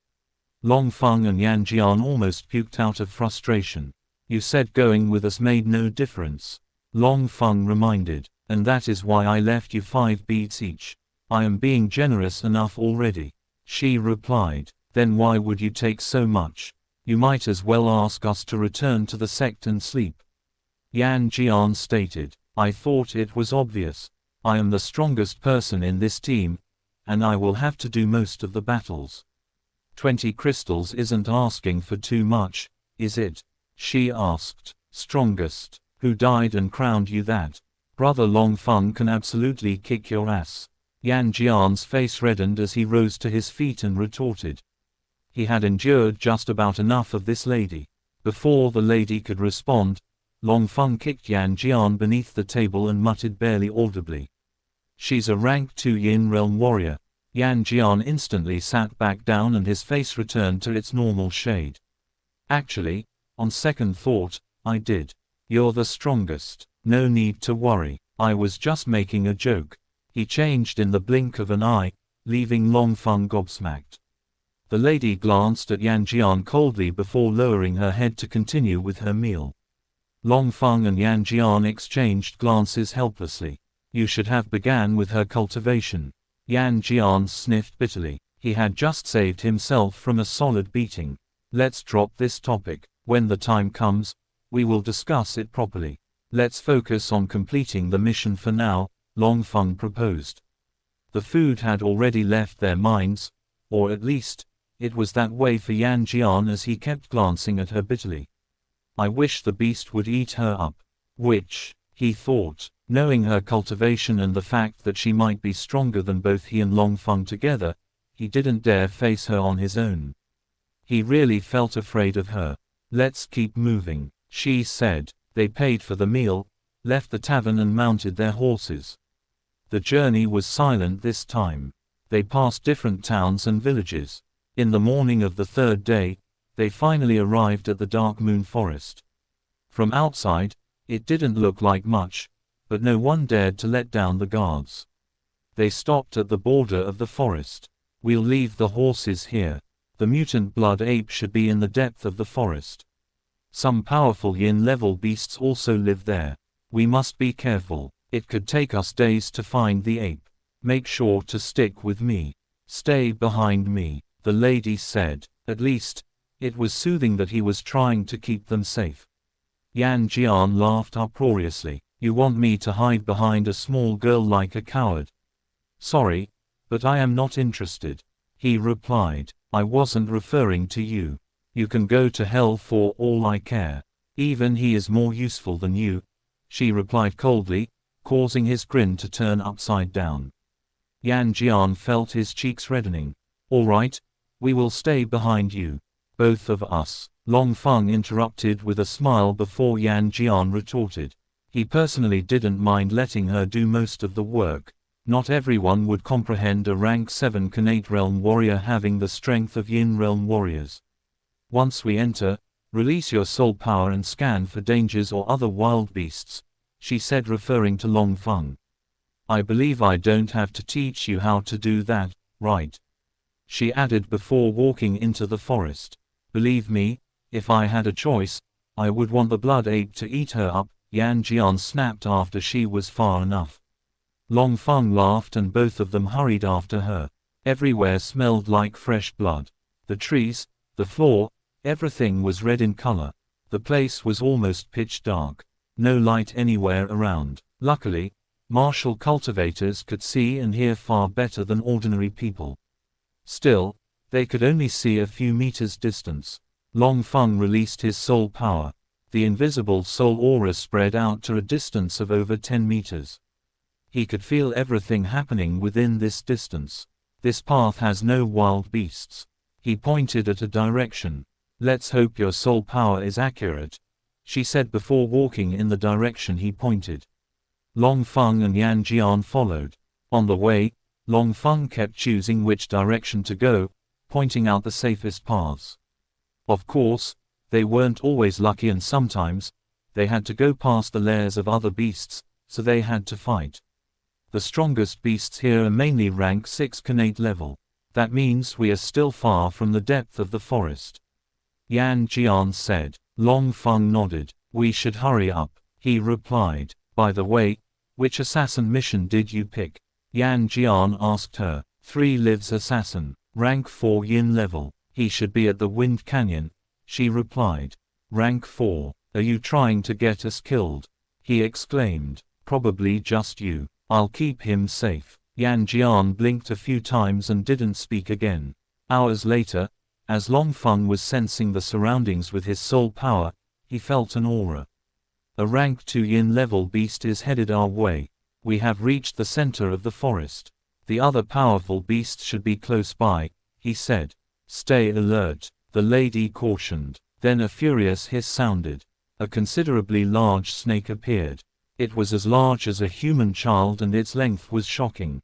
Long Feng and Yan Jian almost puked out of frustration. You said going with us made no difference. Long Feng reminded. And that is why I left you 5 beads each. I am being generous enough already, she replied. Then why would you take so much? You might as well ask us to return to the sect and sleep. Yan Jian stated. I thought it was obvious. I am the strongest person in this team, and I will have to do most of the battles. 20 crystals isn't asking for too much, is it? She asked. Strongest. Who died and crowned you that? Brother Long Feng can absolutely kick your ass. Yan Jian's face reddened as he rose to his feet and retorted. He had endured just about enough of this lady. Before the lady could respond, Long Feng kicked Yan Jian beneath the table and muttered barely audibly. She's a rank 2 Yin Realm warrior. Yan Jian instantly sat back down and his face returned to its normal shade. Actually, on second thought, I did. You're the strongest. No need to worry. I was just making a joke. He changed in the blink of an eye, leaving Long Feng gobsmacked. The lady glanced at Yan Jian coldly before lowering her head to continue with her meal. Long Feng and Yan Jian exchanged glances helplessly. You should have began with her cultivation. Yan Jian sniffed bitterly. He had just saved himself from a solid beating. Let's drop this topic. When the time comes, we will discuss it properly. Let's focus on completing the mission for now, Long Feng proposed. The food had already left their minds, or at least, it was that way for Yan Jian as he kept glancing at her bitterly. I wish the beast would eat her up. Which, he thought, knowing her cultivation and the fact that she might be stronger than both he and Long Feng together, he didn't dare face her on his own. He really felt afraid of her. Let's keep moving, she said. They paid for the meal, left the tavern and mounted their horses. The journey was silent this time. They passed different towns and villages. In the morning of the third day, they finally arrived at the Dark Moon Forest. From outside, it didn't look like much, but no one dared to let down the guards. They stopped at the border of the forest. "We'll leave the horses here. The mutant blood ape should be in the depth of the forest. Some powerful yin-level beasts also live there. We must be careful. It could take us days to find the ape. Make sure to stick with me. Stay behind me," the lady said. At least, it was soothing that he was trying to keep them safe. Xianxia laughed uproariously. "You want me to hide behind a small girl like a coward?" "Sorry, but I am not interested," he replied. "I wasn't referring to you. You can go to hell for all I care. Even he is more useful than you," she replied coldly, causing his grin to turn upside down. Xianxia felt his cheeks reddening. "All right, we will stay behind you. Both of us," Long Feng interrupted with a smile before Xianxia retorted. He personally didn't mind letting her do most of the work. Not everyone would comprehend a rank 7 Khanate Realm warrior having the strength of Yin Realm warriors. "Once we enter, release your soul power and scan for dangers or other wild beasts," she said, referring to Long Feng. "I believe I don't have to teach you how to do that, right?" she added before walking into the forest. "Believe me, if I had a choice, I would want the blood ape to eat her up," Xianxia snapped after she was far enough. Long Feng laughed and both of them hurried after her. Everywhere smelled like fresh blood. The trees, the floor, everything was red in color. The place was almost pitch dark. No light anywhere around. Luckily, martial cultivators could see and hear far better than ordinary people. Still, they could only see a few meters distance. Long Feng released his soul power. The invisible soul aura spread out to a distance of over 10 meters. He could feel everything happening within this distance. "This path has no wild beasts." He pointed at a direction. "Let's hope your soul power is accurate," she said before walking in the direction he pointed. Long Feng and Xianxia followed. On the way, Long Feng kept choosing which direction to go, pointing out the safest paths. Of course, they weren't always lucky and sometimes, they had to go past the lairs of other beasts, so they had to fight. The strongest beasts here are mainly rank 6 Khanate level. That means we are still far from the depth of the forest, Xianxia said. Long Feng nodded. "We should hurry up," he replied. "By the way, which assassin mission did you pick?" Xianxia asked her. 3 lives assassin, rank 4 yin level. He should be at the Wind Canyon, she replied. "Rank 4, are you trying to get us killed?" he exclaimed. "Probably just you. I'll keep him safe." Xianxia blinked a few times and didn't speak again. Hours later, as Long Feng was sensing the surroundings with his soul power, he felt an aura. "A rank 2 yin level beast is headed our way. We have reached the center of the forest. The other powerful beasts should be close by," he said. "Stay alert," the lady cautioned. Then a furious hiss sounded. A considerably large snake appeared. It was as large as a human child and its length was shocking.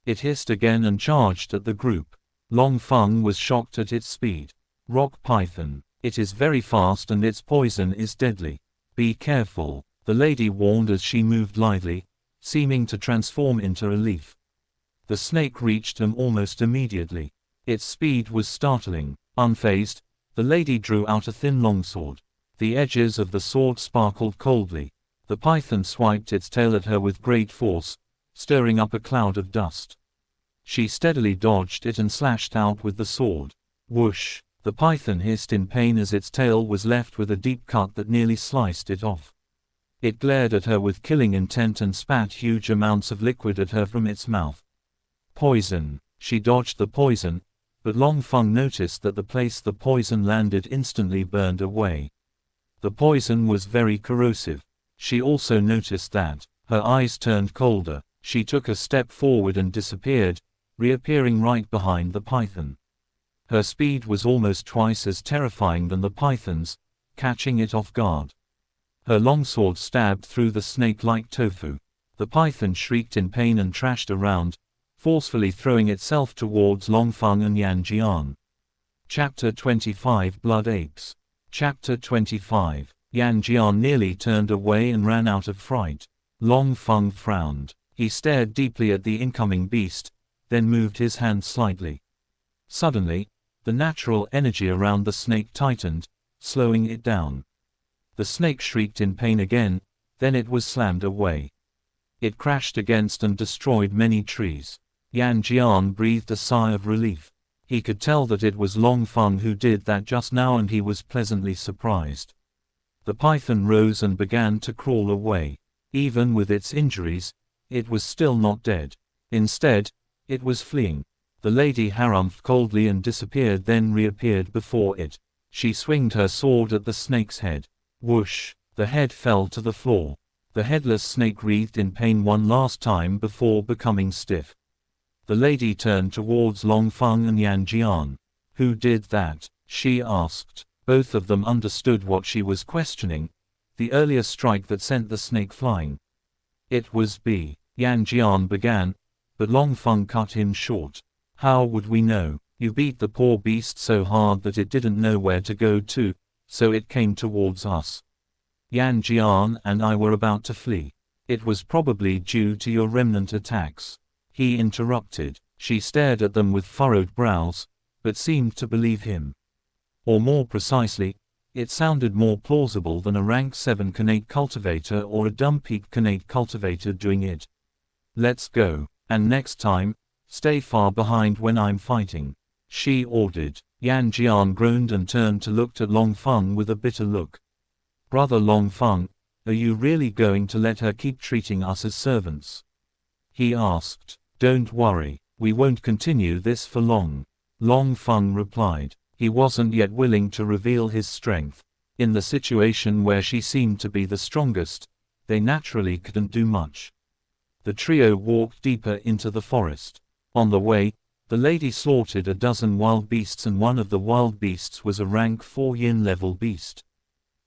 It hissed again and charged at the group. Long Feng was shocked at its speed. "Rock python. It is very fast and its poison is deadly. Be careful," the lady warned as she moved lithely, seeming to transform into a leaf. The snake reached him almost immediately. Its speed was startling. Unfazed, the lady drew out a thin longsword. The edges of the sword sparkled coldly. The python swiped its tail at her with great force, stirring up a cloud of dust. She steadily dodged it and slashed out with the sword. Whoosh! The python hissed in pain as its tail was left with a deep cut that nearly sliced it off. It glared at her with killing intent and spat huge amounts of liquid at her from its mouth. Poison! She dodged the poison, but Long Feng noticed that the place the poison landed instantly burned away. The poison was very corrosive. She also noticed that her eyes turned colder. She took a step forward and disappeared, reappearing right behind the python. Her speed was almost twice as terrifying than the python's, catching it off guard. Her longsword stabbed through the snake like tofu. The python shrieked in pain and trashed around, forcefully throwing itself towards Longfeng and Yanjian. Chapter 25 Blood Apes. Chapter 25. Yanjian nearly turned away and ran out of fright. Longfeng frowned. He stared deeply at the incoming beast, then moved his hand slightly. Suddenly, the natural energy around the snake tightened, slowing it down. The snake shrieked in pain again, then it was slammed away. It crashed against and destroyed many trees. Yanjian breathed a sigh of relief. He could tell that it was Longfeng who did that just now, and he was pleasantly surprised. The python rose and began to crawl away. Even with its injuries, it was still not dead. Instead, it was fleeing. The lady harumphed coldly and disappeared, then reappeared before it. She swinged her sword at the snake's head. Whoosh! The head fell to the floor. The headless snake writhed in pain one last time before becoming stiff. The lady turned towards Longfeng and Yanjian. Who did that? She asked. Both of them understood what she was questioning. The earlier strike that sent the snake flying. It was B. Yanjian began, but Longfeng cut him short. How would we know? You beat the poor beast so hard that it didn't know where to go to, so it came towards us. Yanjian and I were about to flee. It was probably due to your remnant attacks. He interrupted. She stared at them with furrowed brows, but seemed to believe him. Or more precisely, it sounded more plausible than a rank 7 Connate cultivator or a dumb peak Connate cultivator doing it. Let's go, and next time, stay far behind when I'm fighting, she ordered. Yanjian groaned and turned to look at Longfeng with a bitter look. Brother Longfeng, are you really going to let her keep treating us as servants? He asked. Don't worry, we won't continue this for long, Longfeng replied. He wasn't yet willing to reveal his strength. In the situation where she seemed to be the strongest, they naturally couldn't do much. The trio walked deeper into the forest. On the way, the lady slaughtered a dozen wild beasts, and one of the wild beasts was a rank 4 yin level beast.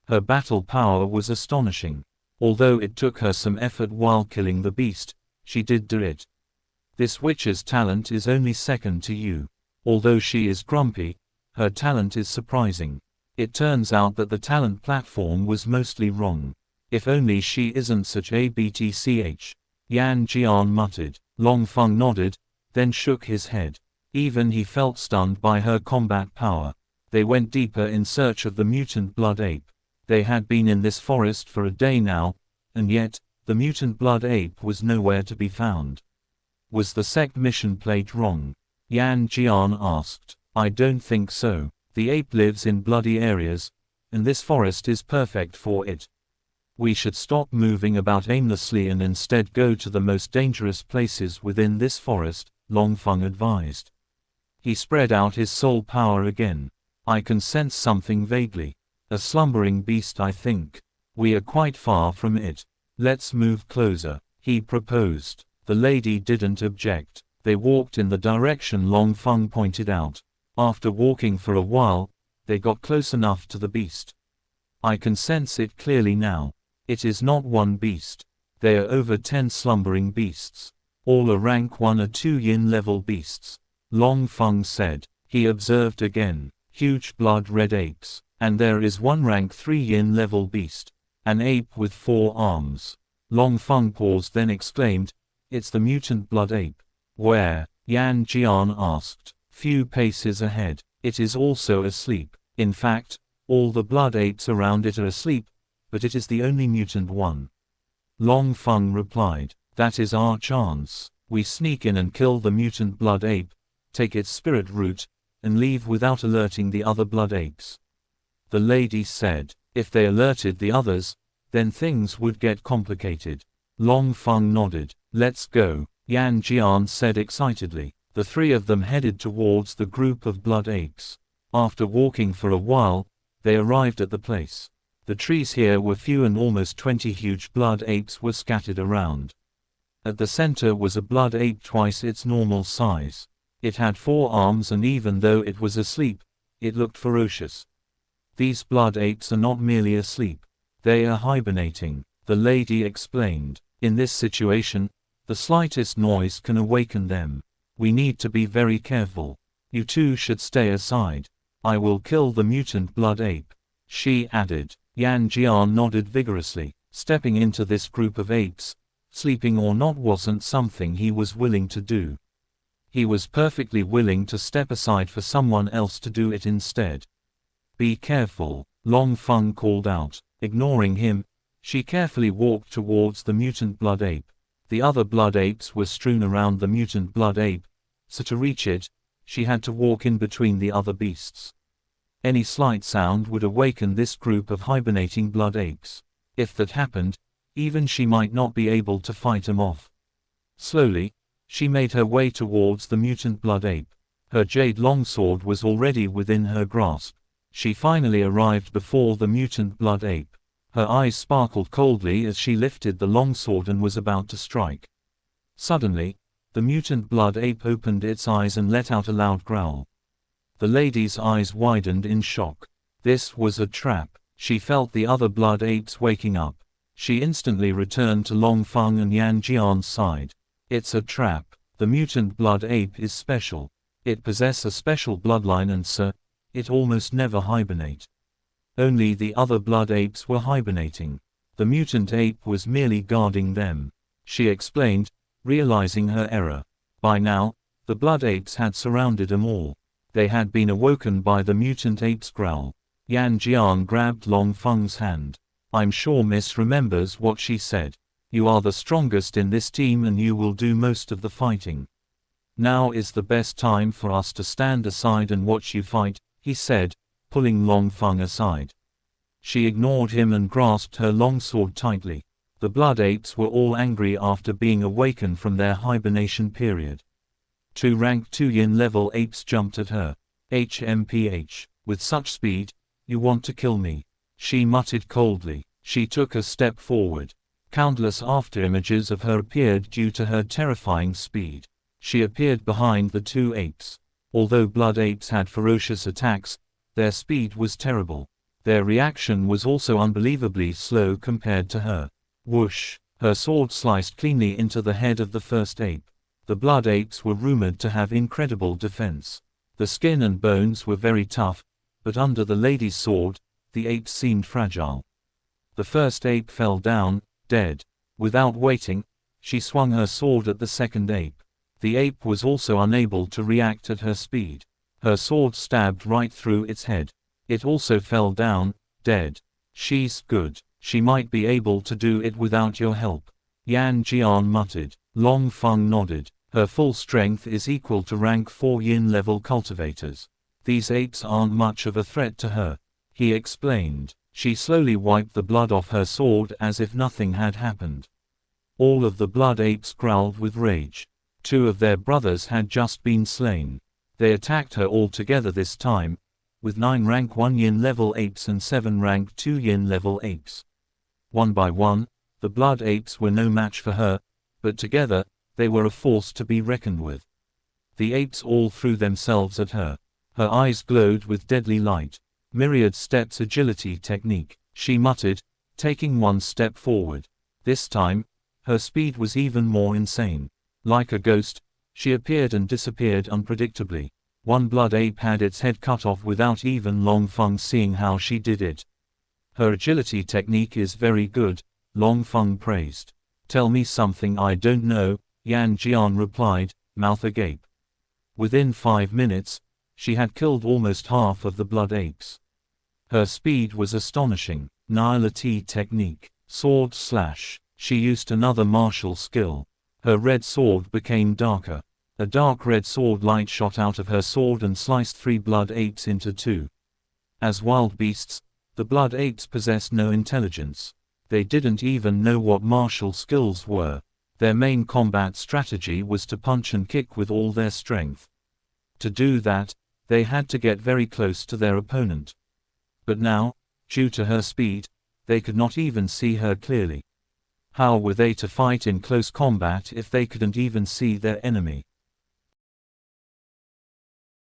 Her battle power was astonishing. Although it took her some effort while killing the beast, she did do it. This witch's talent is only second to you. Although she is grumpy, her talent is surprising. It turns out that the talent platform was mostly wrong. If only she isn't such a btch. Yanjian muttered. Longfeng nodded, then shook his head. Even he felt stunned by her combat power. They went deeper in search of the mutant blood ape. They had been in this forest for a day now, and yet, the mutant blood ape was nowhere to be found. Was the sect mission played wrong? Yanjian asked. I don't think so. The ape lives in bloody areas, and this forest is perfect for it. We should stop moving about aimlessly and instead go to the most dangerous places within this forest, Longfeng advised. He spread out his soul power again. I can sense something vaguely. A slumbering beast, I think. We are quite far from it. Let's move closer, he proposed. The lady didn't object. They walked in the direction Longfeng pointed out. After walking for a while, they got close enough to the beast. I can sense it clearly now. It is not one beast. There are over 10 slumbering beasts. All are rank 1 or 2 yin level beasts. Longfeng said. He observed again. Huge blood red apes. And there is one rank 3 yin level beast. An ape with 4 arms. Longfeng paused, then exclaimed, it's the mutant blood ape. Where? Yanjian asked. Few paces ahead. It is also asleep. In fact, all the blood apes around it are asleep, but it is the only mutant one. Longfeng replied. That is our chance. We sneak in and kill the mutant blood ape, take its spirit root, and leave without alerting the other blood apes. The lady said. If they alerted the others, then things would get complicated. Longfeng nodded. Let's go, Yanjian said excitedly. The three of them headed towards the group of blood apes. After walking for a while, they arrived at the place. The trees here were few and almost 20 huge blood apes were scattered around. At the center was a blood ape twice its normal size. It had 4 arms, and even though it was asleep, it looked ferocious. These blood apes are not merely asleep. They are hibernating, the lady explained. In this situation, the slightest noise can awaken them. We need to be very careful. You two should stay aside. I will kill the mutant blood ape, she added. Xianxia nodded vigorously. Stepping into this group of apes, sleeping or not, wasn't something he was willing to do. He was perfectly willing to step aside for someone else to do it instead. Be careful, Long Feng called out. Ignoring him, she carefully walked towards the mutant blood ape. The other blood apes were strewn around the mutant blood ape, so to reach it, she had to walk in between the other beasts. Any slight sound would awaken this group of hibernating blood apes. If that happened, even she might not be able to fight him off. Slowly, she made her way towards the mutant blood ape. Her jade longsword was already within her grasp. She finally arrived before the mutant blood ape. Her eyes sparkled coldly as she lifted the longsword and was about to strike. Suddenly, the mutant blood ape opened its eyes and let out a loud growl. The lady's eyes widened in shock. This was a trap. She felt the other blood apes waking up. She instantly returned to Long Feng and Xianxia's side. It's a trap. The mutant blood ape is special. It possesses a special bloodline and so, it almost never hibernate. Only the other blood apes were hibernating. The mutant ape was merely guarding them, she explained, realizing her error. By now, the blood apes had surrounded them all. They had been awoken by the mutant ape's growl. Xianxia grabbed Long Feng's hand. I'm sure Miss remembers what she said. You are the strongest in this team and you will do most of the fighting. Now is the best time for us to stand aside and watch you fight, he said, pulling Long Feng aside. She ignored him and grasped her longsword tightly. The blood apes were all angry after being awakened from their hibernation period. Two rank 2 yin level apes jumped at her. HMPH. With such speed, you want to kill me, she muttered coldly. She took a step forward. Countless afterimages of her appeared due to her terrifying speed. She appeared behind the two apes. Although blood apes had ferocious attacks, their speed was terrible. Their reaction was also unbelievably slow compared to her. Whoosh! Her sword sliced cleanly into the head of the first ape. The blood apes were rumored to have incredible defense. The skin and bones were very tough, but under the lady's sword, the apes seemed fragile. The first ape fell down, dead. Without waiting, she swung her sword at the second ape. The ape was also unable to react at her speed. Her sword stabbed right through its head. It also fell down, dead. She's good. She might be able to do it without your help, Xianxia muttered. Long Feng nodded. Her full strength is equal to rank 4 yin level cultivators. These apes aren't much of a threat to her, he explained. She slowly wiped the blood off her sword as if nothing had happened. All of the blood apes growled with rage. 2 of their brothers had just been slain. They attacked her all together this time, with 9 rank 1 yin level apes and 7 rank 2 yin level apes. One by one, the blood apes were no match for her, but together, they were a force to be reckoned with. The apes all threw themselves at her. Her eyes glowed with deadly light. Myriad steps agility technique, she muttered, taking one step forward. This time, her speed was even more insane. Like a ghost, she appeared and disappeared unpredictably. One blood ape had its head cut off without even Long Feng seeing how she did it. Her agility technique is very good, Long Feng praised. Tell me something I don't know, Xianxia replied, mouth agape. Within 5 minutes, she had killed almost half of the blood apes. Her speed was astonishing. Narration technique, sword slash. She used another martial skill. Her red sword became darker. A dark red sword light shot out of her sword and sliced 3 blood apes into 2. As wild beasts, the blood apes possessed no intelligence. They didn't even know what martial skills were. Their main combat strategy was to punch and kick with all their strength. To do that, they had to get very close to their opponent. But now, due to her speed, they could not even see her clearly. How were they to fight in close combat if they couldn't even see their enemy?